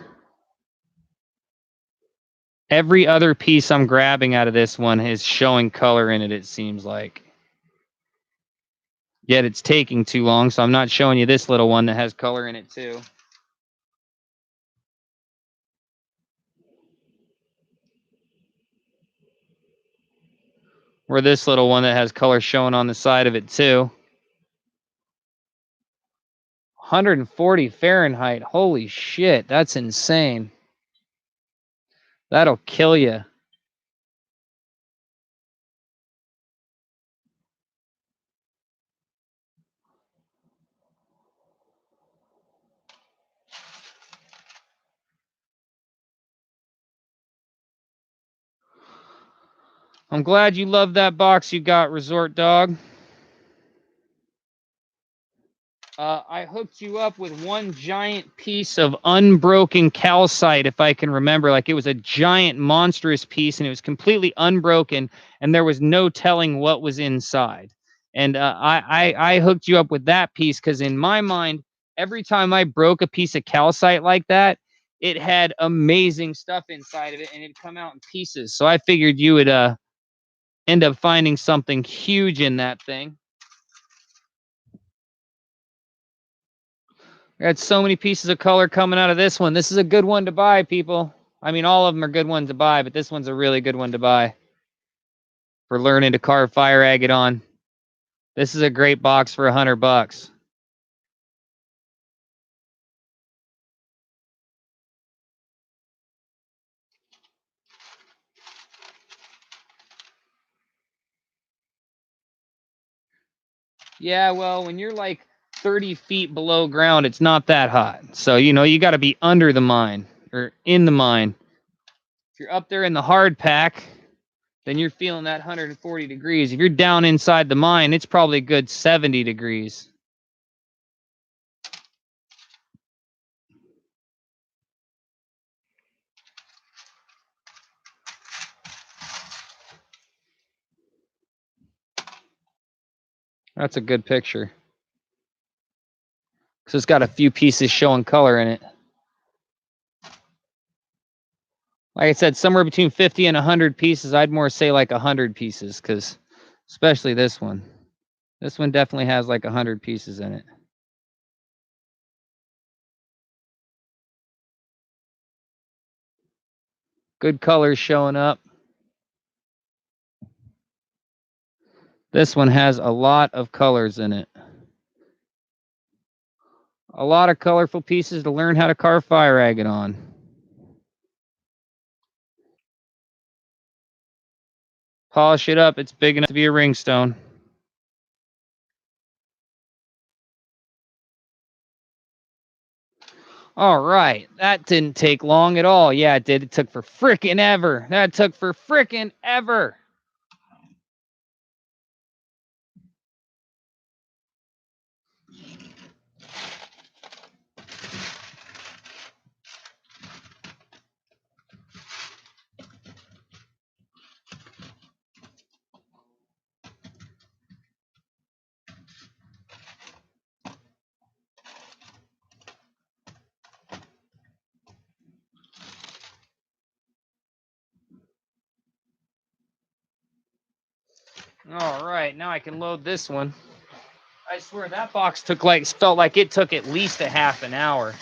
Every other piece I'm grabbing out of this one is showing color in it, it seems like. Yet it's taking too long, so I'm not showing you this little one that has color in it too. Or this little one that has color showing on the side of it too. 140 Fahrenheit. Holy shit, that's insane. That'll kill you. I'm glad you love that box you got, Resort Dog. I hooked you up with one giant piece of unbroken calcite, if I can remember. Like, it was a giant, monstrous piece, and it was completely unbroken, and there was no telling what was inside. And I hooked you up with that piece because, in my mind, every time I broke a piece of calcite like that, it had amazing stuff inside of it, and it'd come out in pieces. So I figured you would end up finding something huge in that thing. I got so many pieces of color coming out of this one. This is a good one to buy, people. I mean, all of them are good ones to buy, but this one's a really good one to buy for learning to carve fire agate on. This is a great box for $100. Yeah, well, when you're like 30 feet below ground, it's not that hot. So, you know, you got to be under the mine or in the mine. If you're up there in the hard pack, then you're feeling that 140 degrees. If you're down inside the mine, it's probably a good 70 degrees. That's a good picture. So it's got a few pieces showing color in it. Like I said, somewhere between 50 and 100 pieces. I'd more say like 100 pieces, because especially this one. This one definitely has like 100 pieces in it. Good colors showing up. This one has a lot of colors in it. A lot of colorful pieces to learn how to carve fire agate on. Polish it up. It's big enough to be a ringstone. All right. That didn't take long at all. Yeah, it did. It took for frickin' ever. That took for frickin' ever. All right. Now I can load this one. I swear that box felt like it took at least a half an hour.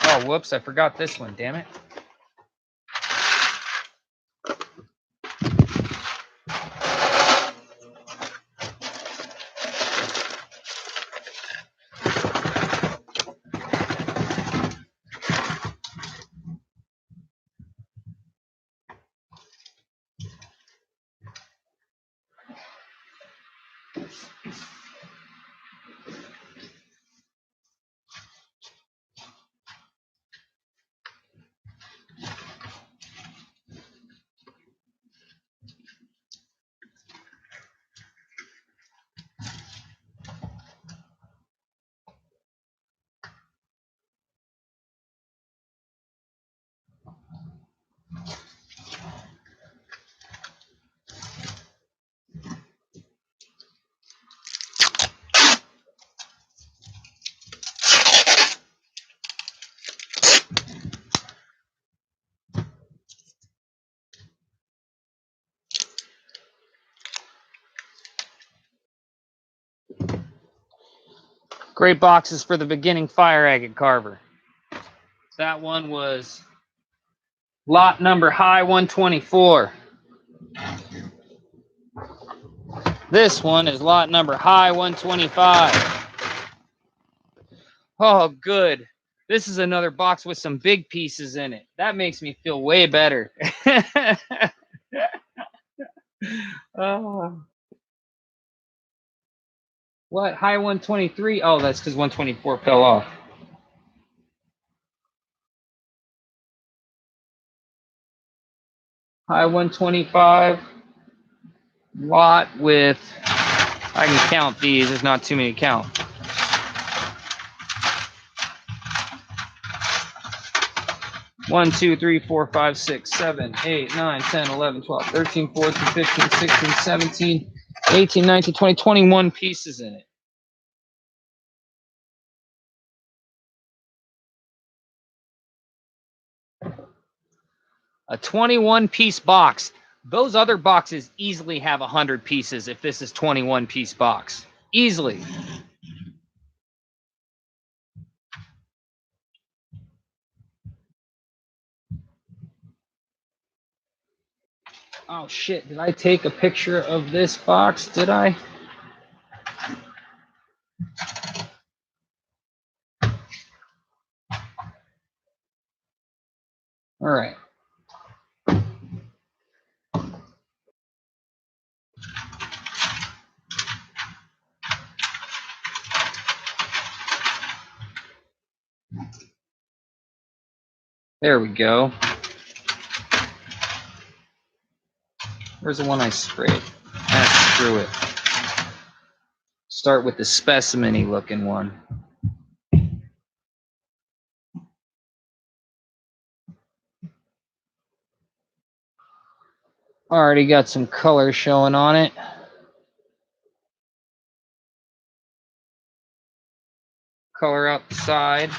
Oh, whoops, I forgot this one, damn it. Great boxes for the beginning fire agate carver. That one was lot number high 124. This one is lot number high 125. Oh, good. This is another box with some big pieces in it. That makes me feel way better. Oh. What? High 123? Oh, that's because 124 fell off. High 125. Lot with, I can count these. There's not too many to count. 1, 2, 3, 4, 5, 6, 7, 8, 9, 10, 11, 12, 13, 14, 15, 16, 17, 18, 19, 20, 21 pieces in it. A 21-piece box. Those other boxes easily have 100 pieces if this is 21-piece box. Easily. Oh shit, did I take a picture of this box? Did I? All right. There we go. Where's the one I sprayed? Ah, screw it. Start with the specimen-y looking one. Already got some color showing on it. Color out the side.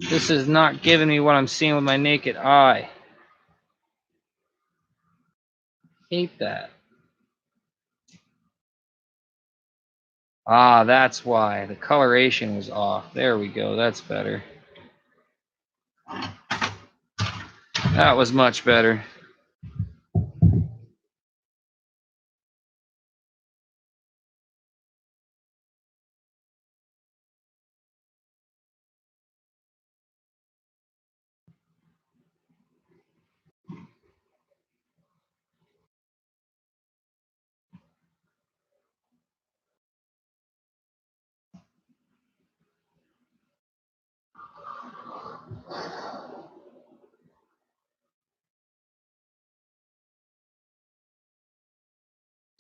This is not giving me what I'm seeing with my naked eye. Hate that. Ah, that's why. The coloration was off. There we go. That's better. That was much better.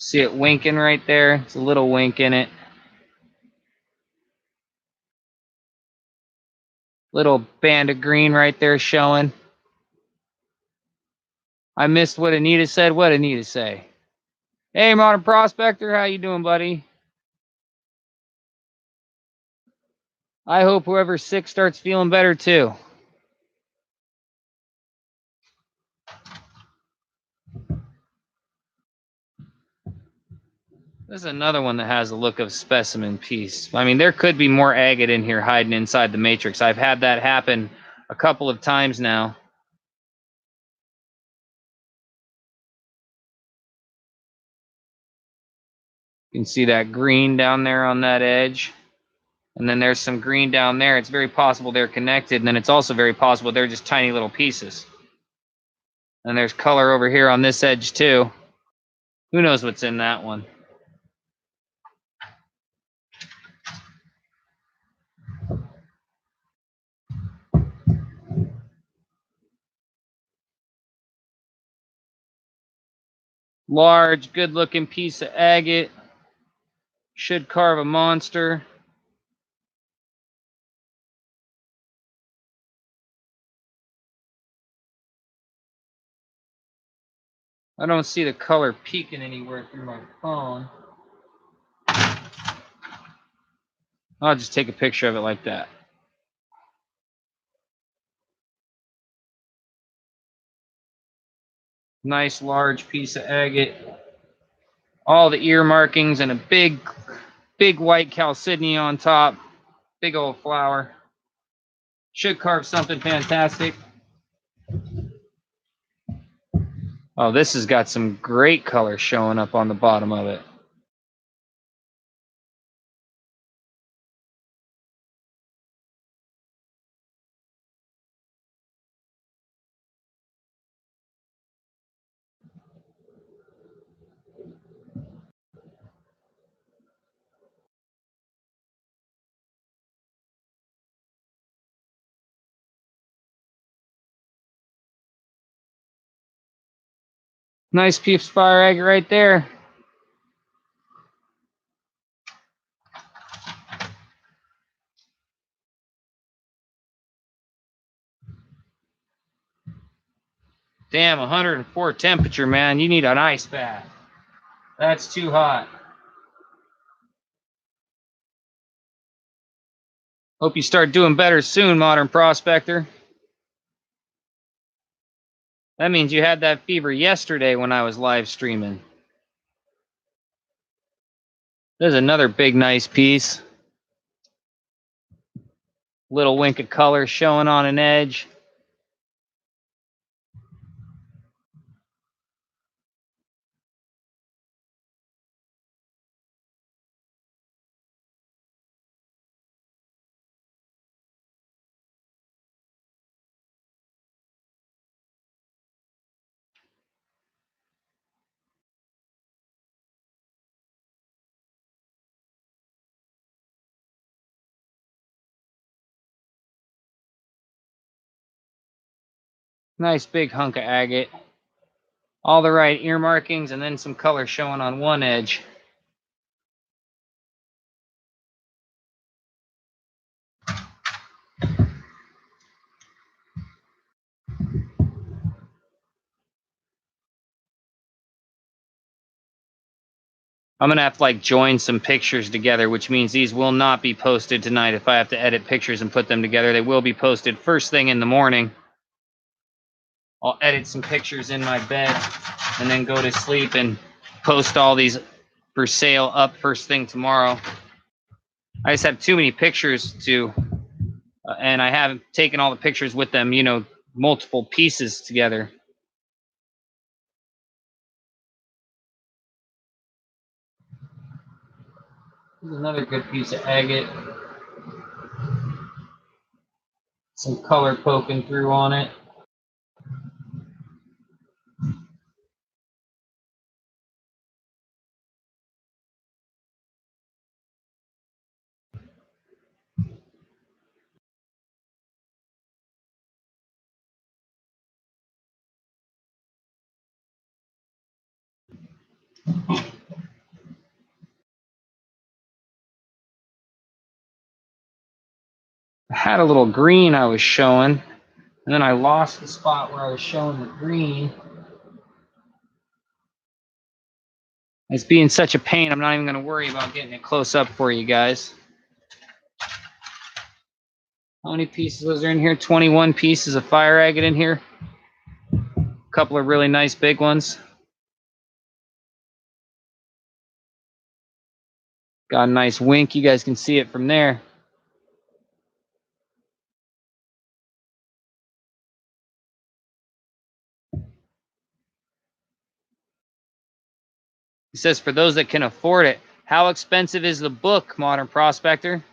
See it winking right there? It's a little wink in it. Little band of green right there showing. I missed what Anita said. What did Anita say? Hey, Modern Prospector, how you doing, buddy? I hope whoever's sick starts feeling better, too. There's another one that has a look of specimen piece. I mean, there could be more agate in here hiding inside the matrix. I've had that happen a couple of times now. You can see that green down there on that edge. And then there's some green down there. It's very possible they're connected. And then it's also very possible they're just tiny little pieces. And there's color over here on this edge, too. Who knows what's in that one? Large, good-looking piece of agate. Should carve a monster. I don't see the color peeking anywhere through my phone. I'll just take a picture of it like that. Nice large piece of agate. All the ear markings and a big white chalcedony on top. Big old flower. Should carve something fantastic. Oh, this has got some great color showing up on the bottom of it. Nice piece of fire agate right there. Damn, 104 temperature, man. You need an ice bath. That's too hot. Hope you start doing better soon, Modern Prospector. That means you had that fever yesterday when I was live streaming. There's another big, nice piece. Little wink of color showing on an edge. Nice big hunk of agate. All the right ear markings and then some color showing on one edge. I'm going to have to like join some pictures together, which means these will not be posted tonight. If I have to edit pictures and put them together, they will be posted first thing in the morning. I'll edit some pictures in my bed and then go to sleep and post all these for sale up first thing tomorrow. I just have too many pictures to, and I haven't taken all the pictures with them, you know, multiple pieces together. Here's another good piece of agate. Some color poking through on it. I had a little green I was showing, and then I lost the spot where I was showing the green. It's being such a pain, I'm not even going to worry about getting it close up for you guys. How many pieces was there in here? 21 pieces of fire agate in here. A couple of really nice big ones. Got a nice wink. You guys can see it from there. It says, for those that can afford it. How expensive is the book, Modern Prospector?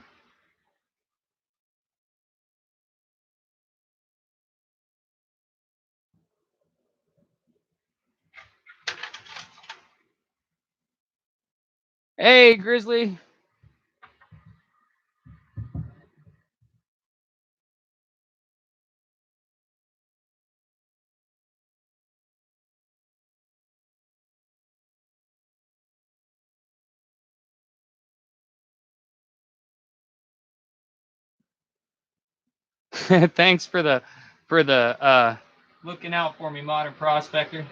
Hey, Grizzly. Thanks for the looking out for me, Modern Prospector.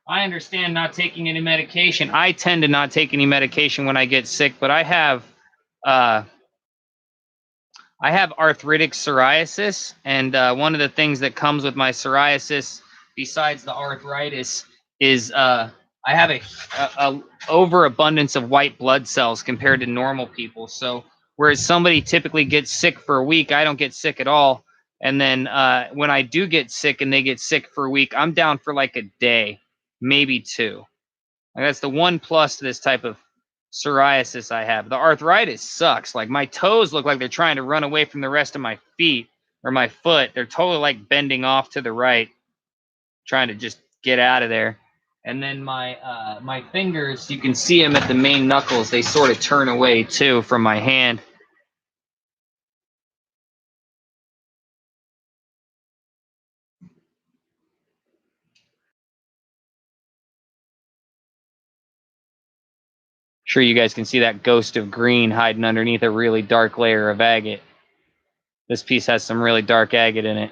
I understand not taking any medication. I tend to not take any medication when I get sick, but uh, I have arthritic psoriasis, and one of the things that comes with my psoriasis, besides the arthritis, is I have a overabundance of white blood cells compared to normal people. So whereas somebody typically gets sick for a week, I don't get sick at all. And then when I do get sick and they get sick for a week, I'm down for like a day, maybe two. Like that's the one plus to this type of psoriasis I have. The arthritis sucks. Like my toes look like they're trying to run away from the rest of my feet or my foot. They're totally like bending off to the right, trying to just get out of there. And then my fingers, you can see them at the main knuckles. They sort of turn away too from my hand. Sure you guys can see that ghost of green hiding underneath a really dark layer of agate. This piece has some really dark agate in it.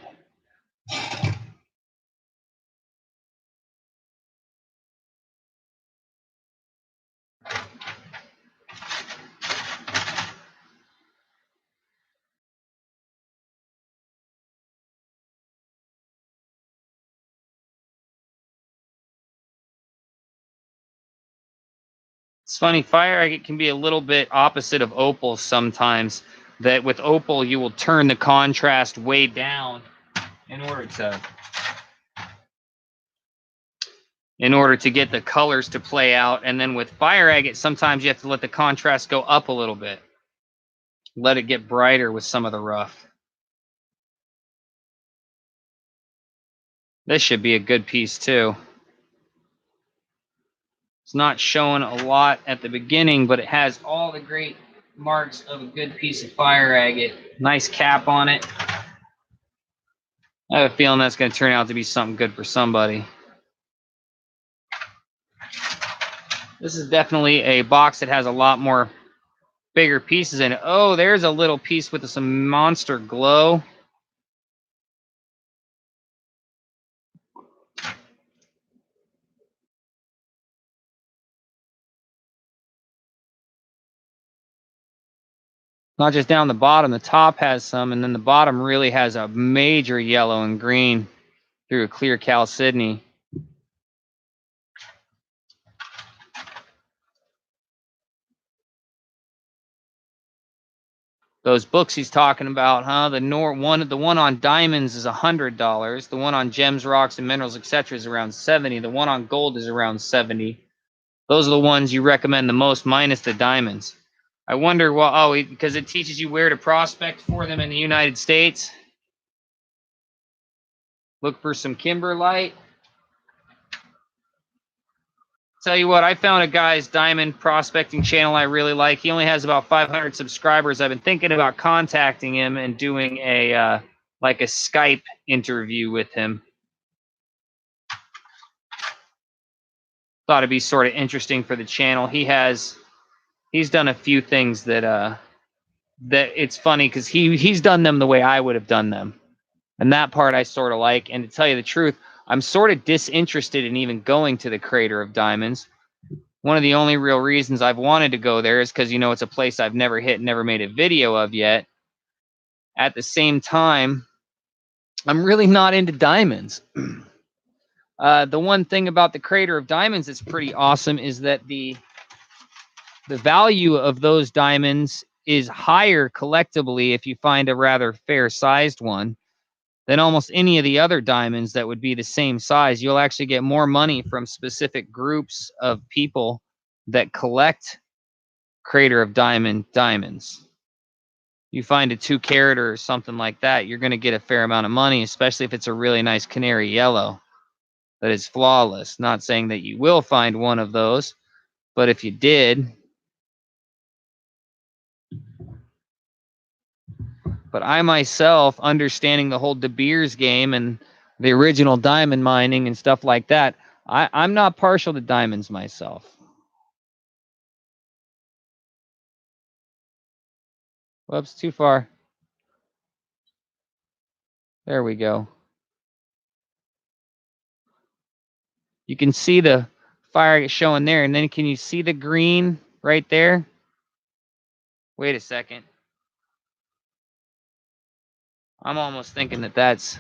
It's funny, fire agate can be a little bit opposite of opal sometimes. That with opal, you will turn the contrast way down in order to get the colors to play out. And then with fire agate, sometimes you have to let the contrast go up a little bit. Let it get brighter with some of the rough. This should be a good piece too. It's not showing a lot at the beginning, but it has all the great marks of a good piece of fire agate. Nice cap on it. I have a feeling that's going to turn out to be something good for somebody. This is definitely a box that has a lot more bigger pieces in it. Oh, there's a little piece with some monster glow. Not just down the bottom, the top has some, and then the bottom really has a major yellow and green through a clear chalcedony. Those books he's talking about, huh? The one on diamonds is $100. The one on gems, rocks, and minerals, etc., is around $70. The one on gold is around $70. Those are the ones you recommend the most, minus the diamonds. I wonder, well, because it teaches you where to prospect for them in the United States. Look for some kimberlite. Tell you what, I found a guy's diamond prospecting channel I really like. He only has about 500 subscribers. I've been thinking about contacting him and doing a like a Skype interview with him. Thought it'd be sort of interesting for the channel. He's done a few things that it's funny because he's done them the way I would have done them. And that part I sort of like. And to tell you the truth, I'm sort of disinterested in even going to the Crater of Diamonds. One of the only real reasons I've wanted to go there is because, you know, it's a place I've never hit, never made a video of yet. At the same time, I'm really not into diamonds. The one thing about the Crater of Diamonds that's pretty awesome is that the value of those diamonds is higher collectively if you find a rather fair-sized one than almost any of the other diamonds that would be the same size. You'll actually get more money from specific groups of people that collect Crater of diamonds. You find a 2 carat or something like that, you're going to get a fair amount of money, especially if it's a really nice canary yellow that is flawless. Not saying that you will find one of those, but if you did. But I myself, understanding the whole De Beers game and the original diamond mining and stuff like that, I'm not partial to diamonds myself. Whoops, too far. There we go. You can see the fire showing there, and then can you see the green right there? Wait a second. I'm almost thinking that that's...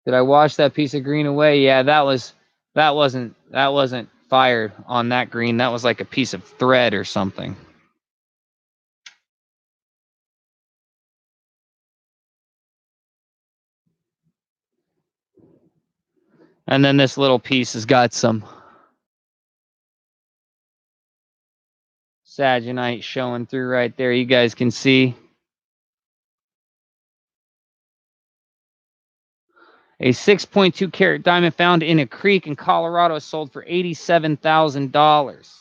Did I wash that piece of green away? Yeah, that wasn't fired on that green. That was like a piece of thread or something. And then this little piece has got some Saginite showing through right there. You guys can see. A 6.2 carat diamond found in a creek in Colorado sold for $87,000.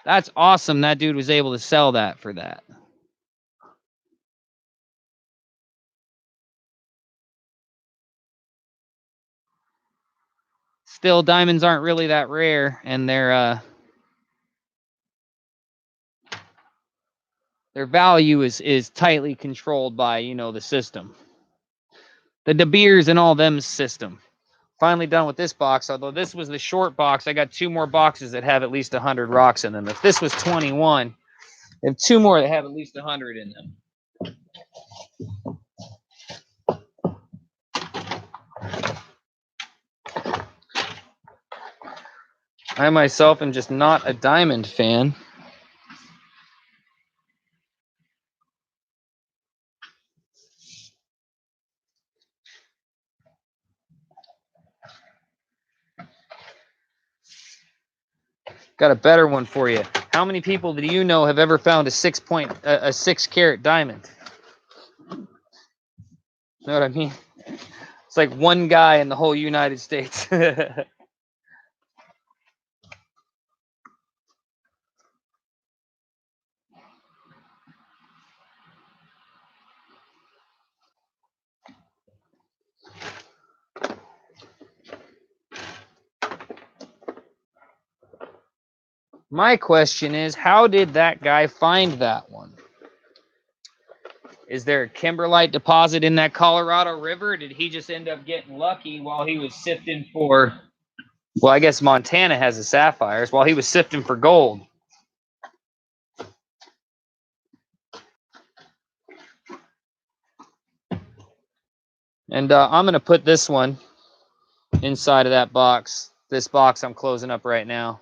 That's awesome. That dude was able to sell that for that. still, diamonds aren't really that rare, and their value is tightly controlled by, you know, the system. The De Beers and all them system. Finally done with this box, although this was the short box. I got 2 more boxes that have at least 100 rocks in them. If this was 21, I have 2 more that have at least 100 in them. I myself am just not a diamond fan. Got a better one for you. How many people do you know have ever found a 6-carat diamond? Know what I mean? It's like one guy in the whole United States. My question is, how did that guy find that one? Is there a kimberlite deposit in that Colorado River? Or did he just end up getting lucky while he was sifting for, well, I guess Montana has the sapphires, while he was sifting for gold? And I'm going to put this one inside of that box. This box I'm closing up right now.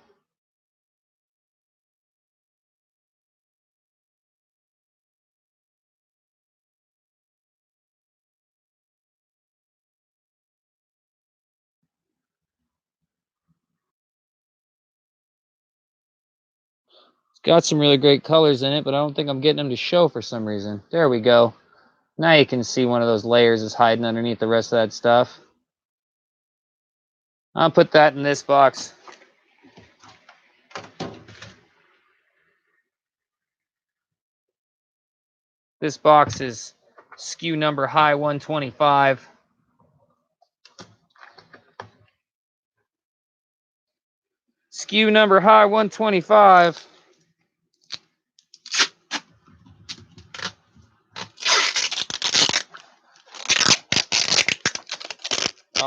It's got some really great colors in it, but I don't think I'm getting them to show for some reason. There we go. Now you can see one of those layers is hiding underneath the rest of that stuff. I'll put that in this box. This box is SKU number high 125. SKU number high 125.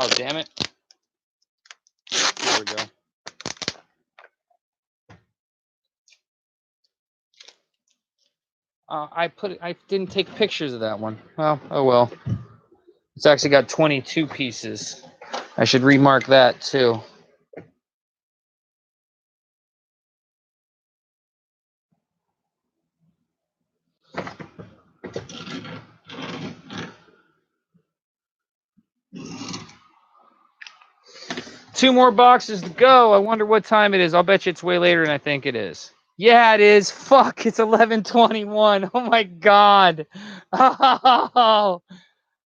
Oh, damn it. There we go. I didn't take pictures of that one. Well, oh well. It's actually got 22 pieces. I should remark that too. Two more boxes to go. I wonder what time it is. I'll bet you it's way later than I think it is. Yeah, it is. Fuck, it's 11:21. Oh my god. Oh,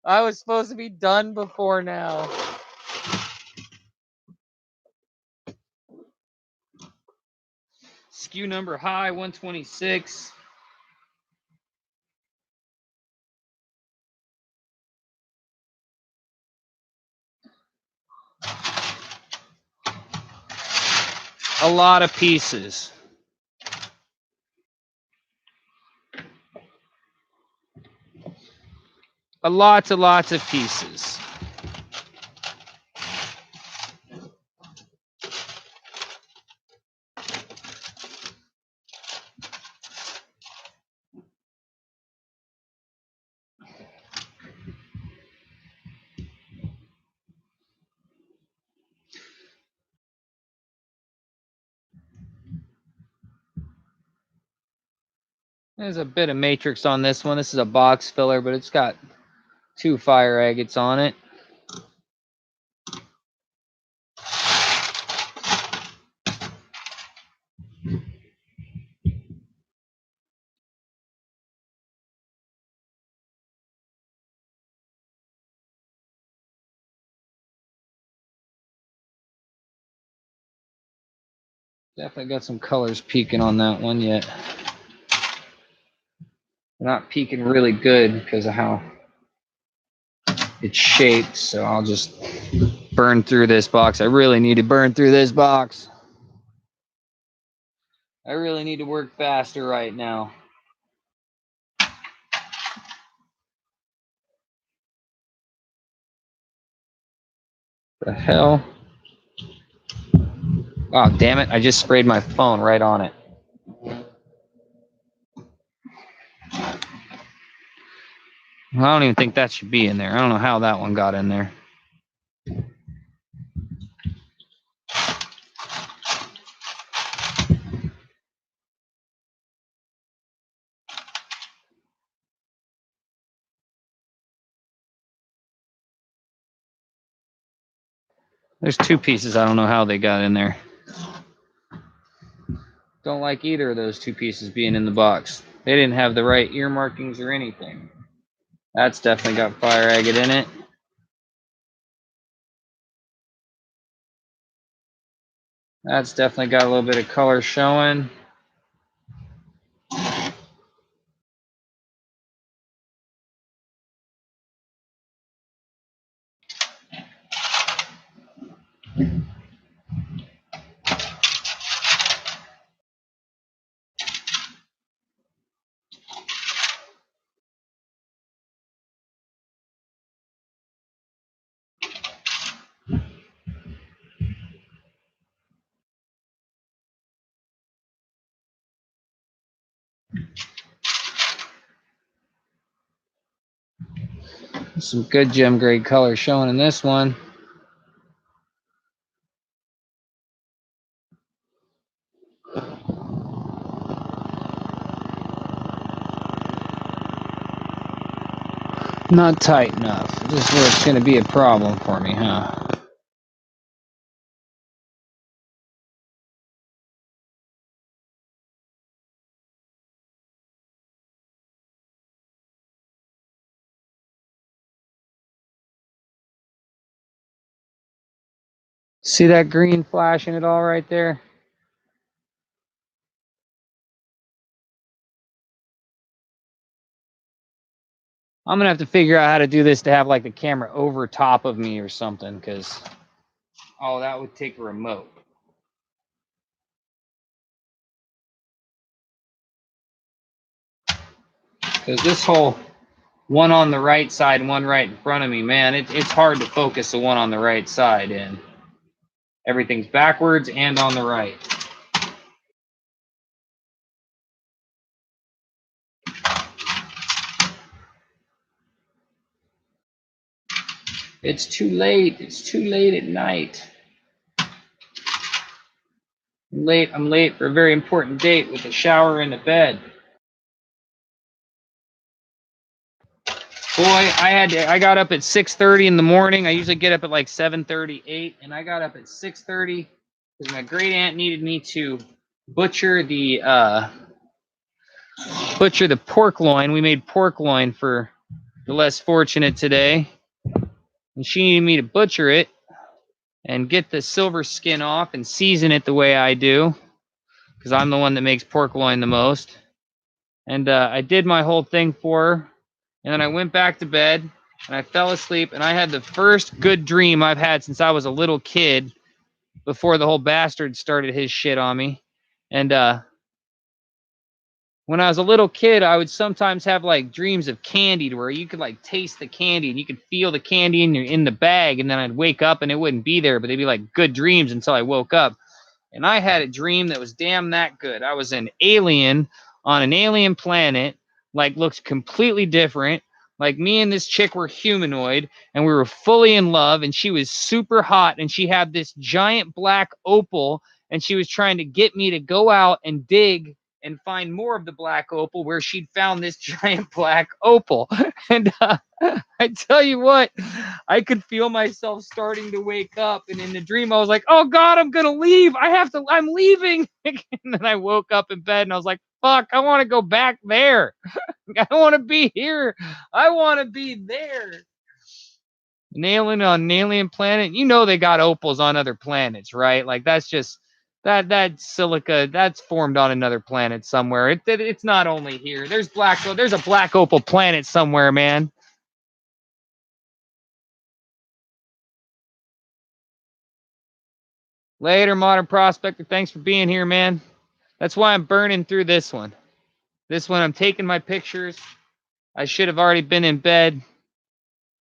I was supposed to be done before now. SKU number high 126. A lot of pieces. Lots of pieces. There's a bit of matrix on this one. This is a box filler, but it's got 2 fire agates on it. Definitely got some colors peeking on that one yet. They're not peeking really good because of how it's shaped, so I'll just burn through this box. I really need to burn through this box. I really need to work faster right now. The hell? Oh, damn it. I just sprayed my phone right on it. I don't even think that should be in there. I don't know how that one got in there. There's two pieces. I don't know how they got in there. Don't like either of those two pieces being in the box. They didn't have the right ear markings or anything. That's definitely got fire agate in it. That's definitely got a little bit of color showing. Some good gem grade color showing in this one. Not tight enough. This is where it's going to be a problem for me, huh? See that green flashing it all right there? I'm going to have to figure out how to do this to have like the camera over top of me or something, because, oh, that would take a remote. Because this whole one on the right side and one right in front of me, man, it's hard to focus the one on the right side in. Everything's backwards and on the right. It's too late. It's too late at night. I'm late for a very important date with a shower and a bed. Boy, I got up at 6:30 in the morning. I usually get up at like 7:30, 8, and I got up at 6:30 because my great aunt needed me to butcher the pork loin. We made pork loin for the less fortunate today, and she needed me to butcher it and get the silver skin off and season it the way I do, because I'm the one that makes pork loin the most. And I did my whole thing for her, and then I went back to bed, and I fell asleep, and I had the first good dream I've had since I was a little kid, before the whole bastard started his shit on me. And when I was a little kid, I would sometimes have like dreams of candy, where you could like taste the candy and you could feel the candy in the bag, and then I'd wake up and it wouldn't be there, but they'd be like good dreams until I woke up. And I had a dream that was damn that good. I was an alien on an alien planet, like looked completely different. Like me and this chick were humanoid, and we were fully in love, and she was super hot, and she had this giant black opal, and she was trying to get me to go out and dig and find more of the black opal where she'd found this giant black opal. And I tell you what, I could feel myself starting to wake up, and in the dream I was like, oh God, I'm gonna leave. I'm leaving. And then I woke up in bed and I was like, fuck, I want to go back there. I don't want to be here. I want to be there. An alien on an alien planet. You know they got opals on other planets, right? Like that's just that silica that's formed on another planet somewhere. It's not only here. There's a black opal planet somewhere, man. Later, Modern Prospector. Thanks for being here, man. That's why I'm burning through this one. This one, I'm taking my pictures. I should have already been in bed.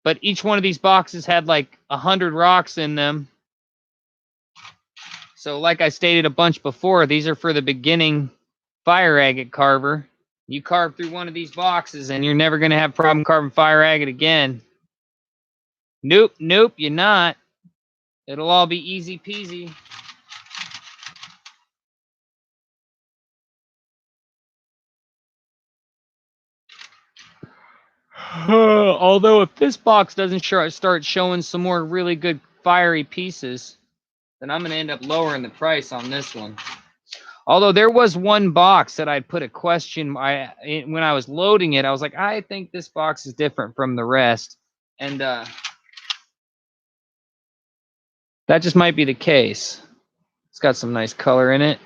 But each one of these boxes had like 100 rocks in them. So like I stated a bunch before, these are for the beginning fire agate carver. You carve through one of these boxes and you're never going to have a problem carving fire agate again. Nope, you're not. It'll all be easy peasy. Although if this box doesn't start showing some more really good fiery pieces, then I'm going to end up lowering the price on this one. Although there was one box that I put a question when I was loading it, I was like, I think this box is different from the rest. And that just might be the case. It's got some nice color in it.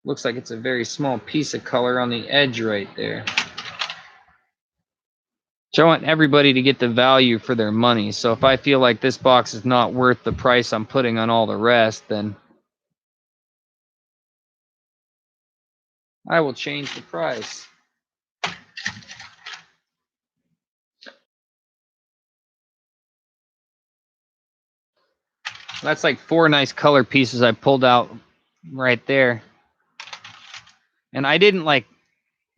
Looks like it's a very small piece of color on the edge right there. So I want everybody to get the value for their money. So if I feel like this box is not worth the price I'm putting on all the rest, then I will change the price. That's like 4 nice color pieces I pulled out right there. And I didn't like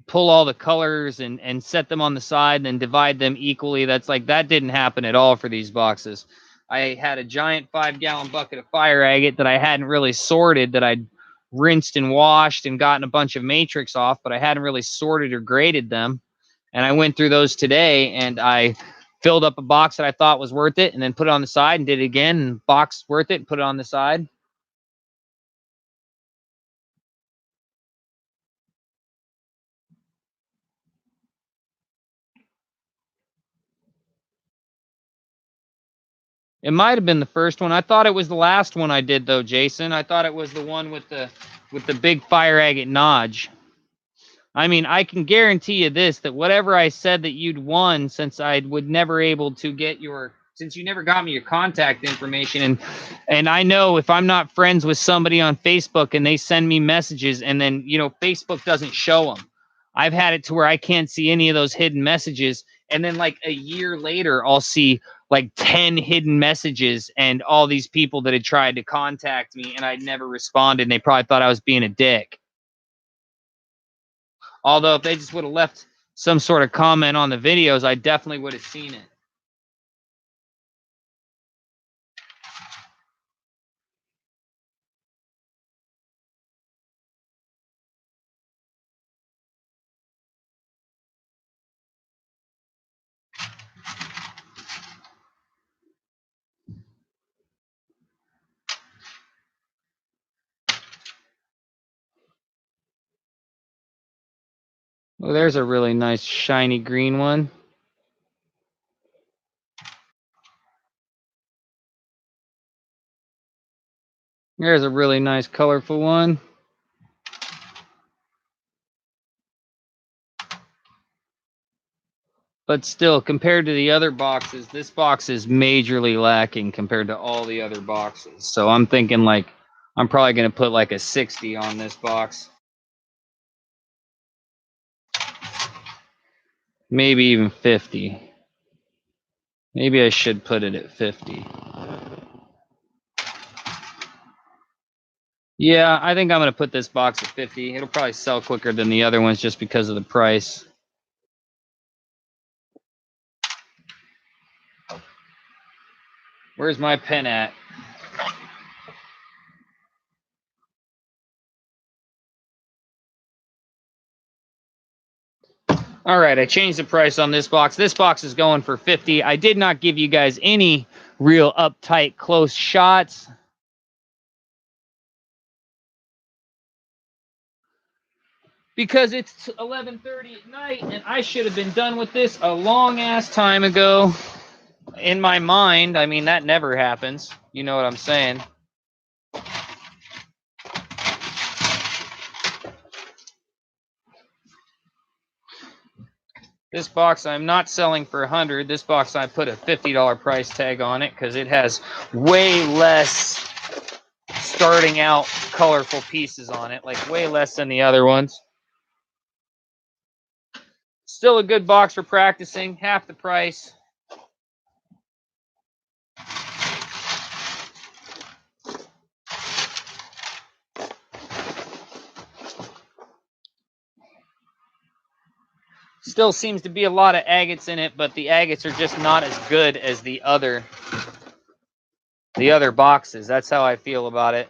pull all the colors and set them on the side and then divide them equally. That didn't happen at all for these boxes. I had a giant 5-gallon bucket of fire agate that I hadn't really sorted, that I'd rinsed and washed and gotten a bunch of matrix off, but I hadn't really sorted or graded them. And I went through those today and I filled up a box that I thought was worth it and then put it on the side and did it again, and box worth it and put it on the side. It might have been the first one. I thought it was the last one I did, though, Jason. I thought it was the one with the big fire agate notch. I mean, I can guarantee you this, that whatever I said that you'd won, since I would never able to get since you never got me your contact information, and I know if I'm not friends with somebody on Facebook and they send me messages and then, Facebook doesn't show them. I've had it to where I can't see any of those hidden messages. And then like a year later, I'll see like 10 hidden messages and all these people that had tried to contact me and I'd never responded. And they probably thought I was being a dick. Although if they just would have left some sort of comment on the videos, I definitely would have seen it. Well, there's a really nice shiny green one. There's a really nice colorful one. But still, compared to the other boxes, this box is majorly lacking compared to all the other boxes. So I'm thinking like, I'm probably going to put like a 60 on this box. Maybe even 50. Maybe I should put it at 50. Yeah, I think I'm going to put this box at 50. It'll probably sell quicker than the other ones just because of the price. Where's my pen at? All right, I changed the price on this box. This box is going for 50. I did not give you guys any real uptight close shots. Because it's 11:30 at night and I should have been done with this a long ass time ago. In my mind, I mean, that never happens. You know what I'm saying? This box I'm not selling for $100. This box I put a $50 price tag on it because it has way less starting out colorful pieces on it, like way less than the other ones. Still a good box for practicing, half the price. Still seems to be a lot of agates in it, but the agates are just not as good as the other boxes. That's how I feel about it.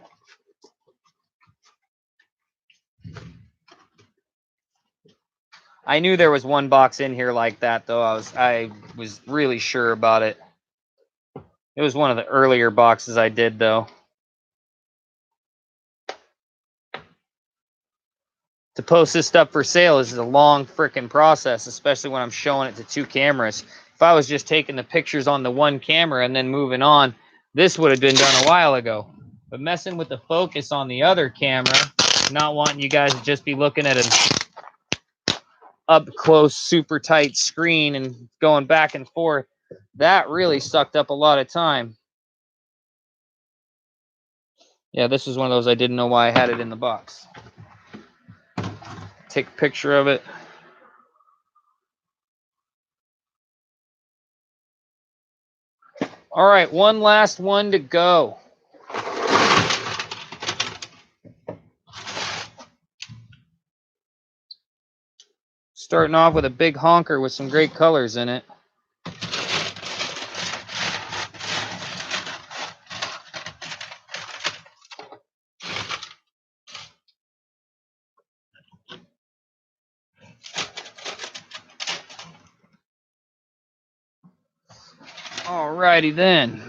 I knew there was one box in here like that, though. I was really sure about it. It was one of the earlier boxes I did, though. To post this stuff for sale is a long frickin' process, especially when I'm showing it to two cameras. If I was just taking the pictures on the one camera and then moving on, this would have been done a while ago. But messing with the focus on the other camera, not wanting you guys to just be looking at an up close, super tight screen and going back and forth, that really sucked up a lot of time. Yeah, this is one of those I didn't know why I had it in the box. Take a picture of it. All right, one last one to go. Starting off with a big honker with some great colors in it. Alrighty then.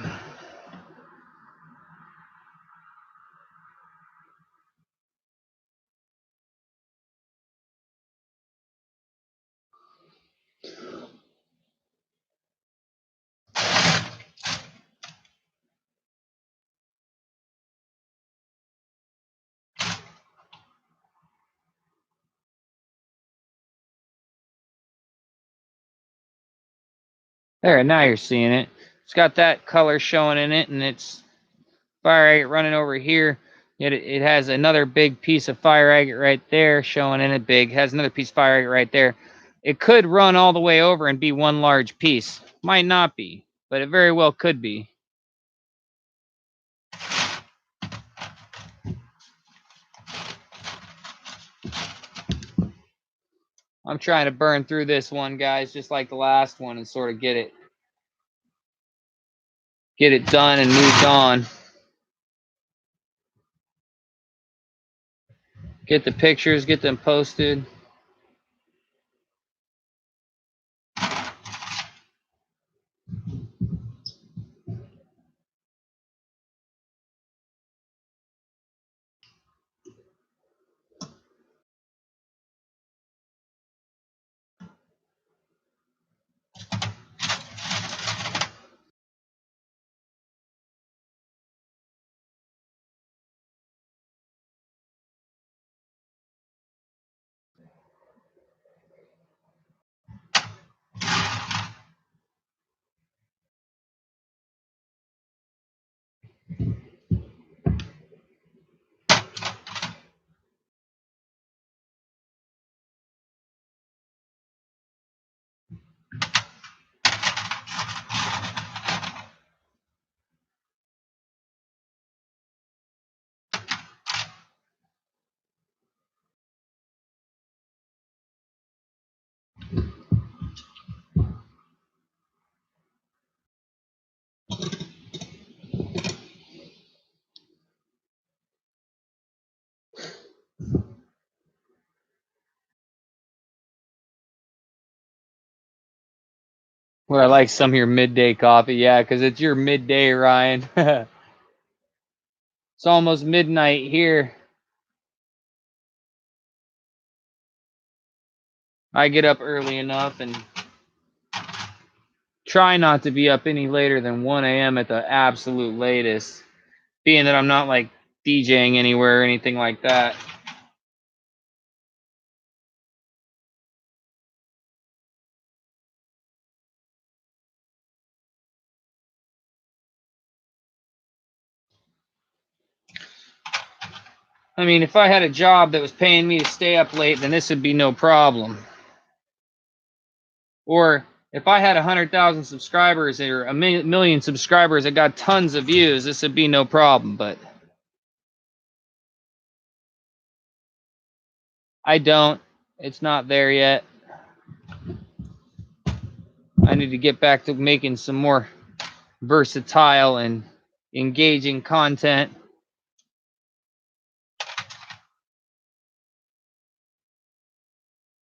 There, now you're seeing it. It's got that color showing in it, and it's fire agate running over here. Yet it has another big piece of fire agate right there showing in it big. It has another piece of fire agate right there. It could run all the way over and be one large piece. Might not be, but it very well could be. I'm trying to burn through this one, guys, just like the last one, and sort of get it done and moved on. Get the pictures, get them posted. Well, I like some of your midday coffee. Yeah, because it's your midday, Ryan. It's almost midnight here. I get up early enough and try not to be up any later than 1 a.m. at the absolute latest, being that I'm not like DJing anywhere or anything like that. I mean, if I had a job that was paying me to stay up late, then this would be no problem. Or if I had 100,000 subscribers or a million subscribers that got tons of views, this would be no problem. But I don't. It's not there yet. I need to get back to making some more versatile and engaging content.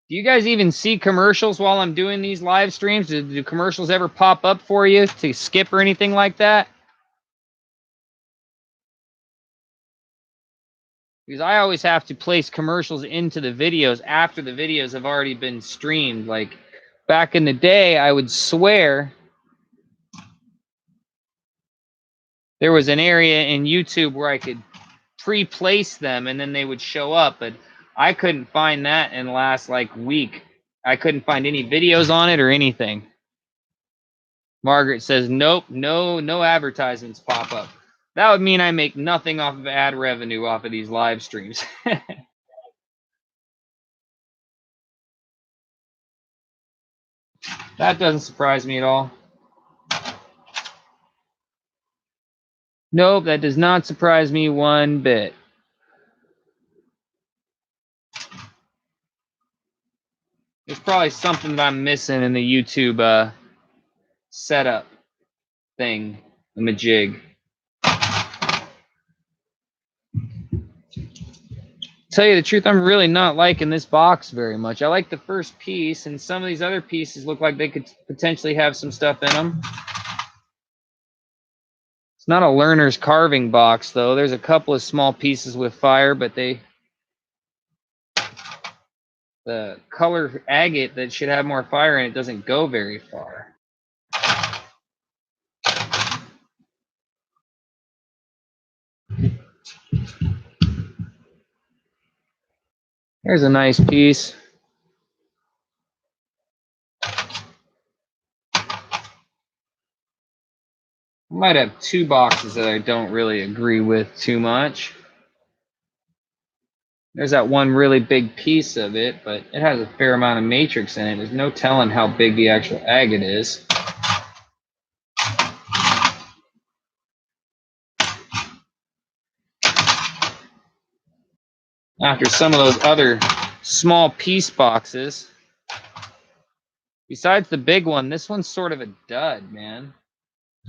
Do you guys even see commercials while I'm doing these live streams? Do commercials ever pop up for you to skip or anything like that? Because I always have to place commercials into the videos after the videos have already been streamed. Like back in the day, I would swear there was an area in YouTube where I could pre-place them and then they would show up, but I couldn't find that in the last like week. I couldn't find any videos on it or anything. Margaret says, nope, no advertisements pop up. That would mean I make nothing off of ad revenue off of these live streams. That doesn't surprise me at all. Nope, that does not surprise me one bit. There's probably something that I'm missing in the YouTube setup thing, the majig. Tell you the truth, I'm really not liking this box very much. I like the first piece, and some of these other pieces look like they could potentially have some stuff in them. It's not a learner's carving box, though. There's a couple of small pieces with fire, but the color agate that should have more fire in it doesn't go very far. Here's a nice piece. I might have two boxes that I don't really agree with too much. There's that one really big piece of it, but it has a fair amount of matrix in it. There's no telling how big the actual agate is. After some of those other small piece boxes, besides the big one, this one's sort of a dud, man.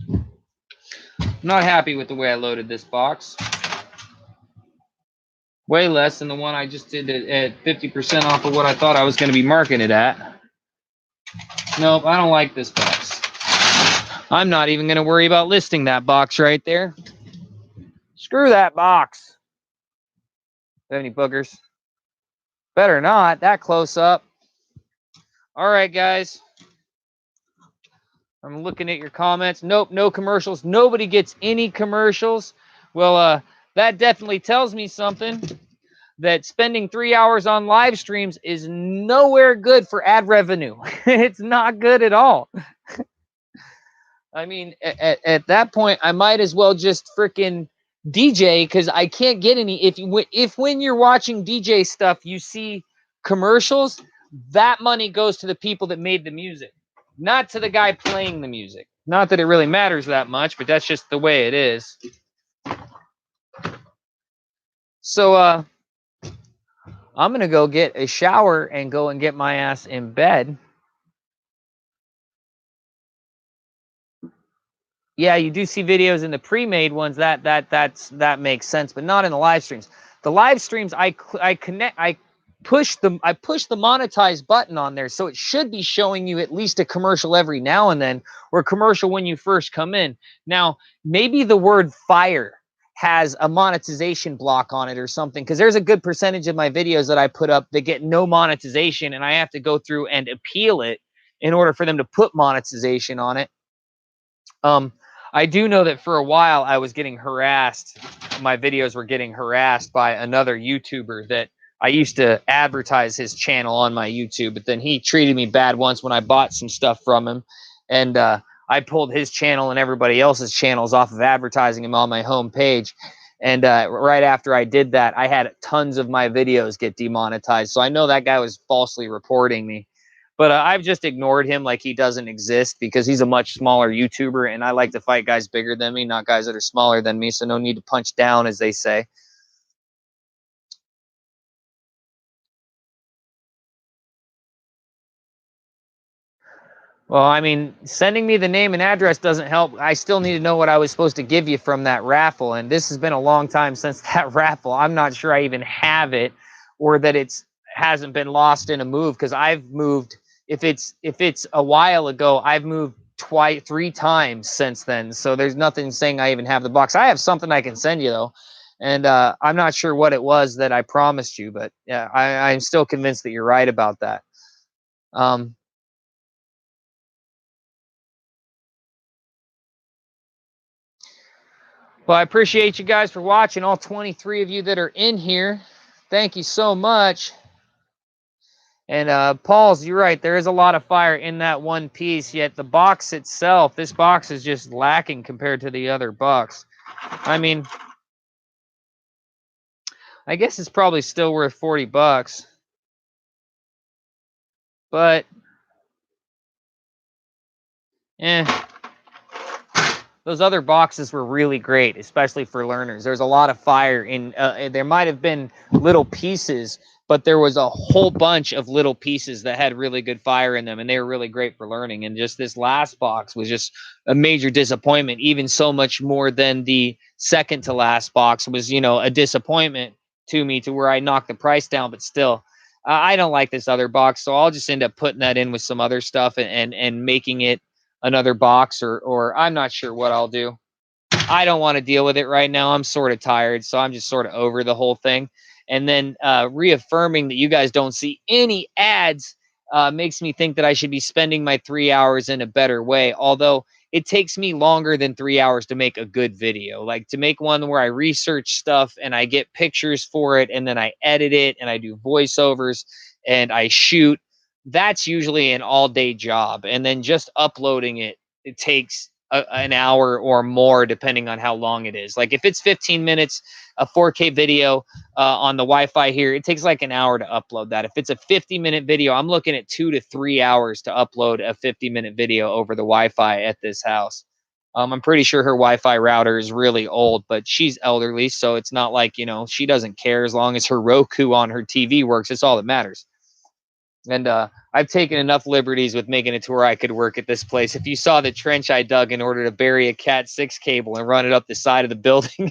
I'm not happy with the way I loaded this box. Way less than the one I just did at 50% off of what I thought I was going to be marking it at. Nope, I don't like this box. I'm not even going to worry about listing that box right there. Screw that box. Do you have any boogers? Better not, that close up. All right, guys. I'm looking at your comments. Nope, no commercials. Nobody gets any commercials. Well, that definitely tells me something. That spending 3 hours on live streams is nowhere good for ad revenue. It's not good at all. I mean, at that point, I might as well just freaking DJ, because I can't get any. If when you're watching DJ stuff, you see commercials, that money goes to the people that made the music, not to the guy playing the music. Not that it really matters that much, but that's just the way it is. So, I'm going to go get a shower and go and get my ass in bed. Yeah, you do see videos in the pre-made ones. That makes sense, but not in the live streams. The live streams, I push the monetize button on there, so it should be showing you at least a commercial every now and then, or a commercial when you first come in. Now, maybe the word fire has a monetization block on it or something, because there's a good percentage of my videos that I put up that get no monetization, and I have to go through and appeal it in order for them to put monetization on it. I do know that for a while I was getting harassed. My videos were getting harassed by another YouTuber that I used to advertise his channel on my YouTube, but then he treated me bad once when I bought some stuff from him, and I pulled his channel and everybody else's channels off of advertising him on my home page. And right after I did that, I had tons of my videos get demonetized. So I know that guy was falsely reporting me. But I've just ignored him like he doesn't exist because he's a much smaller YouTuber, and I like to fight guys bigger than me, not guys that are smaller than me. So no need to punch down, as they say. Well, I mean, sending me the name and address doesn't help. I still need to know what I was supposed to give you from that raffle. And this has been a long time since that raffle. I'm not sure I even have it, or that it's hasn't been lost in a move, because I've moved. If it's a while ago, I've moved twice, 3 times since then. So there's nothing saying I even have the box. I have something I can send you though. And I'm not sure what it was that I promised you, but yeah, I'm still convinced that you're right about that. Um, Well, I appreciate you guys for watching, all 23 of you that are in here. Thank you so much. And Paul's, you're right. There is a lot of fire in that one piece, yet the box itself, this box is just lacking compared to the other box. I mean, I guess it's probably still worth 40 bucks. But, eh. Those other boxes were really great, especially for learners. There's a lot of fire in. There might have been little pieces, but there was a whole bunch of little pieces that had really good fire in them, and they were really great for learning. And just this last box was just a major disappointment, even so much more than the second to last box was, a disappointment to me, to where I knocked the price down. But still, I don't like this other box, so I'll just end up putting that in with some other stuff, and making it another box, or I'm not sure what I'll do. I don't want to deal with it right now. I'm sort of tired, so I'm just sort of over the whole thing. And then reaffirming that you guys don't see any ads makes me think that I should be spending my 3 hours in a better way. Although it takes me longer than 3 hours to make a good video. Like, to make one where I research stuff and I get pictures for it, and then I edit it and I do voiceovers and I shoot. That's usually an all-day job. And then just uploading it, it takes an hour or more, depending on how long it is. Like, if it's 15 minutes, a 4K video on the Wi-Fi here, it takes like an hour to upload that. If it's a 50-minute video, I'm looking at 2 to 3 hours to upload a 50-minute video over the Wi-Fi at this house. I'm pretty sure her Wi-Fi router is really old, but she's elderly, so it's not like, she doesn't care. As long as her Roku on her TV works, it's all that matters. And I've taken enough liberties with making it to where I could work at this place. If you saw the trench I dug in order to bury a Cat 6 cable and run it up the side of the building,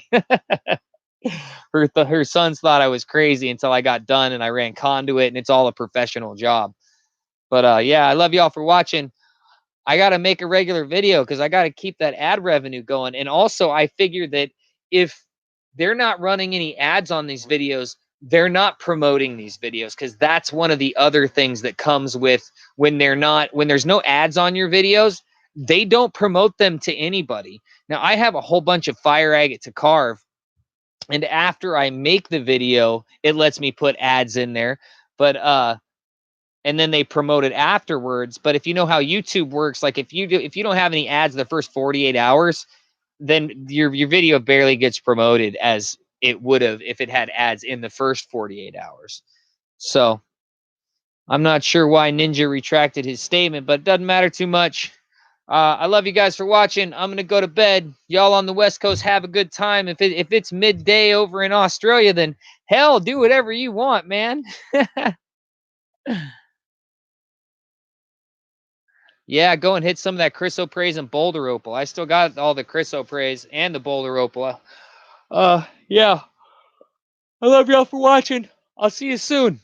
her sons thought I was crazy until I got done and I ran conduit, and it's all a professional job. But yeah, I love y'all for watching. I got to make a regular video because I got to keep that ad revenue going. And also, I figured that if they're not running any ads on these videos, they're not promoting these videos, because that's one of the other things that comes with when there's no ads on your videos, they don't promote them to anybody. Now, I have a whole bunch of fire agate to carve, and after I make the video, it lets me put ads in there. But and then they promote it afterwards. But if you know how YouTube works, like, if you don't have any ads the first 48 hours, then your video barely gets promoted as it would have if it had ads in the first 48 hours. So I'm not sure why Ninja retracted his statement, but it doesn't matter too much. I love you guys for watching. I'm gonna go to bed. Y'all on the West Coast, have a good time. If it's midday over in Australia, then hell, do whatever you want, man. Yeah, go and hit some of that chrysoprase and boulder opal. I still got all the chrysoprase and the boulder opal. Yeah. I love y'all for watching. I'll see you soon.